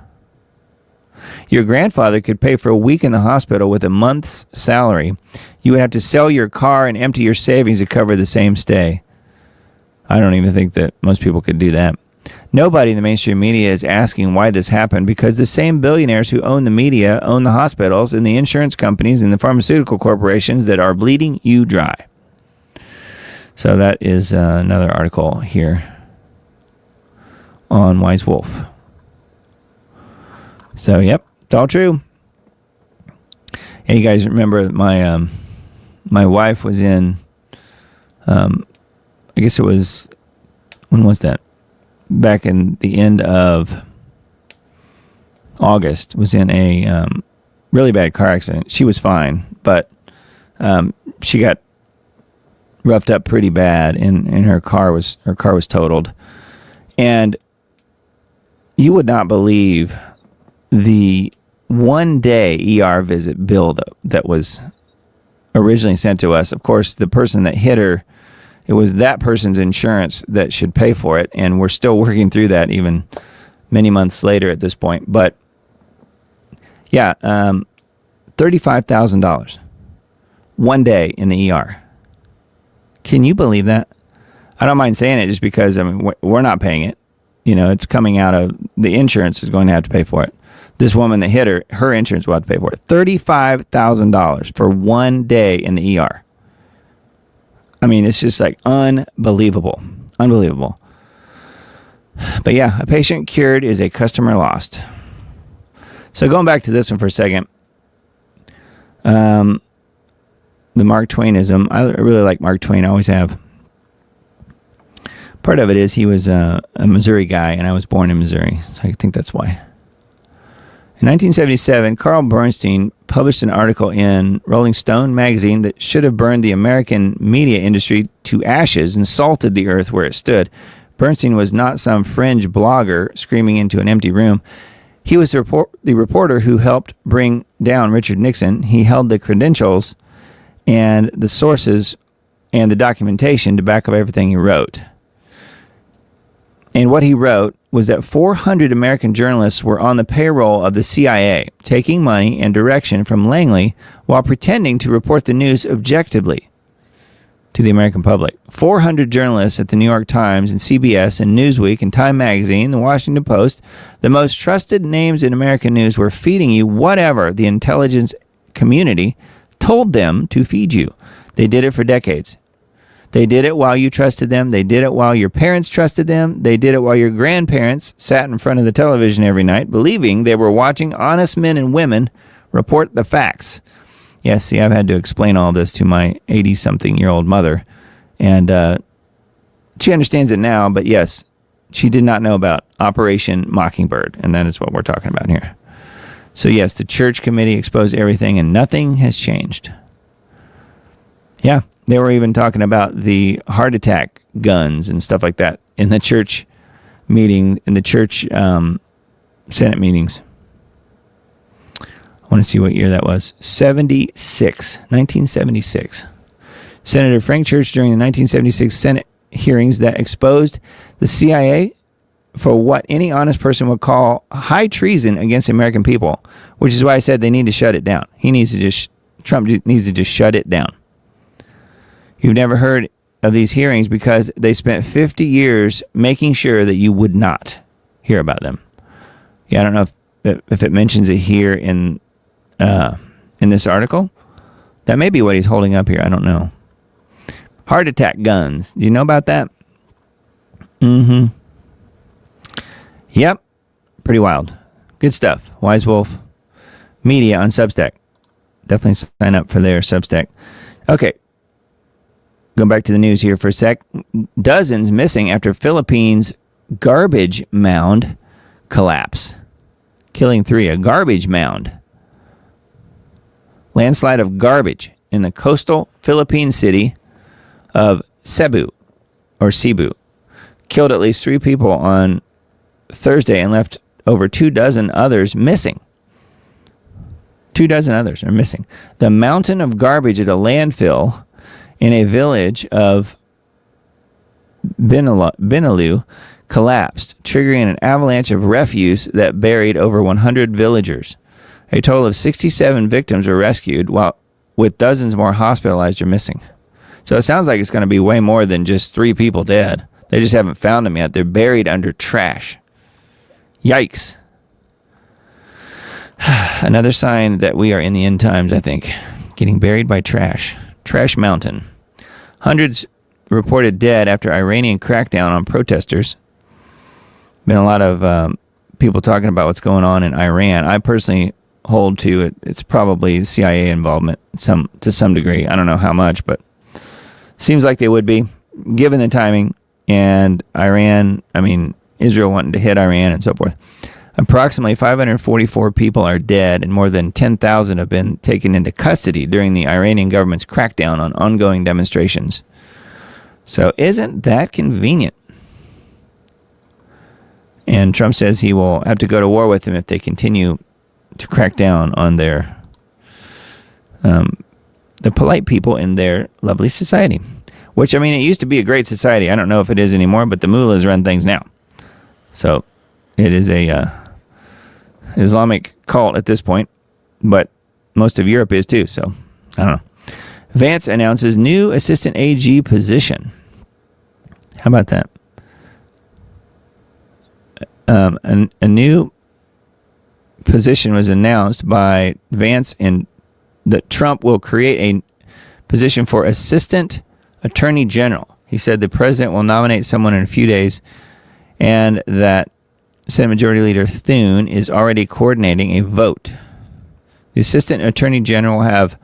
Your grandfather could pay for a week in the hospital with a month's salary. You would have to sell your car and empty your savings to cover the same stay. I don't even think that most people could do that. Nobody in the mainstream media is asking why this happened, because the same billionaires who own the media own the hospitals and the insurance companies and the pharmaceutical corporations that are bleeding you dry. So that is another article here on Wise Wolf. So, yep, it's all true. And you guys remember my my wife was in, I guess it was, when was that? Back in the end of August, was in a really bad car accident. She was fine, but she got roughed up pretty bad, and her car was totaled. And you would not believe the 1-day ER visit bill that was originally sent to us. Of course, the person that hit her, it was that person's insurance that should pay for it, and we're still working through that even many months later at this point. But yeah, $35,000 one day in the ER. Can you believe that? I don't mind saying it just because, I mean, we're not paying it. You know, it's coming out of the insurance is going to have to pay for it. This woman that hit her insurance will have to pay for it. $35,000 for 1 day in the ER. I mean, it's just like unbelievable. Unbelievable. But yeah, a patient cured is a customer lost. So going back to this one for a second. The Mark Twainism. I really like Mark Twain. I always have. Part of it is he was a Missouri guy, and I was born in Missouri. So I think that's why. In 1977, Carl Bernstein published an article in Rolling Stone magazine that should have burned the American media industry to ashes and salted the earth where it stood. Bernstein was not some fringe blogger screaming into an empty room. He was the reporter who helped bring down Richard Nixon. He held the credentials and the sources and the documentation to back up everything he wrote. And what he wrote was that 400 American journalists were on the payroll of the CIA, taking money and direction from Langley while pretending to report the news objectively to the American public. 400 journalists at the New York Times and CBS and Newsweek and Time Magazine, the Washington Post, the most trusted names in American news, were feeding you whatever the intelligence community told them to feed you. They did it for decades. They did it while you trusted them. They did it while your parents trusted them. They did it while your grandparents sat in front of the television every night, believing they were watching honest men and women report the facts. Yes, see, I've had to explain all this to my 80-something-year-old mother, and she understands it now, but yes, she did not know about Operation Mockingbird, and that is what we're talking about here. So yes, the church committee exposed everything, and nothing has changed. Yeah. They were even talking about the heart attack guns and stuff like that in the church meeting, in the church Senate meetings. I want to see what year that was. 1976. Senator Frank Church during the 1976 Senate hearings that exposed the CIA for what any honest person would call high treason against the American people, which is why I said they need to shut it down. Trump needs to just shut it down. You've never heard of these hearings because they spent 50 years making sure that you would not hear about them. Yeah, I don't know if it mentions it here in this article. That may be what he's holding up here. I don't know. Heart attack guns. Do you know about that? Mm-hmm. Yep. Pretty wild. Good stuff. Wise Wolf Media on Substack. Definitely sign up for their Substack. Okay. Going back to the news here for a sec. Dozens missing after Philippines garbage mound collapse. Killing 3. A garbage mound. Landslide of garbage in the coastal Philippine city of Cebu. Killed at least 3 people on Thursday and left over 24 others missing. 24 others are missing. The mountain of garbage at a landfill in a village of Binalu collapsed, triggering an avalanche of refuse that buried over 100 villagers. A total of 67 victims were rescued, while with dozens more hospitalized or missing. So it sounds like it's going to be way more than just 3 people dead. They just haven't found them yet. They're buried under trash. Yikes. Another sign that we are in the end times, I think. Getting buried by trash. Trash Mountain. Hundreds reported dead after Iranian crackdown on protesters. Been a lot of people talking about what's going on in Iran. I personally hold to it. It's probably CIA involvement to some degree. I don't know how much, but seems like they would be, given the timing. And Israel wanting to hit Iran and so forth. Approximately 544 people are dead and more than 10,000 have been taken into custody during the Iranian government's crackdown on ongoing demonstrations. So isn't that convenient? And Trump says he will have to go to war with them if they continue to crack down on their the polite people in their lovely society. Which, I mean, it used to be a great society. I don't know if it is anymore, but the mullahs run things now. So it is a Islamic cult at this point, but most of Europe is too, so I don't know. Vance announces new assistant AG position. How about that? A new position was announced by Vance in that Trump will create a position for assistant attorney general. He said the president will nominate someone in a few days and that Senate Majority Leader Thune is already coordinating a vote. The assistant attorney general will have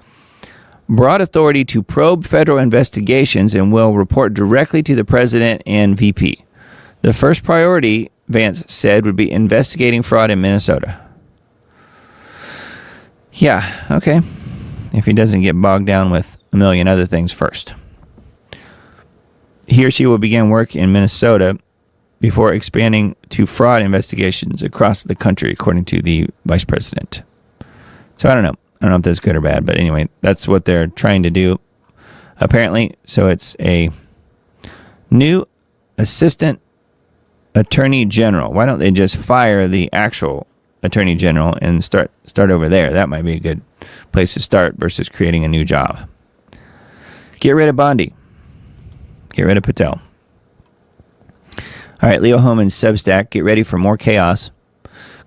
broad authority to probe federal investigations and will report directly to the president and VP. The first priority, Vance said, would be investigating fraud in Minnesota. Yeah, okay. If he doesn't get bogged down with a million other things first. He or she will begin work in Minnesota before expanding to fraud investigations across the country, according to the vice president. So I don't know. I don't know if that's good or bad, but anyway, that's what they're trying to do, apparently. So it's a new assistant attorney general. Why don't they just fire the actual attorney general and start over there? That might be a good place to start versus creating a new job. Get rid of Bondi. Get rid of Patel. All right, Leo Hohmann's Substack. Get ready for more chaos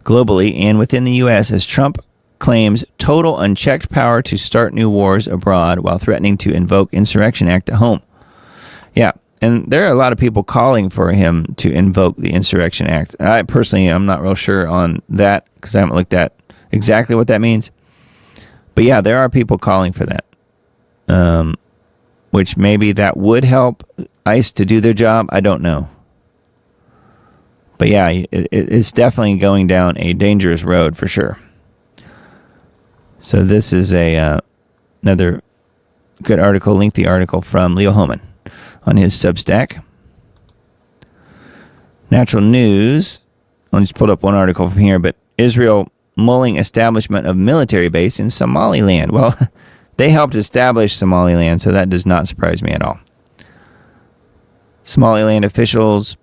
globally and within the U.S. as Trump claims total unchecked power to start new wars abroad while threatening to invoke Insurrection Act at home. Yeah, and there are a lot of people calling for him to invoke the Insurrection Act. I personally am not real sure on that because I haven't looked at exactly what that means. But yeah, there are people calling for that, which maybe that would help ICE to do their job. I don't know. But yeah, it's definitely going down a dangerous road for sure. So this is another good article, lengthy article from Leo Hohmann on his Substack. Natural News. I just pulled up one article from here, but Israel mulling establishment of military base in Somaliland. Well, they helped establish Somaliland, so that does not surprise me at all. Somaliland officials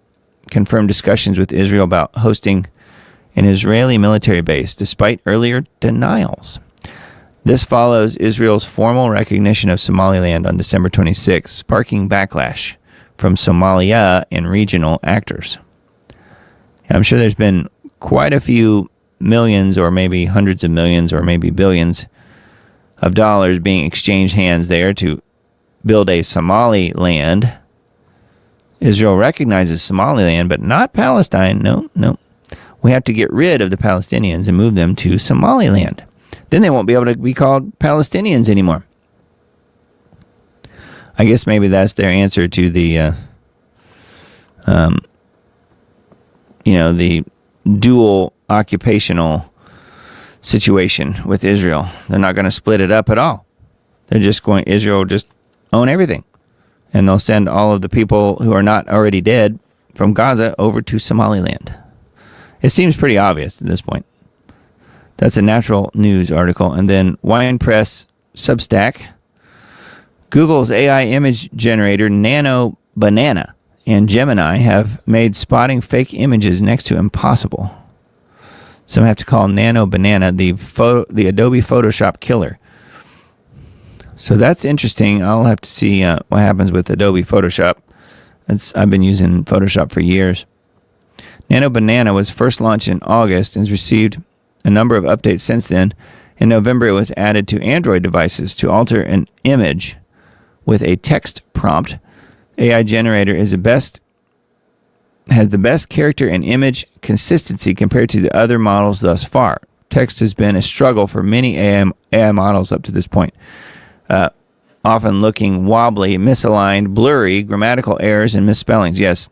confirmed discussions with Israel about hosting an Israeli military base, despite earlier denials. This follows Israel's formal recognition of Somaliland on December 26, sparking backlash from Somalia and regional actors. I'm sure there's been quite a few millions or maybe hundreds of millions or maybe billions of dollars being exchanged hands there to build a Somaliland. Israel recognizes Somaliland, but not Palestine. No. We have to get rid of the Palestinians and move them to Somaliland. Then they won't be able to be called Palestinians anymore. I guess maybe that's their answer to the, the dual occupational situation with Israel. They're not going to split it up at all. They're just going, Israel will just own everything. And they'll send all of the people who are not already dead from Gaza over to Somaliland. It seems pretty obvious at this point. That's a Natural News article. And then Wine Press Substack. Google's AI image generator Nano Banana and Gemini have made spotting fake images next to impossible. Some have to call Nano Banana the Adobe Photoshop killer. So that's interesting. I'll have to see what happens with Adobe Photoshop. I've been using Photoshop for years. Nano Banana was first launched in August and has received a number of updates since then. In November, it was added to Android devices to alter an image with a text prompt. AI generator has the best character and image consistency compared to the other models thus far. Text has been a struggle for many AI models up to this point. Often looking wobbly, misaligned, blurry, grammatical errors, and misspellings. Yes,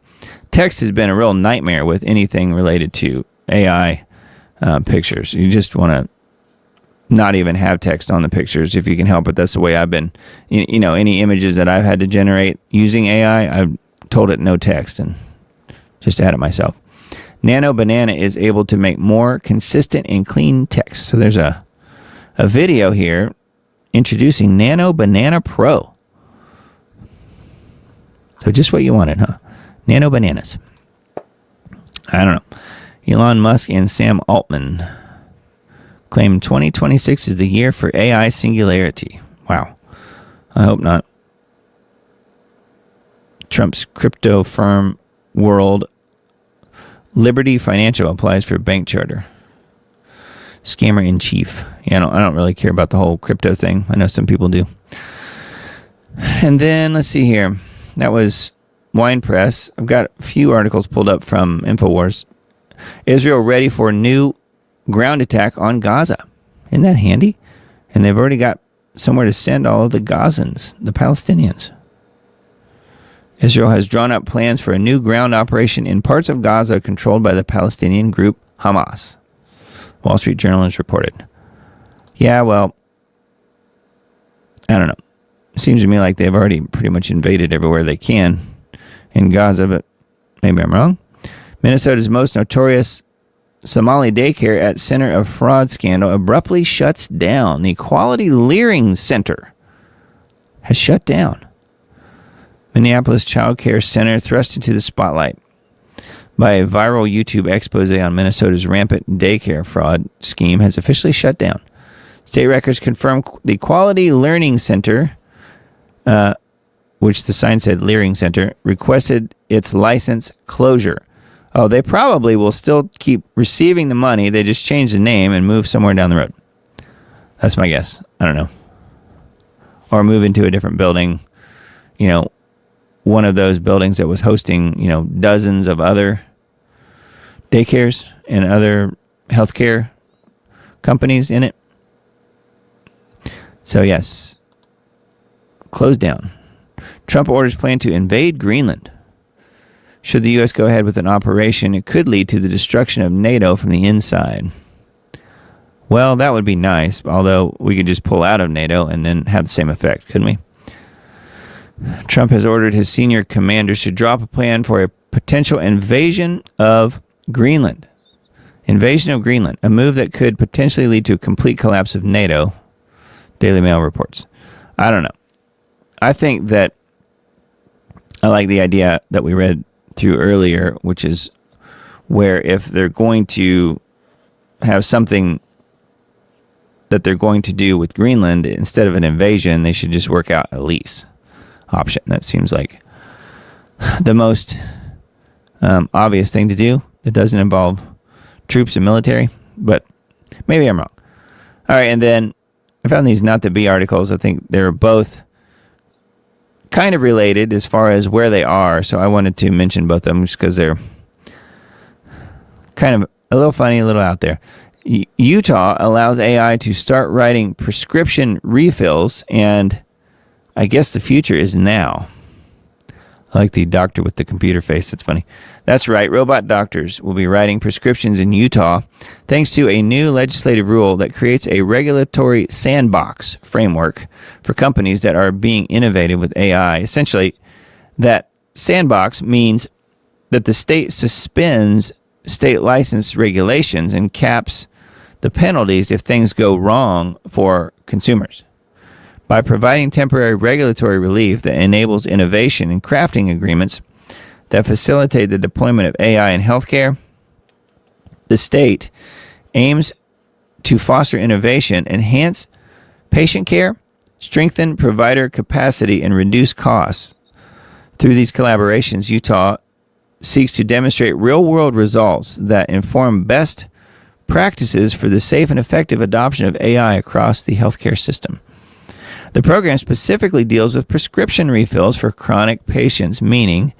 text has been a real nightmare with anything related to AI pictures. You just want to not even have text on the pictures if you can help it. That's the way I've been. Any images that I've had to generate using AI, I've told it no text and just add it myself. Nano Banana is able to make more consistent and clean text. So there's a video here introducing Nano Banana Pro. So just what you wanted, huh? Nano Bananas. I don't know. Elon Musk and Sam Altman claim 2026 is the year for AI singularity. Wow. I hope not. Trump's crypto firm World Liberty Financial applies for bank charter. Scammer in chief. Yeah, I don't really care about the whole crypto thing. I know some people do. And then let's see here. That was Wine Press. I've got a few articles pulled up from InfoWars. Israel ready for new ground attack on Gaza. Isn't that handy? And they've already got somewhere to send all of the Gazans, the Palestinians. Israel has drawn up plans for a new ground operation in parts of Gaza controlled by the Palestinian group Hamas. Wall Street Journal has reported. Yeah, well, I don't know. It seems to me like they've already pretty much invaded everywhere they can in Gaza, but maybe I'm wrong. Minnesota's most notorious Somali daycare at center of fraud scandal abruptly shuts down. The Equality Leering Center has shut down. Minneapolis Child Care Center thrust into the spotlight by a viral YouTube expose on Minnesota's rampant daycare fraud scheme has officially shut down. State records confirm the Quality Learning Center, which the sign said Leering Center, requested its license closure. Oh, they probably will still keep receiving the money. They just change the name and move somewhere down the road. That's my guess. I don't know. Or move into a different building. One of those buildings that was hosting, dozens of other daycares and other healthcare companies in it. So, yes. Closed down. Trump orders plan to invade Greenland. Should the U.S. go ahead with an operation, it could lead to the destruction of NATO from the inside. Well, that would be nice, although we could just pull out of NATO and then have the same effect, couldn't we? Trump has ordered his senior commanders to drop a plan for a potential invasion of Greenland. Invasion of Greenland, a move that could potentially lead to a complete collapse of NATO, Daily Mail reports. I don't know. I think that I like the idea that we read through earlier, which is where if they're going to have something that they're going to do with Greenland, instead of an invasion, they should just work out a lease option. That seems like the most obvious thing to do. It doesn't involve troops and military, but maybe I'm wrong. All right, and then I found these Not the Bee articles. I think they're both kind of related as far as where they are, so I wanted to mention both of them just because they're kind of a little funny, a little out there. Utah allows AI to start writing prescription refills, and I guess the future is now. I like the doctor with the computer face. That's funny. That's right. Robot doctors will be writing prescriptions in Utah thanks to a new legislative rule that creates a regulatory sandbox framework for companies that are being innovative with AI. Essentially, that sandbox means that the state suspends state license regulations and caps the penalties if things go wrong for consumers. By providing temporary regulatory relief that enables innovation and crafting agreements that facilitate the deployment of AI in healthcare, the state aims to foster innovation, enhance patient care, strengthen provider capacity, and reduce costs. Through these collaborations, Utah seeks to demonstrate real-world results that inform best practices for the safe and effective adoption of AI across the healthcare system. The program specifically deals with prescription refills for chronic patients, meaning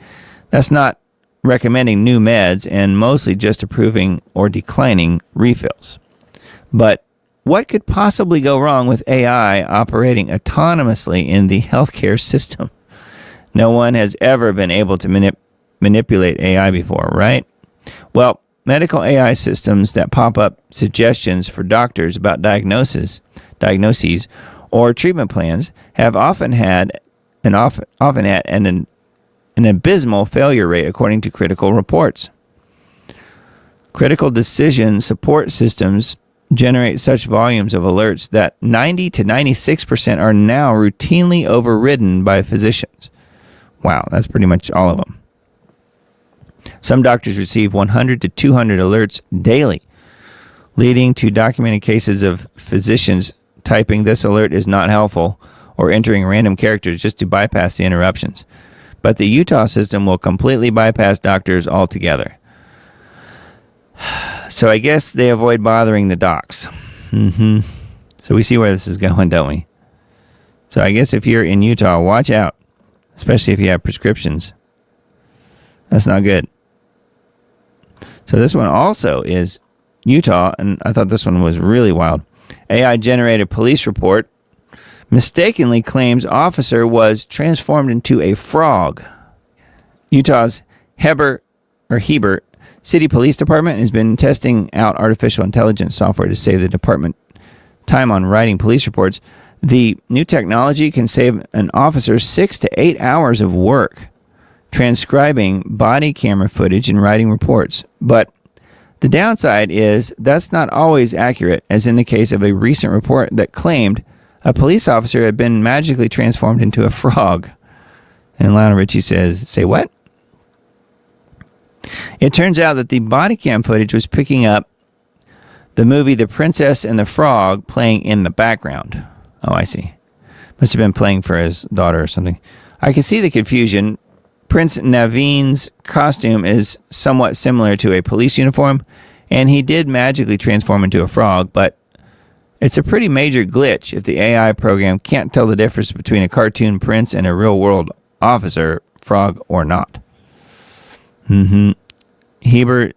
that's not recommending new meds and mostly just approving or declining refills. But what could possibly go wrong with AI operating autonomously in the healthcare system? No one has ever been able to manipulate AI before, right? Well, medical AI systems that pop up suggestions for doctors about diagnoses, or treatment plans have often had an abysmal failure rate, according to critical reports. Critical decision support systems generate such volumes of alerts that 90 to 96% are now routinely overridden by physicians. Wow, that's pretty much all of them. Some doctors receive 100 to 200 alerts daily, leading to documented cases of physicians typing "this alert is not helpful" or entering random characters just to bypass the interruptions. But the Utah system will completely bypass doctors altogether. So I guess they avoid bothering the docs. So we see where this is going, don't we? So I guess if you're in Utah, watch out, especially if you have prescriptions. That's not good. So this one also is Utah, and I thought this one was really wild. AI-generated police report mistakenly claims officer was transformed into a frog. Utah's Heber City Police Department has been testing out artificial intelligence software to save the department time on writing police reports. The new technology can save an officer 6 to 8 hours of work transcribing body camera footage and writing reports. But the downside is that's not always accurate, as in the case of a recent report that claimed a police officer had been magically transformed into a frog. And Lionel Richie says, "Say what?" It turns out that the body cam footage was picking up the movie The Princess and the Frog playing in the background. Oh, I see. Must have been playing for his daughter or something. I can see the confusion. Prince Naveen's costume is somewhat similar to a police uniform, and he did magically transform into a frog, but it's a pretty major glitch if the AI program can't tell the difference between a cartoon prince and a real-world officer, frog or not. Heber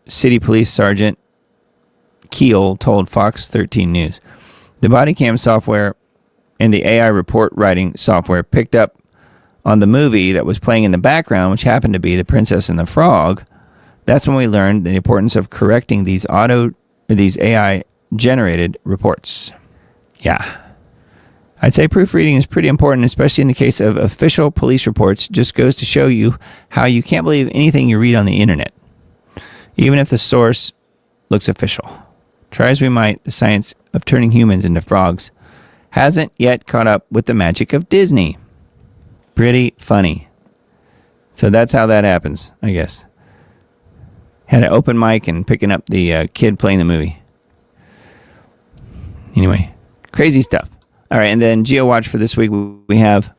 City Police Sergeant Keel told Fox 13 News. The body cam software and the AI report writing software picked up on the movie that was playing in the background, which happened to be The Princess and the Frog. That's when we learned the importance of correcting these AI-generated reports. Yeah. I'd say proofreading is pretty important, especially in the case of official police reports. Just goes to show you how you can't believe anything you read on the internet, even if the source looks official. Try as we might, the science of turning humans into frogs hasn't yet caught up with the magic of Disney. Pretty funny. So that's how that happens, I guess. Had an open mic and picking up the kid playing the movie. Anyway, crazy stuff. All right, and then GeoWatch for this week, we have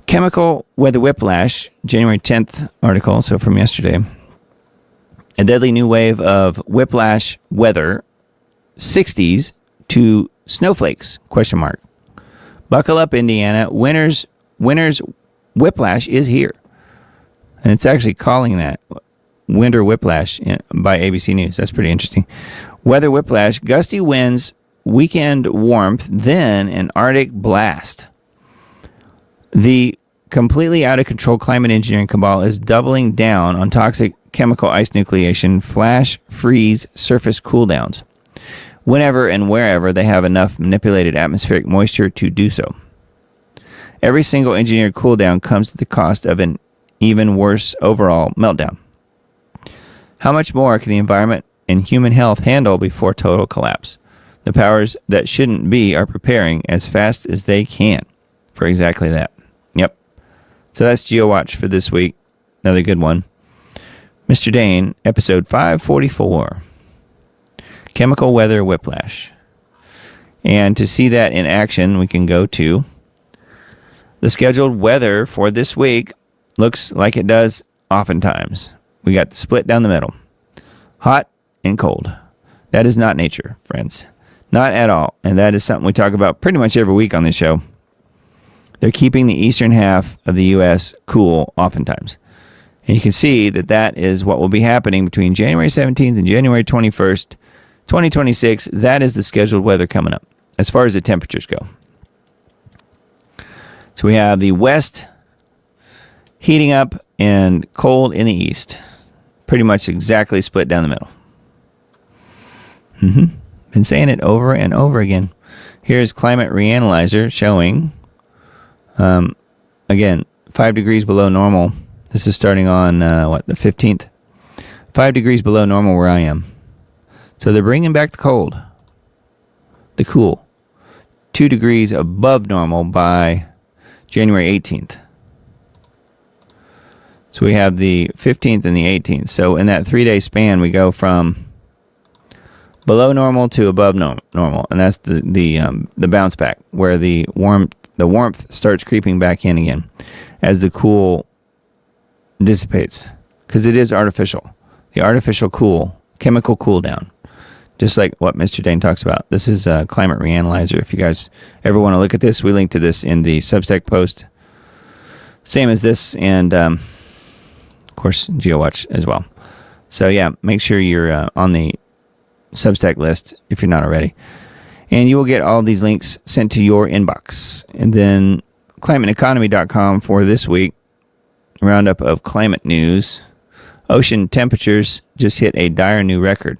chemical weather whiplash, January 10th article, so from yesterday. A deadly new wave of whiplash weather, 60s to snowflakes, ? Buckle up, Indiana. Winter's whiplash is here. And it's actually calling that winter whiplash by ABC News. That's pretty interesting. Weather whiplash, gusty winds, weekend warmth, then an Arctic blast. The completely out of control climate engineering cabal is doubling down on toxic chemical ice nucleation, flash freeze surface cooldowns, whenever and wherever they have enough manipulated atmospheric moisture to do so. Every single engineered cooldown comes at the cost of an even worse overall meltdown. How much more can the environment and human health handle before total collapse? The powers that shouldn't be are preparing as fast as they can for exactly that. Yep. So that's GeoWatch for this week. Another good one. Mr. Dane, episode 544. Chemical weather whiplash. And to see that in action, we can go to the scheduled weather for this week. Looks like it does oftentimes. We got the split down the middle. Hot and cold. That is not nature, friends. Not at all. And that is something we talk about pretty much every week on this show. They're keeping the eastern half of the U.S. cool oftentimes. And you can see that that is what will be happening between January 17th and January 21st, 2026. That is the scheduled weather coming up as far as the temperatures go. So we have the west heating up and cold in the east. Pretty much exactly split down the middle. Been saying it over and over again. Here's Climate Reanalyzer showing, again, 5 degrees below normal. This is starting on, the 15th. 5 degrees below normal where I am. So they're bringing back the cold. The cool. 2 degrees above normal by January 18th. So we have the 15th and the 18th. So in that 3-day span, we go from below normal to above normal, and that's the bounce back, where the warmth starts creeping back in again as the cool dissipates, because it is artificial. The artificial chemical cool down, just like what Mr. Dane talks about. This is a Climate Reanalyzer. If you guys ever want to look at this, we link to this in the Substack post. Same as this, and of course, GeoWatch as well. So yeah, make sure you're on the Substack list if you're not already, and you will get all these links sent to your inbox. And then climateeconomy.com for this week, roundup of climate news. Ocean temperatures just hit a dire new record.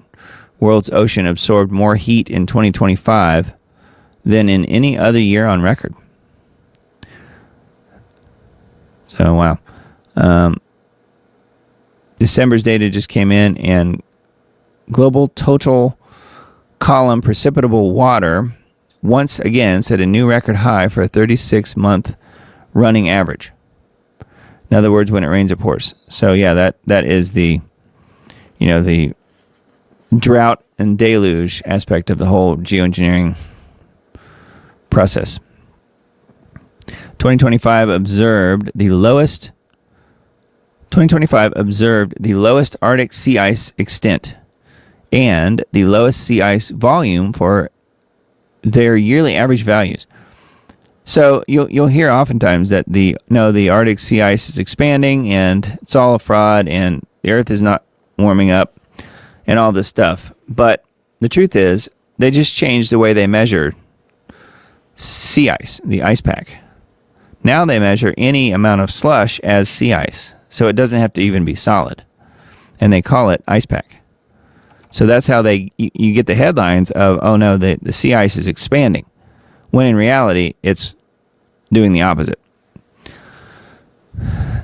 World's ocean absorbed more heat in 2025 than in any other year on record. So wow. December's data just came in, and global total column precipitable water once again set a new record high for a 36-month running average. In other words, when it rains, it pours. So yeah, that is the drought and deluge aspect of the whole geoengineering process. 2025 observed the lowest Arctic sea ice extent and the lowest sea ice volume for their yearly average values. So you'll hear oftentimes that the Arctic sea ice is expanding and it's all a fraud and the Earth is not warming up and all this stuff. But the truth is, they just changed the way they measure sea ice, the ice pack. Now they measure any amount of slush as sea ice, so it doesn't have to even be solid, and they call it ice pack. So that's how you get the headlines of, oh no, the sea ice is expanding, when in reality it's doing the opposite.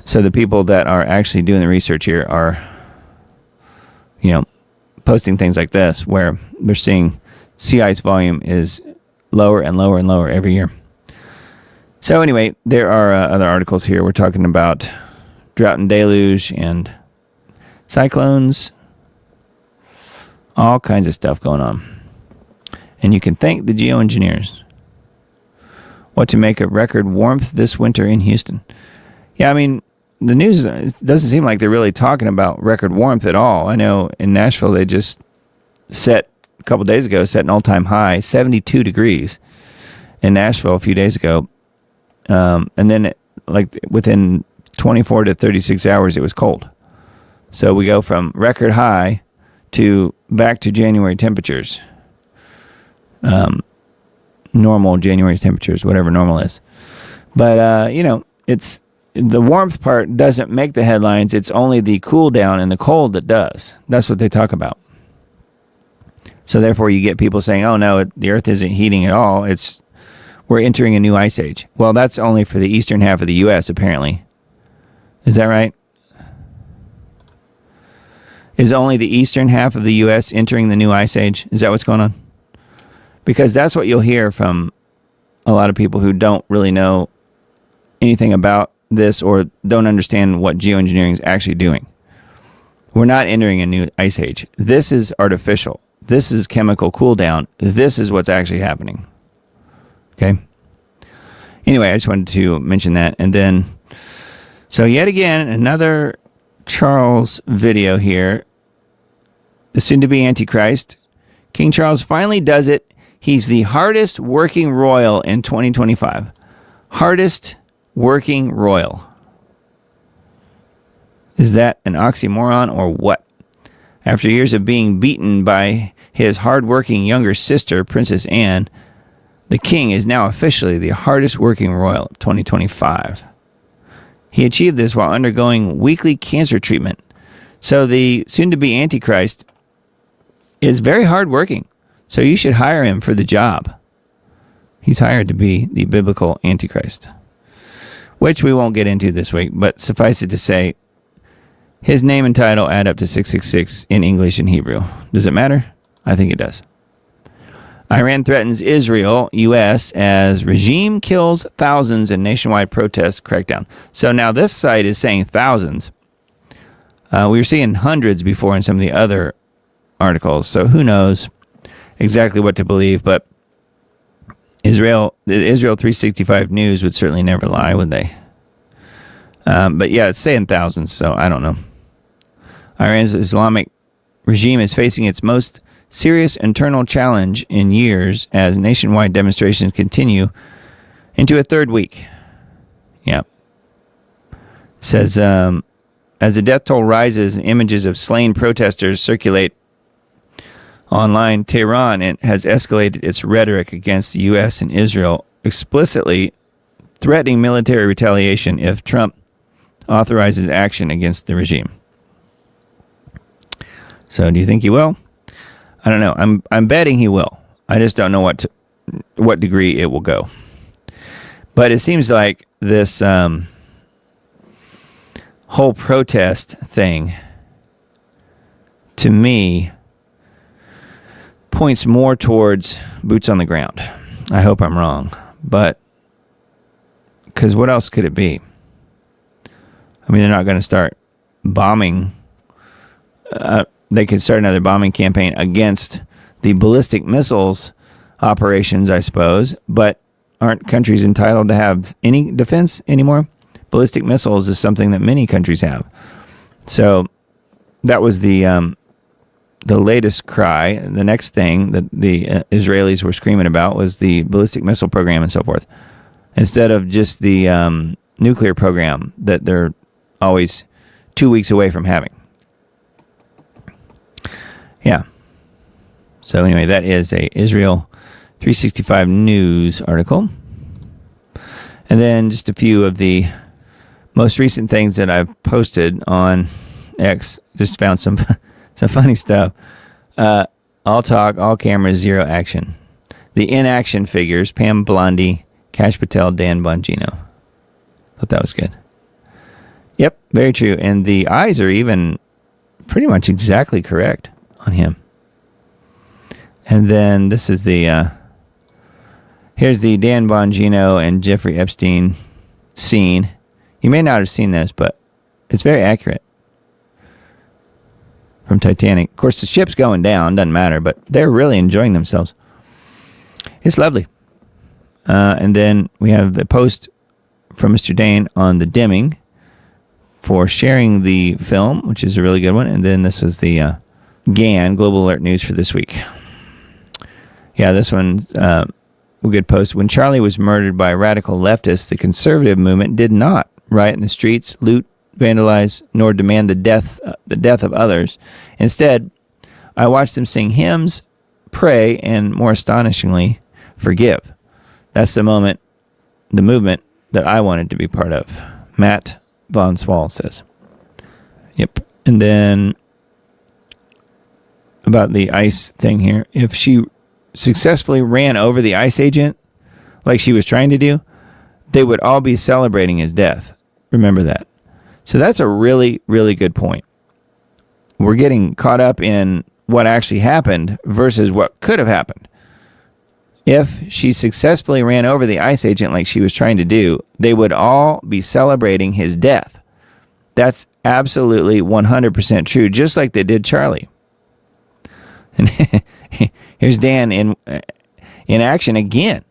So the people that are actually doing the research here are, posting things like this, where they're seeing sea ice volume is lower and lower and lower every year. So anyway, there are other articles here. We're talking about drought and deluge and cyclones, all kinds of stuff going on. And you can thank the geoengineers. What to make of record warmth this winter in Houston. Yeah, I mean, the news doesn't seem like they're really talking about record warmth at all. I know in Nashville they just set, a couple days ago, set an all-time high, 72 degrees in Nashville a few days ago. And then within 24 to 36 hours, it was cold. So we go from record high to back to January temperatures. Normal January temperatures, whatever normal is. But, it's the warmth part doesn't make the headlines. It's only the cool down and the cold that does. That's what they talk about. So therefore you get people saying, oh no, the Earth isn't heating at all. We're entering a new ice age. Well, that's only for the eastern half of the U.S., apparently. Is that right? Is only the eastern half of the U.S. entering the new ice age? Is that what's going on? Because that's what you'll hear from a lot of people who don't really know anything about this or don't understand what geoengineering is actually doing. We're not entering a new ice age. This is artificial. This is chemical cool down. This is what's actually happening. Okay? Anyway, I just wanted to mention that. And then, so yet again, another Charles video here. The soon-to-be Antichrist. King Charles finally does it. He's the hardest working royal in 2025. Hardest working royal. Is that an oxymoron or what? After years of being beaten by his hard-working younger sister, Princess Anne, the king is now officially the hardest working royal of 2025. He achieved this while undergoing weekly cancer treatment. So the soon-to-be Antichrist is very hardworking. So you should hire him for the job. He's hired to be the biblical Antichrist, which we won't get into this week, but suffice it to say, his name and title add up to 666 in English and Hebrew. Does it matter? I think it does. Iran threatens Israel, U.S. as regime kills thousands in nationwide protest crackdown. So now this site is saying thousands. We were seeing hundreds before in some of the other articles, so who knows exactly what to believe, but the Israel 365 News would certainly never lie, would they? But yeah, it's saying thousands, so I don't know. Iran's Islamic regime is facing its most serious internal challenge in years as nationwide demonstrations continue into a third week. Yep. Says, as the death toll rises and images of slain protesters circulate online, Tehran has escalated its rhetoric against the U.S. and Israel, explicitly threatening military retaliation if Trump authorizes action against the regime. So, do you think he will? I don't know. I'm betting he will. I just don't know what degree it will go. But it seems like this whole protest thing, to me, points more towards boots on the ground. I hope I'm wrong, but because what else could it be? I mean, they're not going to start bombing. They could start another bombing campaign against the ballistic missiles operations, I suppose, but aren't countries entitled to have any defense anymore? Ballistic missiles is something that many countries have. So that was the latest cry. The next thing that the Israelis were screaming about was the ballistic missile program and so forth, instead of just the nuclear program that they're always 2 weeks away from having. Yeah. So anyway, that is a Israel 365 News article. And then just a few of the most recent things that I've posted on X. Just found some funny stuff. All talk, all cameras, zero action. The inaction figures: Pam Bondi, Kash Patel, Dan Bongino. Thought that was good. Yep, very true. And the eyes are even pretty much exactly correct on him. And then this is the here's the Dan Bongino and Jeffrey Epstein scene. You may not have seen this, but it's very accurate. From Titanic. Of course, the ship's going down, doesn't matter, but they're really enjoying themselves. It's lovely. And then we have a post from Mr. Dane on the dimming for sharing the film, which is a really good one. And then this is the GAN, Global Alert News, for this week. Yeah, this one's a good post. When Charlie was murdered by radical leftists, the conservative movement did not riot in the streets, loot, vandalize, nor demand the death of others. Instead, I watched them sing hymns, pray, and more astonishingly, forgive. That's the movement that I wanted to be part of. Matt Von Swall says. Yep. And then about the ICE thing here. If she successfully ran over the ICE agent like she was trying to do, they would all be celebrating his death. Remember that. So that's a really, really good point. We're getting caught up in what actually happened versus what could have happened. If she successfully ran over the ICE agent like she was trying to do, they would all be celebrating his death. That's absolutely 100% true, just like they did Charlie. And here's Dan in action again.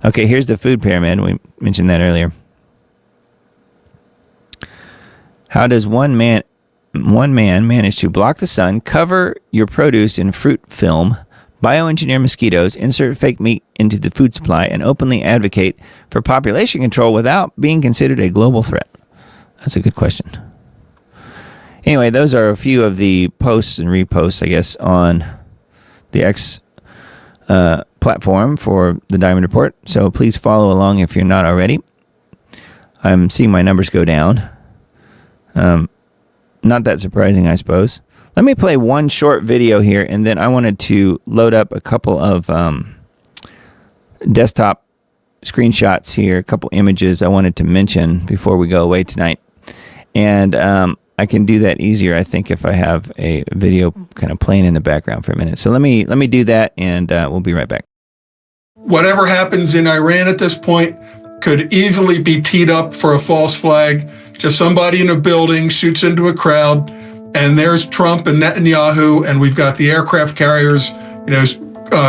Okay, here's the food pyramid. We mentioned that earlier. How does one man manage to block the sun, cover your produce in fruit film, bioengineer mosquitoes, insert fake meat into the food supply, and openly advocate for population control without being considered a global threat? That's a good question. Anyway, those are a few of the posts and reposts, I guess, on the X platform for the Diamond Report. So please follow along if you're not already. I'm seeing my numbers go down. Not that surprising, I suppose. Let me play one short video here, and then I wanted to load up a couple of desktop screenshots here, a couple images I wanted to mention before we go away tonight. And I can do that easier, I think, if I have a video kind of playing in the background for a minute. So let me do that, and we'll be right back. Whatever happens in Iran at this point could easily be teed up for a false flag. Just somebody in a building shoots into a crowd, and there's Trump and Netanyahu, and we've got the aircraft carriers,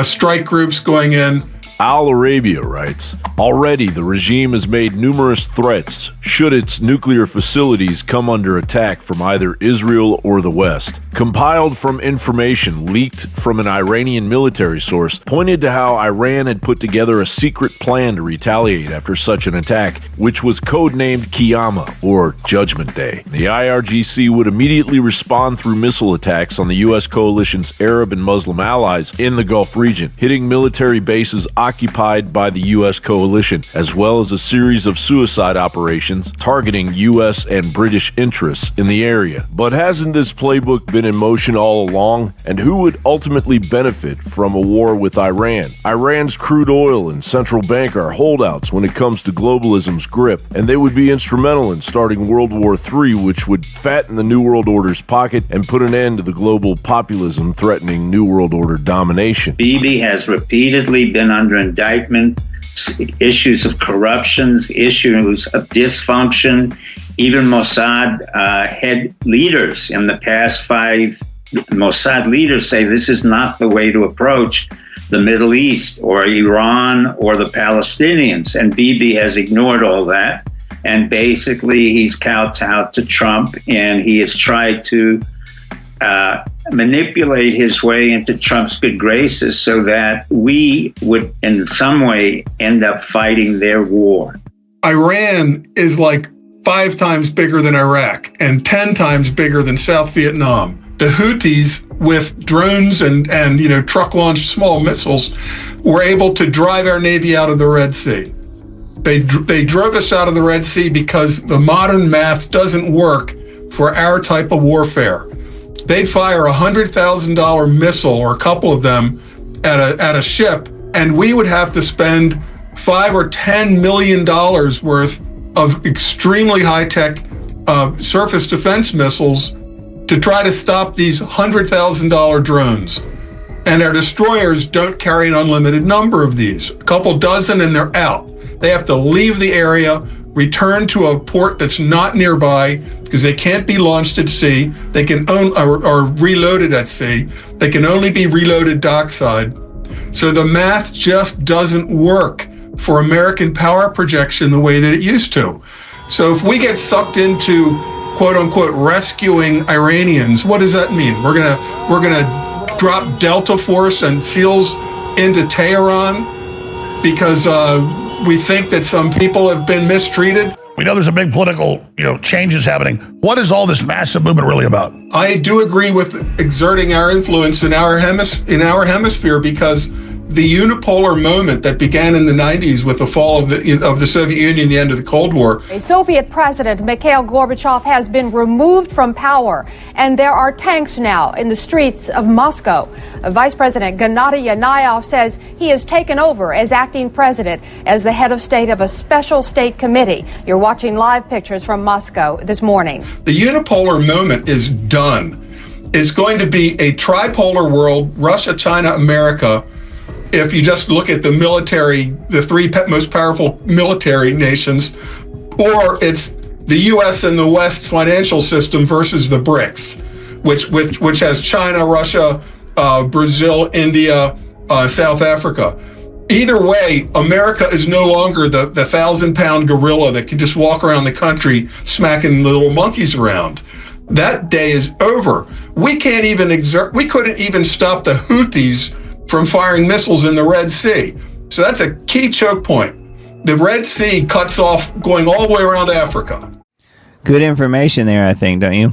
strike groups going in. Al Arabia writes, already the regime has made numerous threats should its nuclear facilities come under attack from either Israel or the West. Compiled from information leaked from an Iranian military source pointed to how Iran had put together a secret plan to retaliate after such an attack, which was codenamed Qiyamah, or Judgment Day. The IRGC would immediately respond through missile attacks on the U.S. coalition's Arab and Muslim allies in the Gulf region, hitting military bases occupied by the U.S. coalition, as well as a series of suicide operations targeting U.S. and British interests in the area. But hasn't this playbook been in motion all along? And who would ultimately benefit from a war with Iran? Iran's crude oil and central bank are holdouts when it comes to globalism's grip, and they would be instrumental in starting World War III, which would fatten the New World Order's pocket and put an end to the global populism threatening New World Order domination. Bibi has repeatedly been under indictment, issues of corruptions, issues of dysfunction. Even Mossad head leaders in the past 5 Mossad leaders say this is not the way to approach the Middle East or Iran or the Palestinians. And Bibi has ignored all that. And basically he's kowtowed to Trump, and he has tried to manipulate his way into Trump's good graces so that we would in some way end up fighting their war. Iran is like 5 times bigger than Iraq and 10 times bigger than South Vietnam. The Houthis, with drones and truck-launched small missiles, were able to drive our Navy out of the Red Sea. They drove us out of the Red Sea because the modern math doesn't work for our type of warfare. They'd fire a $100,000 missile, or a couple of them, at a ship, and we would have to spend $5 or $10 million worth of extremely high-tech surface defense missiles to try to stop these $100,000 drones. And our destroyers don't carry an unlimited number of these. A couple dozen and they're out. They have to leave the area, return to a port that's not nearby because they can't be launched at sea. They can or reloaded at sea. They can only be reloaded dockside. So the math just doesn't work for American power projection the way that it used to. So if we get sucked into quote unquote rescuing Iranians, what does that mean? We're gonna drop Delta Force and SEALs into Tehran because we think that some people have been mistreated. We know there's a big political, changes happening. What is all this massive movement really about? I do agree with exerting our influence in our hemisphere because the unipolar moment that began in the 90s with the fall of the Soviet Union, the end of the Cold War. Soviet President Mikhail Gorbachev has been removed from power, and there are tanks now in the streets of Moscow. Vice President Gennady Yanayev says he has taken over as acting president as the head of state of a special state committee. You're watching live pictures from Moscow this morning. The unipolar moment is done. It's going to be a tripolar world, Russia, China, America. If you just look at the military, the 3 most powerful military nations, or it's the U.S. and the West financial system versus the BRICS, which has China, Russia, Brazil, India, South Africa. Either way, America is no longer the 1,000-pound gorilla that can just walk around the country smacking little monkeys around. That day is over. We couldn't even stop the Houthis from firing missiles in the Red Sea. So that's a key choke point. The Red Sea cuts off going all the way around Africa. Good information there, I think, don't you?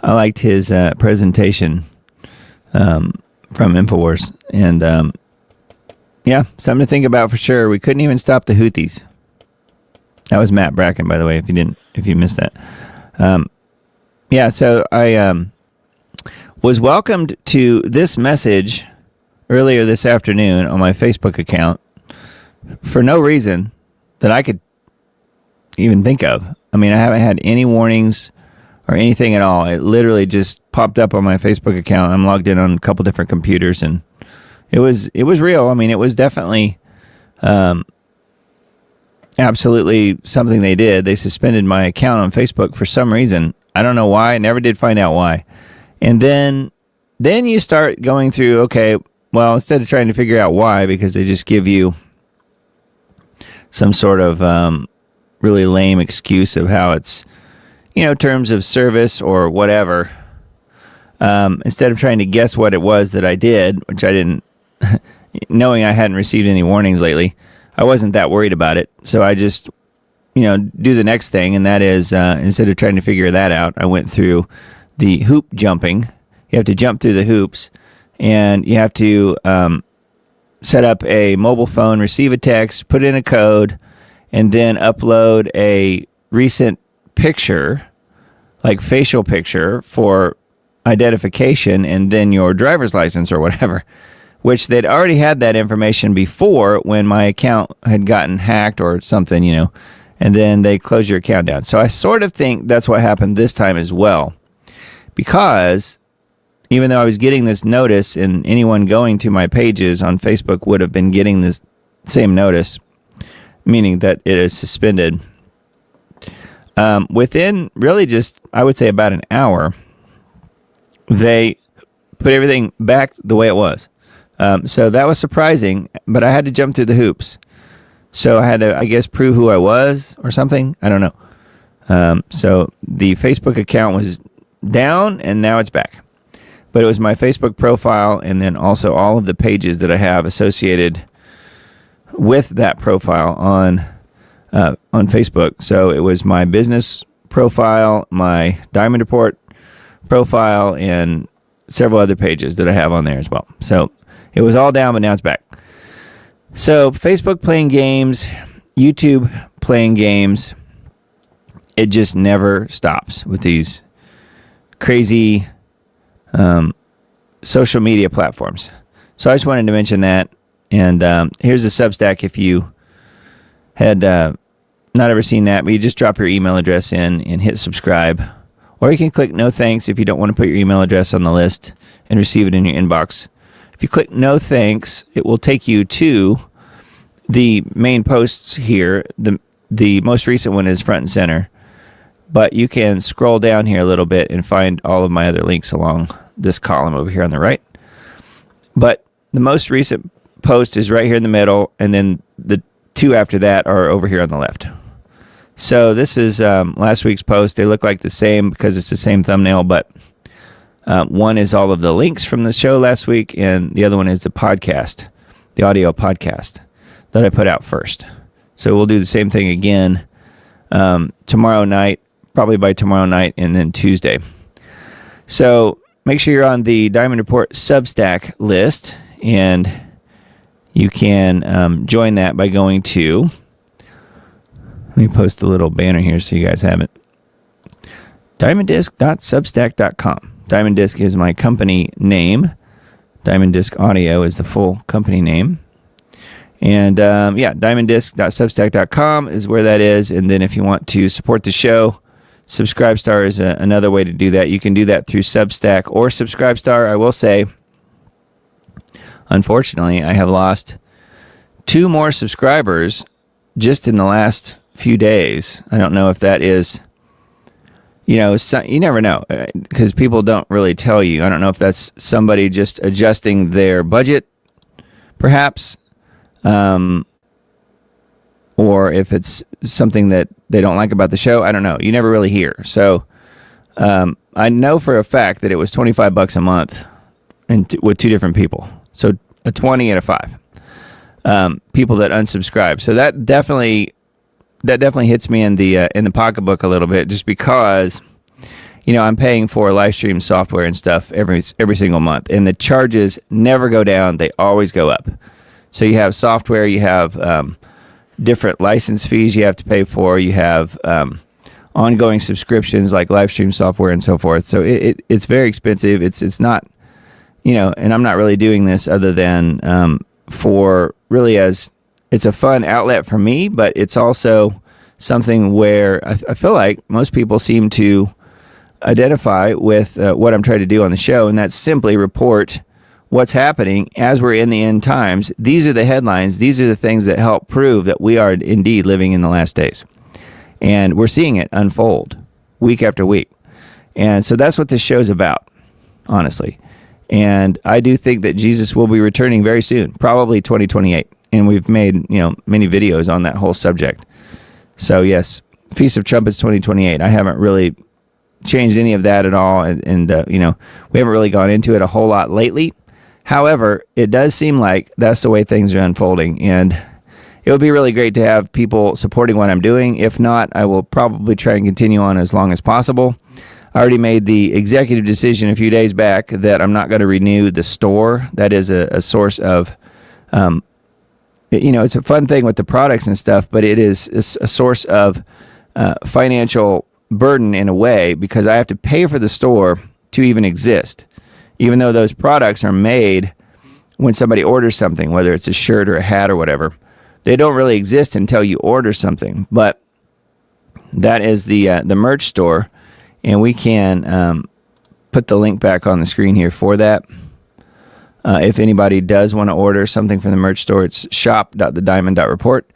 I liked his presentation from InfoWars. And something to think about for sure. We couldn't even stop the Houthis. That was Matt Bracken, by the way, if you missed that. Yeah, so I was welcomed to this message earlier this afternoon on my Facebook account for no reason that I could even think of. I mean, I haven't had any warnings or anything at all. It literally just popped up on my Facebook account. I'm logged in on a couple different computers, and it was real. I mean, it was definitely absolutely something they did. They suspended my account on Facebook for some reason. I don't know why. I never did find out why. And then you start going through, okay, well, instead of trying to figure out why, because they just give you some sort of really lame excuse of how it's, terms of service or whatever, instead of trying to guess what it was that I did, which I didn't, knowing I hadn't received any warnings lately, I wasn't that worried about it. So I just, do the next thing, and that is, instead of trying to figure that out, I went through the hoop jumping. You have to jump through the hoops, and you have to set up a mobile phone, receive a text, put in a code, and then upload a recent picture, like facial picture, for identification, and then your driver's license or whatever, which they'd already had that information before when my account had gotten hacked or something, and then they close your account down. So I sort of think that's what happened this time as well, because even though I was getting this notice, and anyone going to my pages on Facebook would have been getting this same notice, meaning that it is suspended, within really just, I would say, about an hour, they put everything back the way it was. So that was surprising, but I had to jump through the hoops. So I had to, I guess, prove who I was or something. I don't know. So the Facebook account was down, and now it's back. But it was my Facebook profile, and then also all of the pages that I have associated with that profile on Facebook. So it was my business profile, my Diamond Report profile, and several other pages that I have on there as well. So it was all down, but now it's back. So Facebook playing games, YouTube playing games, it just never stops with these crazy social media platforms. So I just wanted to mention that. And here's the Substack if you had not ever seen that, but you just drop your email address in and hit subscribe. Or you can click no thanks if you don't want to put your email address on the list and receive it in your inbox. If you click no thanks, it will take you to the main posts here. The most recent one is front and center. But you can scroll down here a little bit and find all of my other links along this column over here on the right. But the most recent post is right here in the middle, and then the two after that are over here on the left. So this is last week's post. They look like the same because it's the same thumbnail, but one is all of the links from the show last week, and the other one is the podcast, the audio podcast that I put out first. So we'll do the same thing again tomorrow night, probably by tomorrow night, and then Tuesday. So make sure you're on the Diamond Report Substack list, and you can join that by going to, let me post a little banner here so you guys have it, diamonddisc.substack.com. Diamond Disc is my company name. Diamond Disc Audio is the full company name. And diamonddisc.substack.com is where that is. And then if you want to support the show, Subscribestar is another way to do that. You can do that through Substack or Subscribestar. I will say, unfortunately, I have lost 2 more subscribers just in the last few days. I don't know if that is, you never know because people don't really tell you. I don't know if that's somebody just adjusting their budget, perhaps, or if it's something that they don't like about the show. I don't know. You never really hear. So I know for a fact that it was $25 a month and with 2 different people. So a 20 and a 5 people that unsubscribe. So that definitely hits me in the pocketbook a little bit, just because I'm paying for live stream software and stuff every single month, and the charges never go down; they always go up. So you have software, you have different license fees you have to pay for. You have ongoing subscriptions like live stream software and so forth. So it's very expensive. It's not, and I'm not really doing this other than for really as it's a fun outlet for me, but it's also something where I feel like most people seem to identify with what I'm trying to do on the show, and that's simply report what's happening as we're in the end times. These are the headlines. These are the things that help prove that we are indeed living in the last days. And we're seeing it unfold week after week. And so that's what this show's about, honestly. And I do think that Jesus will be returning very soon, probably 2028. And we've made, many videos on that whole subject. So yes, Feast of Trumpets 2028. I haven't really changed any of that at all. And we haven't really gone into it a whole lot lately. However, it does seem like that's the way things are unfolding. And it would be really great to have people supporting what I'm doing. If not, I will probably try and continue on as long as possible. I already made the executive decision a few days back that I'm not going to renew the store. That is a source of, it's a fun thing with the products and stuff, but it is a source of financial burden in a way, because I have to pay for the store to even exist, even though those products are made when somebody orders something, whether it's a shirt or a hat or whatever. They don't really exist until you order something, but that is the merch store, and we can put the link back on the screen here for that. If anybody does want to order something from the merch store, it's shop.thediamond.report.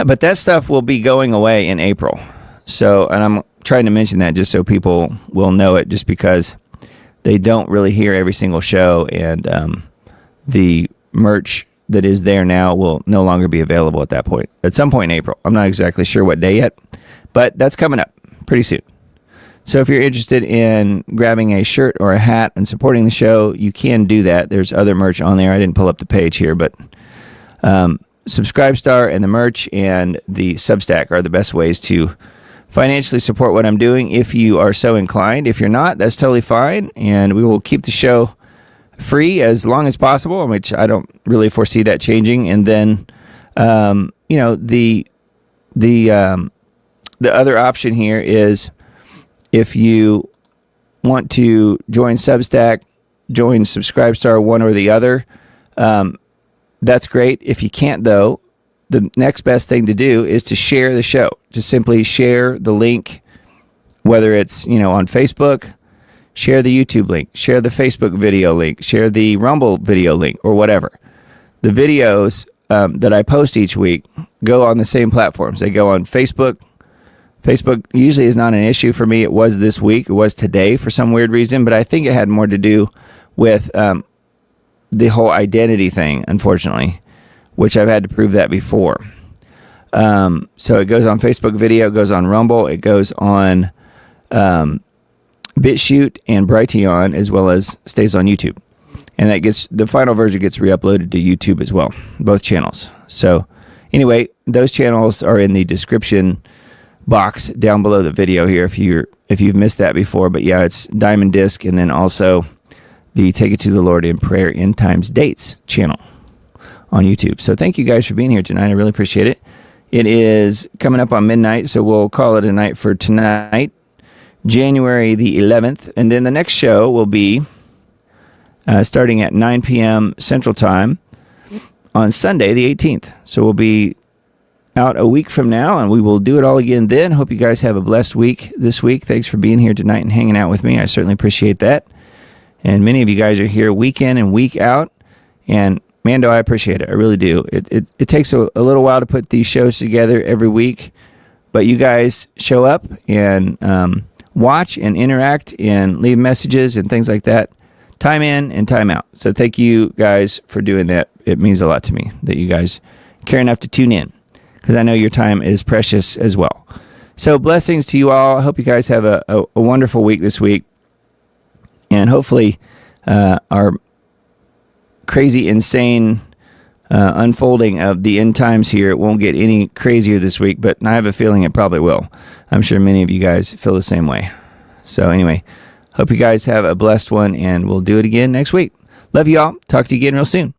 But that stuff will be going away in April. So, and I'm trying to mention that just so people will know it, just because they don't really hear every single show, and the merch that is there now will no longer be available at that point. At some point in April. I'm not exactly sure what day yet, but that's coming up pretty soon. So if you're interested in grabbing a shirt or a hat and supporting the show, you can do that. There's other merch on there. I didn't pull up the page here, but Subscribestar and the merch and the Substack are the best ways to financially support what I'm doing if you are so inclined. If you're not, that's totally fine, and we will keep the show free as long as possible, which I don't really foresee that changing. And then, the other option here is, if you want to join Substack, join Subscribestar, one or the other, that's great. If you can't, though, the next best thing to do is to share the show. Just simply share the link, whether it's, on Facebook, share the YouTube link, share the Facebook video link, share the Rumble video link, or whatever. The videos that I post each week go on the same platforms. They go on Facebook. Facebook usually is not an issue for me. It was this week. It was today for some weird reason, but I think it had more to do with the whole identity thing, unfortunately, which I've had to prove that before. So it goes on Facebook video, it goes on Rumble, it goes on BitChute and Brighteon, as well as stays on YouTube. And the final version gets re-uploaded to YouTube as well, both channels. So anyway, those channels are in the description box down below the video here if you've missed that before. But yeah, it's Diamond Disc, and then also the Take It to the Lord in Prayer End Times Dates channel on YouTube. So thank you guys for being here tonight. I really appreciate it. It is coming up on midnight, so we'll call it a night for tonight, January the 11th. And then the next show will be starting at 9 p.m. Central Time on Sunday the 18th. So we'll be out a week from now, and we will do it all again then. Hope you guys have a blessed week this week. Thanks for being here tonight and hanging out with me. I certainly appreciate that. And many of you guys are here week in and week out, and Mando, I appreciate it. I really do. It takes a little while to put these shows together every week, but you guys show up and watch and interact and leave messages and things like that, time in and time out. So thank you guys for doing that. It means a lot to me that you guys care enough to tune in, because I know your time is precious as well. So blessings to you all. I hope you guys have a wonderful week this week. And hopefully our crazy, insane unfolding of the end times here won't get any crazier this week, but I have a feeling it probably will. I'm sure many of you guys feel the same way. So anyway, hope you guys have a blessed one, and we'll do it again next week. Love you all. Talk to you again real soon.